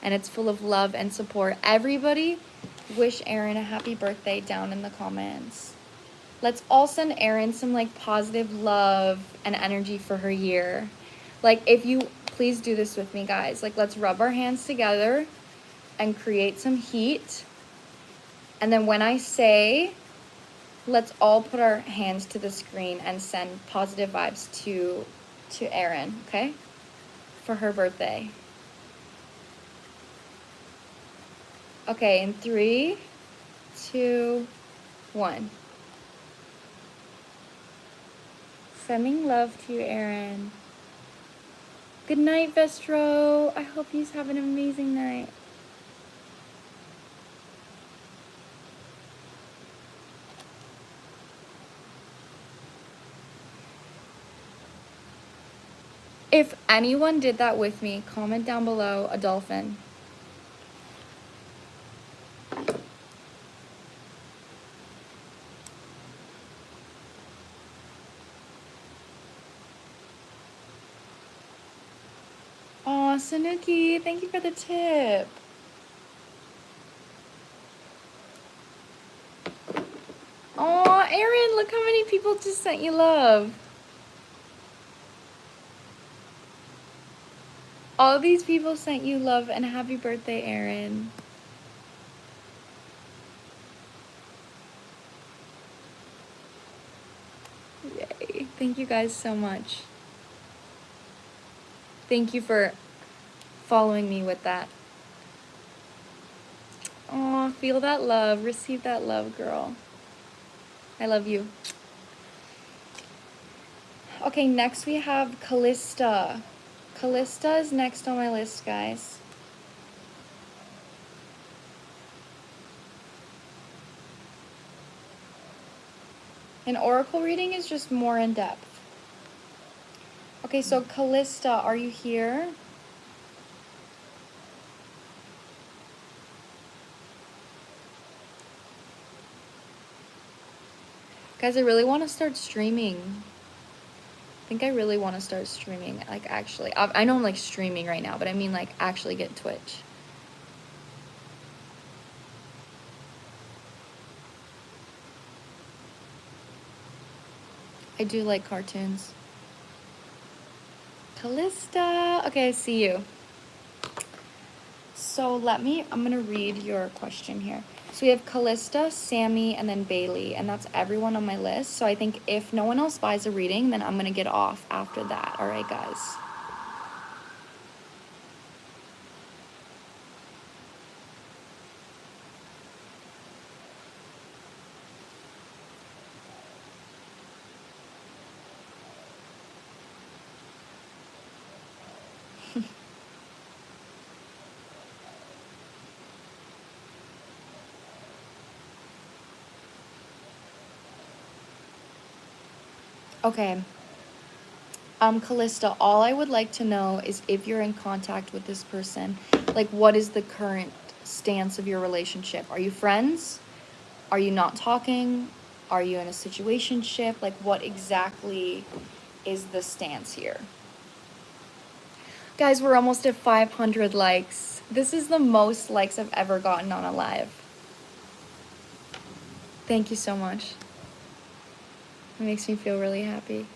and it's full of love and support. Everybody wish Erin a happy birthday down in the comments. Let's all send Erin some like positive love and energy for her year. Like, if you, please do this with me, guys. Like, let's rub our hands together and create some heat. And then when I say, let's all put our hands to the screen and send positive vibes to Erin, okay? For her birthday. Okay, in 3, 2, 1. Sending love to you, Erin. Good night, Vestro. I hope you have an amazing night. If anyone did that with me, comment down below a dolphin. Aw, Sanuki, thank you for the tip. Aw, Erin, look how many people just sent you love. All these people sent you love and happy birthday, Erin. Yay. Thank you guys so much. Thank you for following me with that. Aw, feel that love. Receive that love, girl. I love you. Okay, next we have Callista. Callista is next on my list, guys. An oracle reading is just more in depth. Okay, so Callista, are you here? Guys, I really want to start streaming. I think I really want to start streaming, like actually. I know I'm like streaming right now, but I mean like actually get Twitch. I do like cartoons. Callista, okay, I see you. So I'm gonna read your question here. So we have Callista, Sammy, and then Bailey, and that's everyone on my list. So I think if no one else buys a reading, then I'm gonna get off after that. All right, guys. Okay. Callista, all I would like to know is if you're in contact with this person, like what is the current stance of your relationship? Are you friends? Are you not talking? Are you in a situationship? Like what exactly is the stance here? Guys, we're almost at 500 likes. This is the most likes I've ever gotten on a live. Thank you so much. It makes me feel really happy.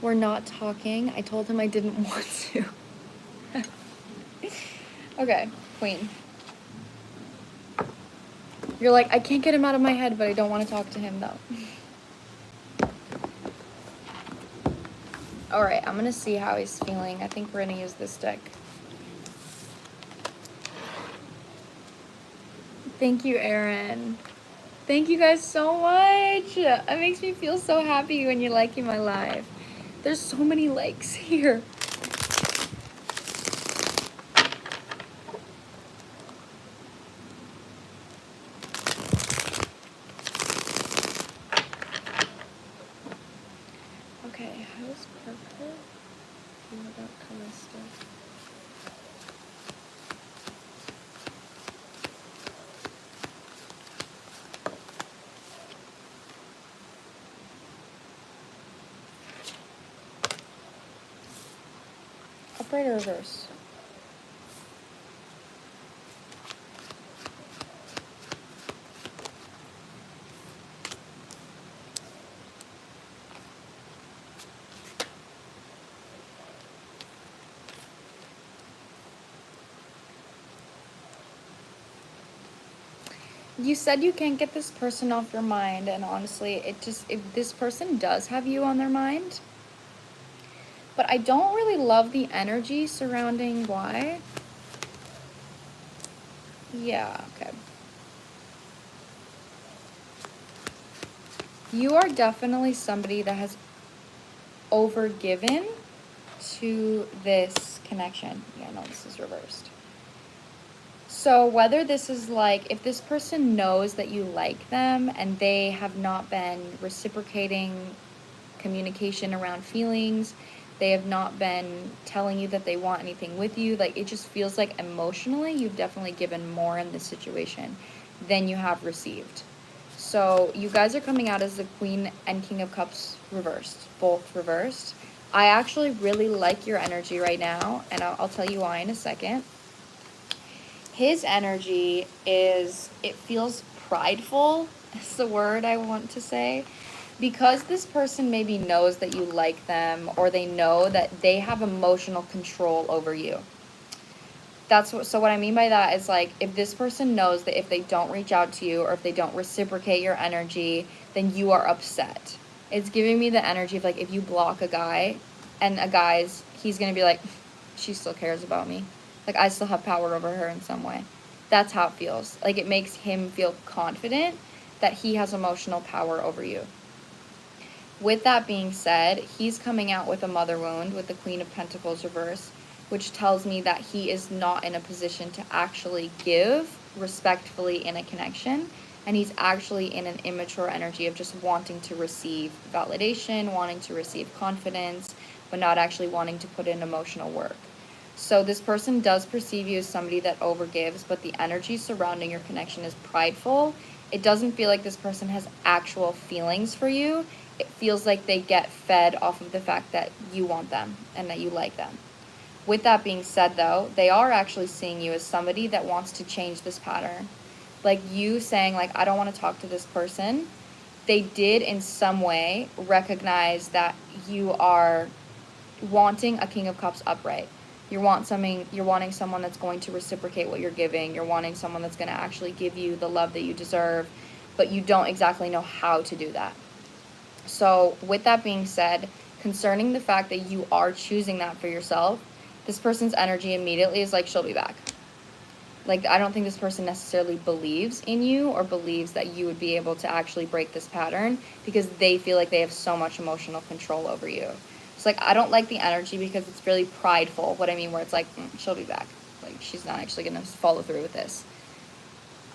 We're not talking. I told him I didn't want to. Okay, Queen. You're like, I can't get him out of my head, but I don't want to talk to him though. All right, I'm gonna see how he's feeling. I think we're gonna use this deck. Thank you, Erin. Thank you guys so much. It makes me feel so happy when you're liking my live. There's so many likes here. Okay, how's Parker feel about Callista? Upright or reverse? You said you can't get this person off your mind, and honestly, if this person does have you on their mind, but I don't really love the energy surrounding why. Yeah, okay. You are definitely somebody that has overgiven to this connection. Yeah, no, this is reversed. So whether this is like, if this person knows that you like them and they have not been reciprocating communication around feelings, they have not been telling you that they want anything with you, like it just feels like emotionally you've definitely given more in this situation than you have received. So you guys are coming out as the Queen and King of Cups reversed, both reversed. I actually really like your energy right now, and I'll tell you why in a second. His energy is, it feels prideful, is the word I want to say. Because this person maybe knows that you like them, or they know that they have emotional control over you. So what I mean by that is, like, if this person knows that if they don't reach out to you or if they don't reciprocate your energy, then you are upset. It's giving me the energy of, like, if you block a guy and he's going to be like, she still cares about me. Like, I still have power over her in some way. That's how it feels. Like, it makes him feel confident that he has emotional power over you. With that being said, he's coming out with a mother wound with the Queen of Pentacles reverse, which tells me that he is not in a position to actually give respectfully in a connection, and he's actually in an immature energy of just wanting to receive validation, wanting to receive confidence, but not actually wanting to put in emotional work. So this person does perceive you as somebody that overgives, but the energy surrounding your connection is prideful. It doesn't feel like this person has actual feelings for you. It feels like they get fed off of the fact that you want them and that you like them. With that being said, though, they are actually seeing you as somebody that wants to change this pattern. Like you saying, like, I don't want to talk to this person. They did in some way recognize that you are wanting a King of Cups upright. You're wanting someone that's going to reciprocate what you're giving. You're wanting someone that's going to actually give you the love that you deserve, but you don't exactly know how to do that. So with that being said, concerning the fact that you are choosing that for yourself, this person's energy immediately is like, she'll be back. Like, I don't think this person necessarily believes in you or believes that you would be able to actually break this pattern, because they feel like they have so much emotional control over you. It's like, I don't like the energy because it's really prideful. What I mean, where it's like, she'll be back. Like, she's not actually going to follow through with this.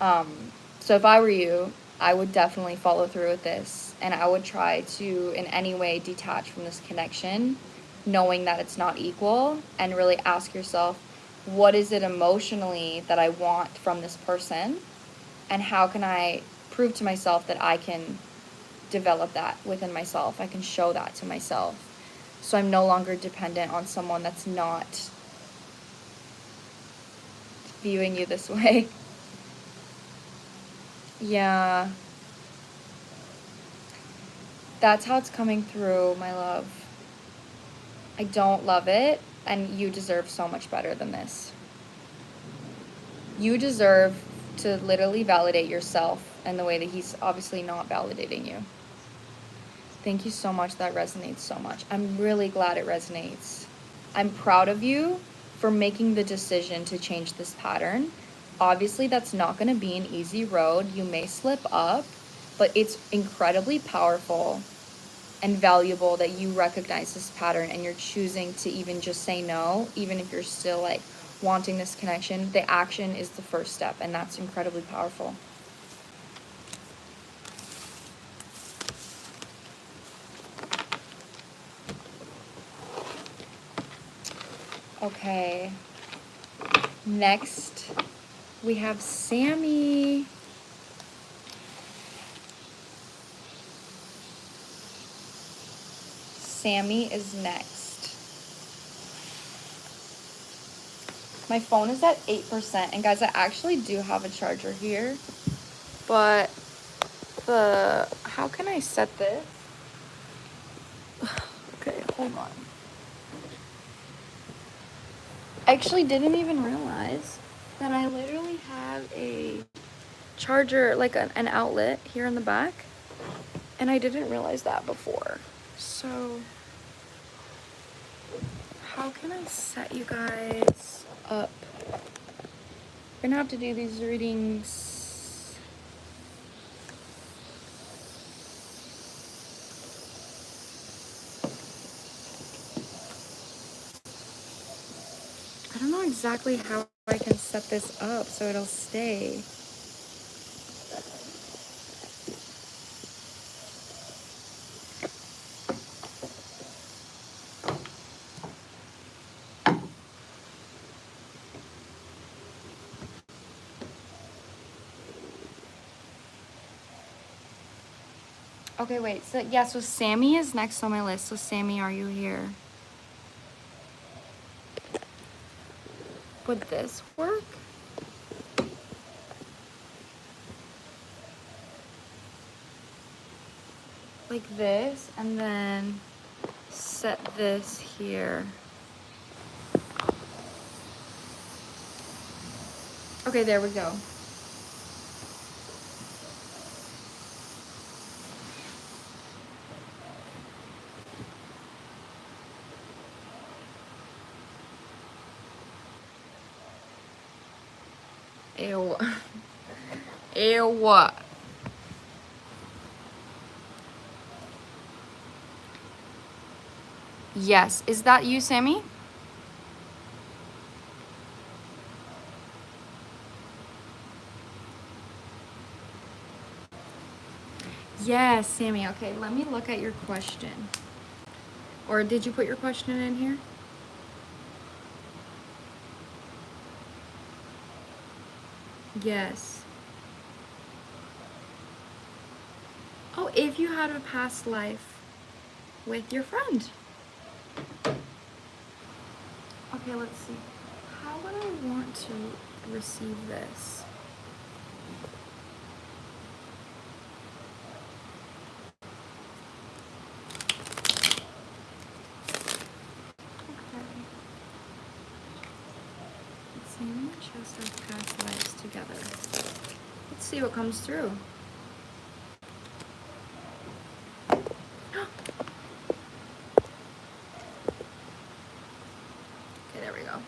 So if I were you, I would definitely follow through with this, and I would try to in any way detach from this connection, knowing that it's not equal, and really ask yourself, what is it emotionally that I want from this person, and how can I prove to myself that I can develop that within myself, I can show that to myself, so I'm no longer dependent on someone that's not viewing you this way. Yeah. That's how it's coming through, my love. I don't love it, and you deserve so much better than this. You deserve to literally validate yourself in the way that he's obviously not validating you. Thank you so much. That resonates so much. I'm really glad it resonates. I'm proud of you for making the decision to change this pattern. Obviously, that's not going to be an easy road. You may slip up, but it's incredibly powerful and valuable that you recognize this pattern and you're choosing to even just say no, even if you're still like wanting this connection. The action is the first step, and that's incredibly powerful. Okay, next we have Sammy. Sammy is next. My phone is at 8%. And guys, I actually do have a charger here. But how can I set this? Okay, hold on. I actually didn't even realize that I literally have a charger, like an outlet here in the back. And I didn't realize that before. So how can I set you guys up? We're gonna have to do these readings. I don't know exactly how I can set this up so it'll stay. Okay, wait. So yeah, so Sammy is next on my list. So Sammy, are you here? Would this work? Like this, and then set this here. Okay, there we go. Ew. Ew. Yes. Is that you, Sammy? Yes, Sammy. Okay, let me look at your question. Or did you put your question in here? Yes. Oh, if you had a past life with your friend. Okay, let's see. How would I want to receive this? Okay. Examine the chest of past lives together. Let's see what comes through. Okay, there we go.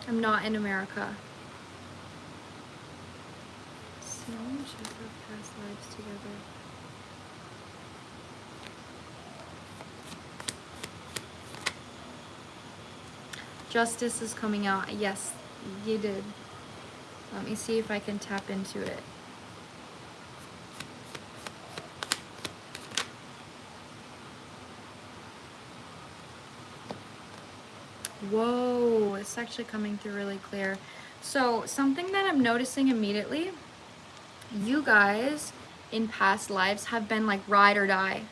I'm not in America. Examine the chest of past lives together. Justice is coming out. Yes, you did. Let me see if I can tap into it. Whoa, it's actually coming through really clear. So something that I'm noticing immediately, you guys in past lives have been like ride or die,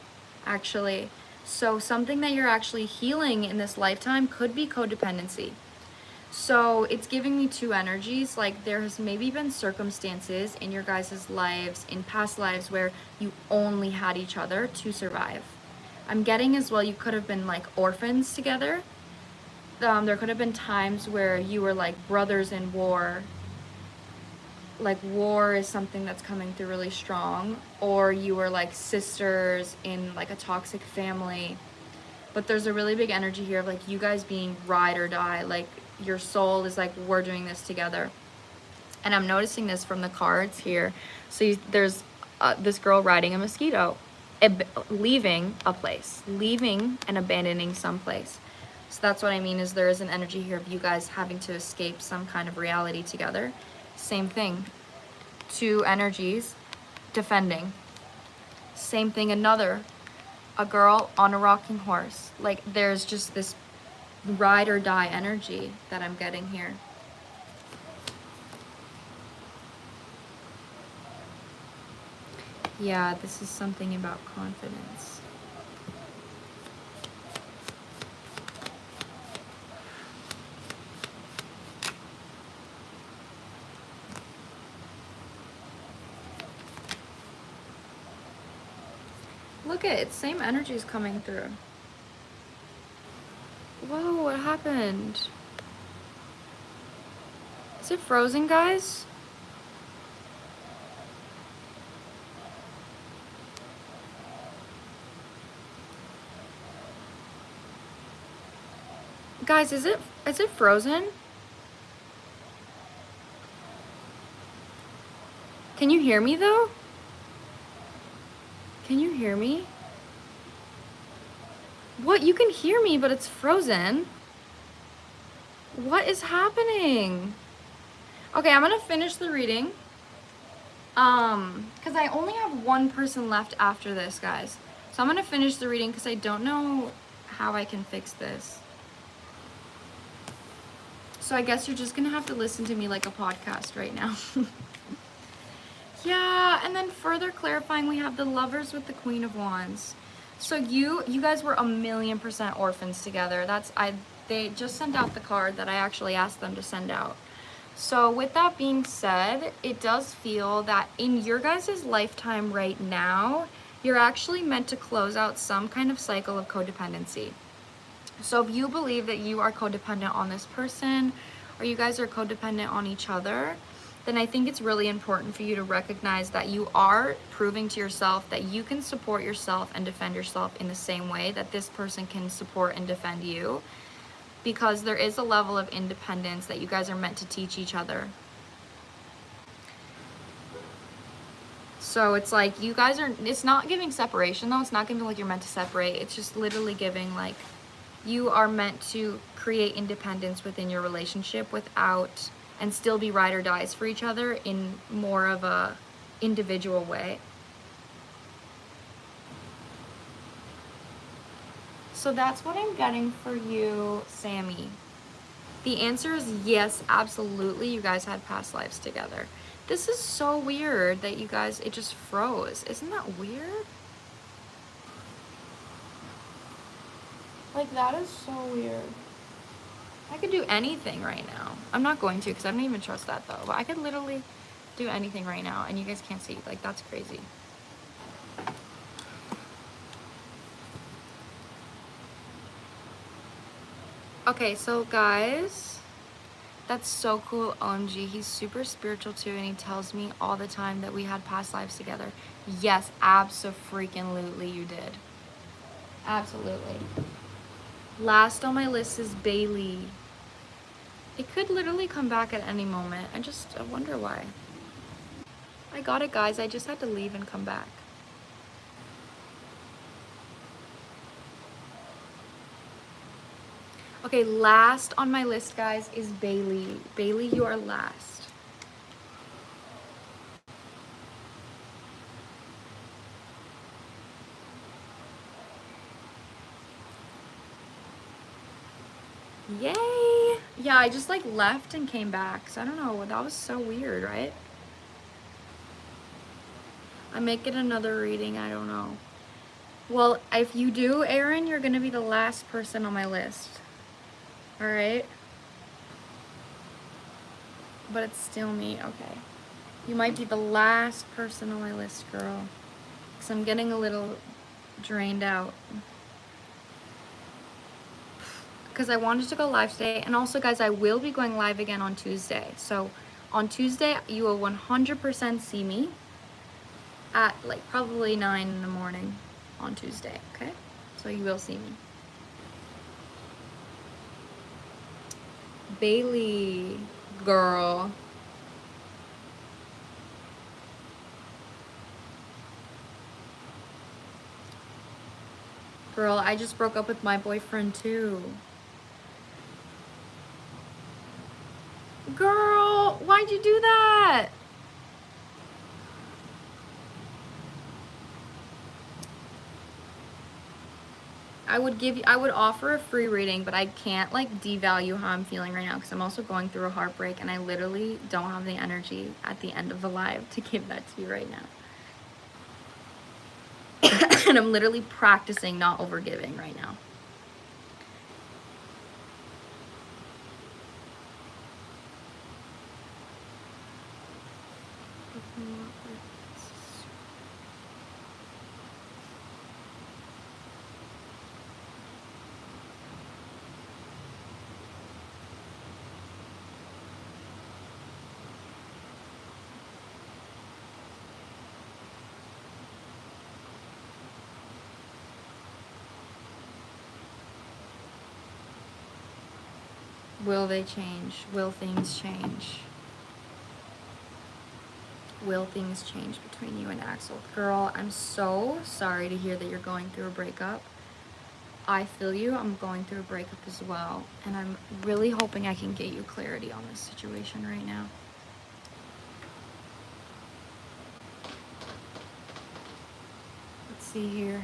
actually. So something that you're actually healing in this lifetime could be codependency. So it's giving me two energies. Like there has maybe been circumstances in your guys' lives, in past lives, where you only had each other to survive. I'm getting as well, you could have been like orphans together. There could have been times where you were like brothers in war. Like war is something that's coming through really strong. Or you were like sisters in like a toxic family. But there's a really big energy here of like you guys being ride or die. Like your soul is like, we're doing this together. And I'm noticing this from the cards here. So there's this girl riding a mosquito, leaving a place, leaving and abandoning some place. So that's what I mean, is there is an energy here of you guys having to escape some kind of reality together. Same thing. Two energies defending. Same thing, a girl on a rocking horse. Like there's just this ride or die energy that I'm getting here. Yeah, this is something about confidence. Look at it, same energy is coming through. Whoa, what happened? Is it frozen, guys? Guys, is it frozen? Can you hear me though? Can you hear me? What? You can hear me, but it's frozen. What is happening? Okay, I'm gonna finish the reading. Because I only have one person left after this, guys. So I'm gonna finish the reading because I don't know how I can fix this. So I guess you're just gonna have to listen to me like a podcast right now. Yeah, and then further clarifying, we have the Lovers with the Queen of Wands. So you guys were 1,000,000% orphans together. They just sent out the card that I actually asked them to send out. So with that being said, it does feel that in your guys' lifetime right now, you're actually meant to close out some kind of cycle of codependency. So if you believe that you are codependent on this person, or you guys are codependent on each other, then I think it's really important for you to recognize that you are proving to yourself that you can support yourself and defend yourself in the same way that this person can support and defend you. Because there is a level of independence that you guys are meant to teach each other. So it's like you guys are, it's not giving separation though. It's not giving like you're meant to separate. It's just literally giving like you are meant to create independence within your relationship without, and still be ride or dies for each other in more of a individual way. So that's what I'm getting for you, Sammy. The answer is yes, absolutely. You guys had past lives together. This is so weird that you guys, it just froze. Isn't that weird? Like, that is so weird. I could do anything right now. I'm not going to because I don't even trust that though. But I could literally do anything right now and you guys can't see. Like, that's crazy. Okay, so guys, that's so cool. OMG, he's super spiritual too, and he tells me all the time that we had past lives together. Yes, abso-freaking-lutely you did. Absolutely. Last on my list is Bailey. It could literally come back at any moment. I wonder why. I got it, guys. I just had to leave and come back. Okay, last on my list, guys, is Bailey. Bailey, you are last. Yay! Yeah, I just like left and came back. So I don't know. That was so weird, right? I make it another reading. I don't know. Well, if you do, Aaron, you're going to be the last person on my list. All right? But it's still me. Okay. You might be the last person on my list, girl. Because I'm getting a little drained out. Because I wanted to go live today. And also, guys, I will be going live again on Tuesday. So on Tuesday, you will 100% see me at like probably 9 in the morning on Tuesday, okay? So you will see me. Bailey, girl. Girl, I just broke up with my boyfriend too. Girl, why'd you do that? I would offer a free reading, but I can't like devalue how I'm feeling right now because I'm also going through a heartbreak and I literally don't have the energy at the end of the live to give that to you right now. And I'm literally practicing not overgiving right now. Will they change? Will things change? Will things change between you and Axel? Girl, I'm so sorry to hear that you're going through a breakup. I feel you. I'm going through a breakup as well. And I'm really hoping I can get you clarity on this situation right now. Let's see here.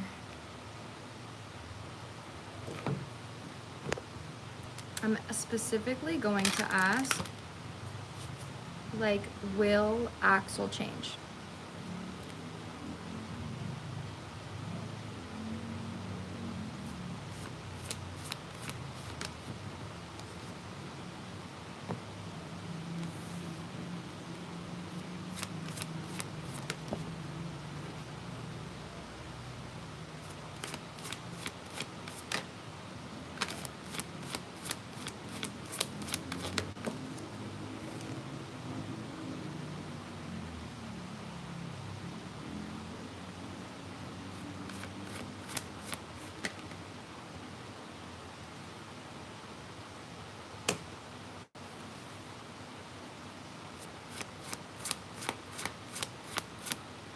I'm specifically going to ask, like, will Axel change?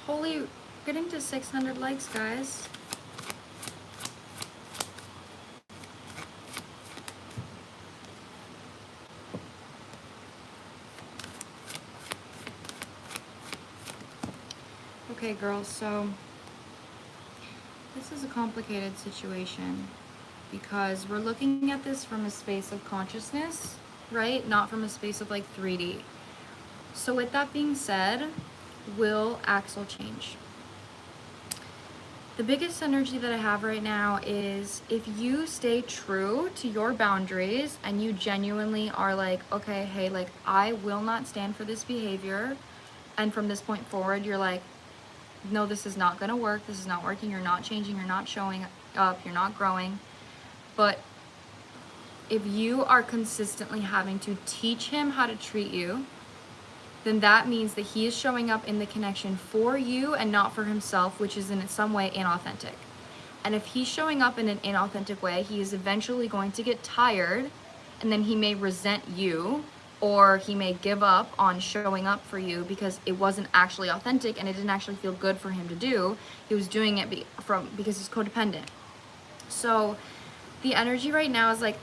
Holy, getting to 600 likes, guys. Okay, girls, so this is a complicated situation because we're looking at this from a space of consciousness, right? Not from a space of like 3D. So with that being said, will Axel change? The biggest energy that I have right now is if you stay true to your boundaries and you genuinely are like, okay, hey, like I will not stand for this behavior. And from this point forward, you're like, no, this is not gonna work. This is not working. You're not changing. You're not showing up. You're not growing. But if you are consistently having to teach him how to treat you, then that means that he is showing up in the connection for you and not for himself, which is in some way inauthentic. And if he's showing up in an inauthentic way, he is eventually going to get tired, and then he may resent you, or he may give up on showing up for you because it wasn't actually authentic and it didn't actually feel good for him to do. He was doing it because he's codependent. So the energy right now is like,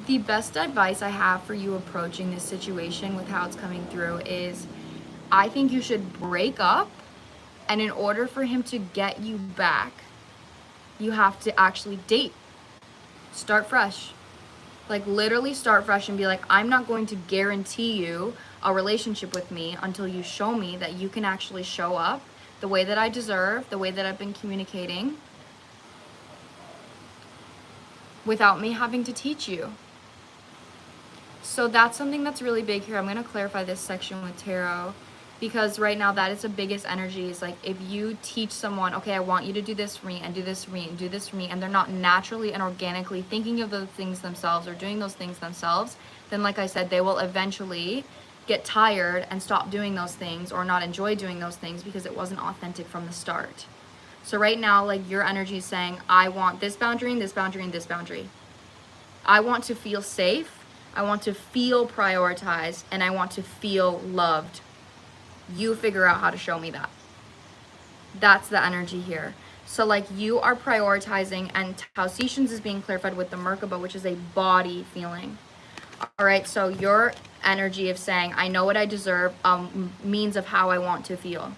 the best advice I have for you approaching this situation with how it's coming through is I think you should break up, and in order for him to get you back, you have to actually date. Start fresh. Like literally start fresh and be like, I'm not going to guarantee you a relationship with me until you show me that you can actually show up the way that I deserve, the way that I've been communicating, without me having to teach you. So that's something that's really big here. I'm going to clarify this section with tarot because right now that is the biggest energy is like if you teach someone, okay, I want you to do this for me and do this for me and do this for me, and they're not naturally and organically thinking of those things themselves or doing those things themselves, then like I said, they will eventually get tired and stop doing those things or not enjoy doing those things because it wasn't authentic from the start. So right now, like your energy is saying, I want this boundary and this boundary and this boundary. I want to feel safe. I want to feel prioritized, and I want to feel loved. You figure out how to show me that. That's the energy here. So like you are prioritizing, and Tausetians is being clarified with the Merkaba, which is a body feeling. All right, so your energy of saying, I know what I deserve, means of how I want to feel.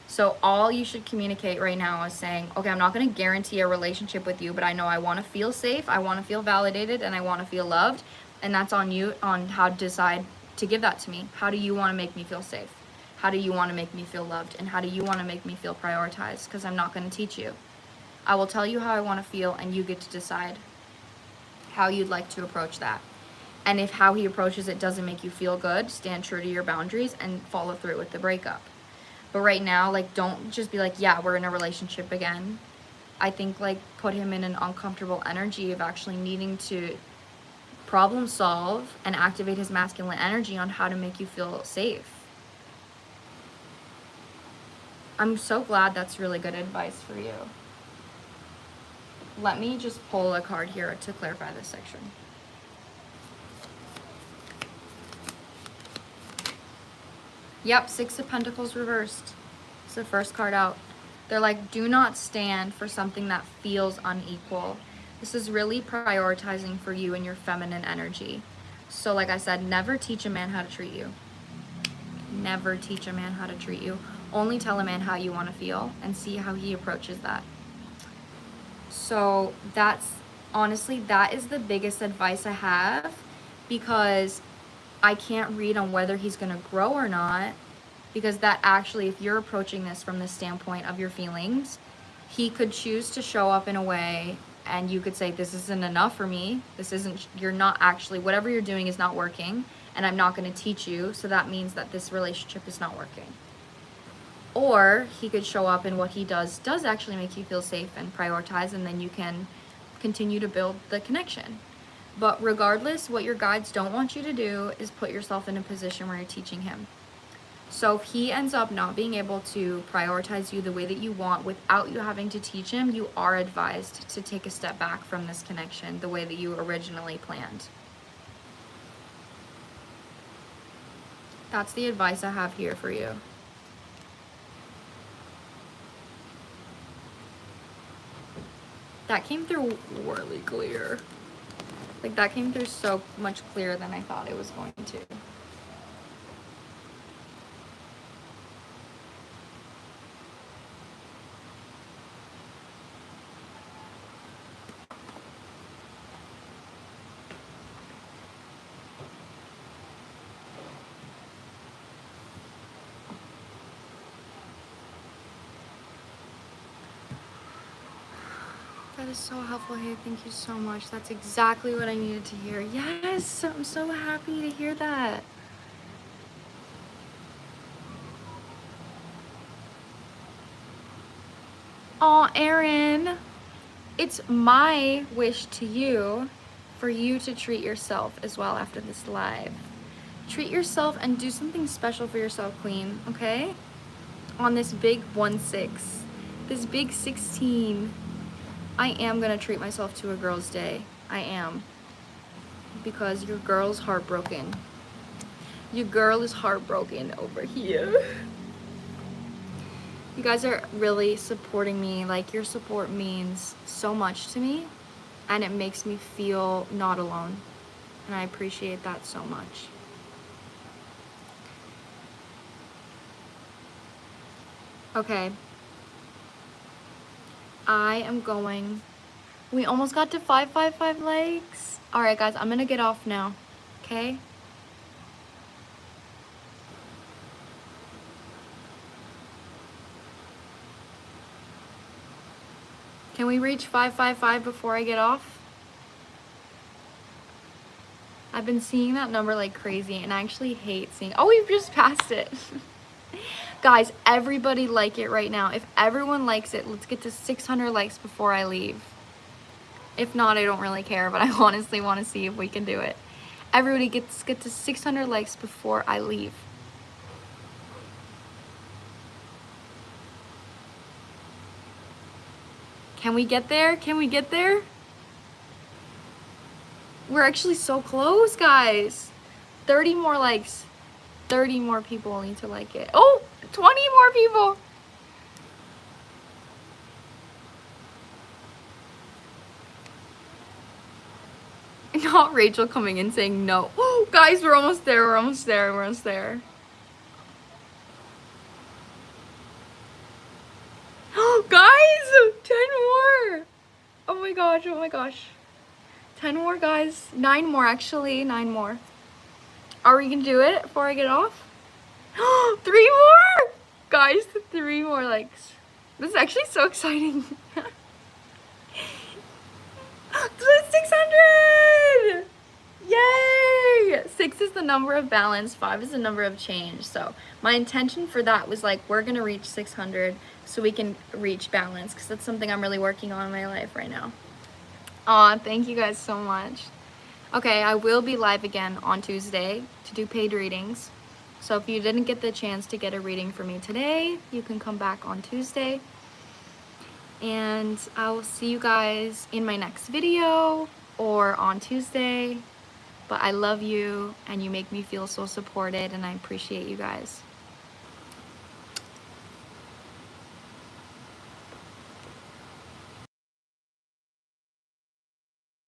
So all you should communicate right now is saying, okay, I'm not going to guarantee a relationship with you, but I know I want to feel safe, I want to feel validated, and I want to feel loved. And that's on you on how to decide to give that to me. How do you want to make me feel safe? How do you want to make me feel loved? And how do you want to make me feel prioritized? Because I'm not going to teach you. I will tell you how I want to feel, and you get to decide how you'd like to approach that. And if how he approaches it doesn't make you feel good, stand true to your boundaries and follow through with the breakup. But right now, like, don't just be like, yeah, we're in a relationship again. I think, like, put him in an uncomfortable energy of actually needing to problem solve and activate his masculine energy on how to make you feel safe. I'm so glad that's really good advice for you. Let me just pull a card here to clarify this section. Yep, Six of Pentacles reversed. It's the first card out. They're like, do not stand for something that feels unequal. This is really prioritizing for you and your feminine energy. So like I said, never teach a man how to treat you. Never teach a man how to treat you. Only tell a man how you want to feel and see how he approaches that. So that's, honestly, that is the biggest advice I have, because I can't read on whether he's going to grow or not, because that actually, if you're approaching this from the standpoint of your feelings, he could choose to show up in a way and you could say, this isn't enough for me. This isn't, you're not actually, whatever you're doing is not working, and I'm not going to teach you. So that means that this relationship is not working. Or he could show up and what he does actually make you feel safe and prioritize, and then you can continue to build the connection. But regardless, what your guides don't want you to do is put yourself in a position where you're teaching him. So if he ends up not being able to prioritize you the way that you want without you having to teach him, you are advised to take a step back from this connection the way that you originally planned. That's the advice I have here for you. That came through really clear. Like, that came through so much clearer than I thought it was going to. That is so helpful. Hey, thank you so much. That's exactly what I needed to hear. Yes, I'm so happy to hear that. Aw, Erin, it's my wish to you for you to treat yourself as well after this live. Treat yourself and do something special for yourself, Queen, okay? On this big 1-6, this big 16. I am gonna treat myself to a girl's day. I am. Because your girl's heartbroken. Your girl is heartbroken over here. You guys are really supporting me. Like, your support means so much to me, and it makes me feel not alone. And I appreciate that so much. Okay. I am going. We almost got to 555 likes. All right, guys, I'm gonna get off now. Okay? Can we reach 555 before I get off? I've been seeing that number like crazy, and I actually hate seeing. Oh, we've just passed it. Guys, everybody like it right now. If everyone likes it, let's get to 600 likes before I leave. If not, I don't really care, but I honestly want to see if we can do it. Everybody get to 600 likes before I leave. Can we get there? Can we get there? We're actually so close, guys. 30 more likes. 30 more people need to like it. Oh, 20 more people. Not Rachel coming in saying no. Oh, guys, we're almost there. We're almost there. We're almost there. Oh, guys, 10 more. Oh my gosh. Oh my gosh. 10 more, guys. 9 more, actually. 9 more. Are we gonna do it before I get off? 3 more! Guys, 3 more likes. This is actually so exciting. 600! Yay! 6 is the number of balance, 5 is the number of change. So my intention for that was like, we're gonna reach 600 so we can reach balance, because that's something I'm really working on in my life right now. Aw, thank you guys so much. Okay, I will be live again on Tuesday to do paid readings. So if you didn't get the chance to get a reading for me today, you can come back on Tuesday. And I will see you guys in my next video or on Tuesday. But I love you, and you make me feel so supported, and I appreciate you guys.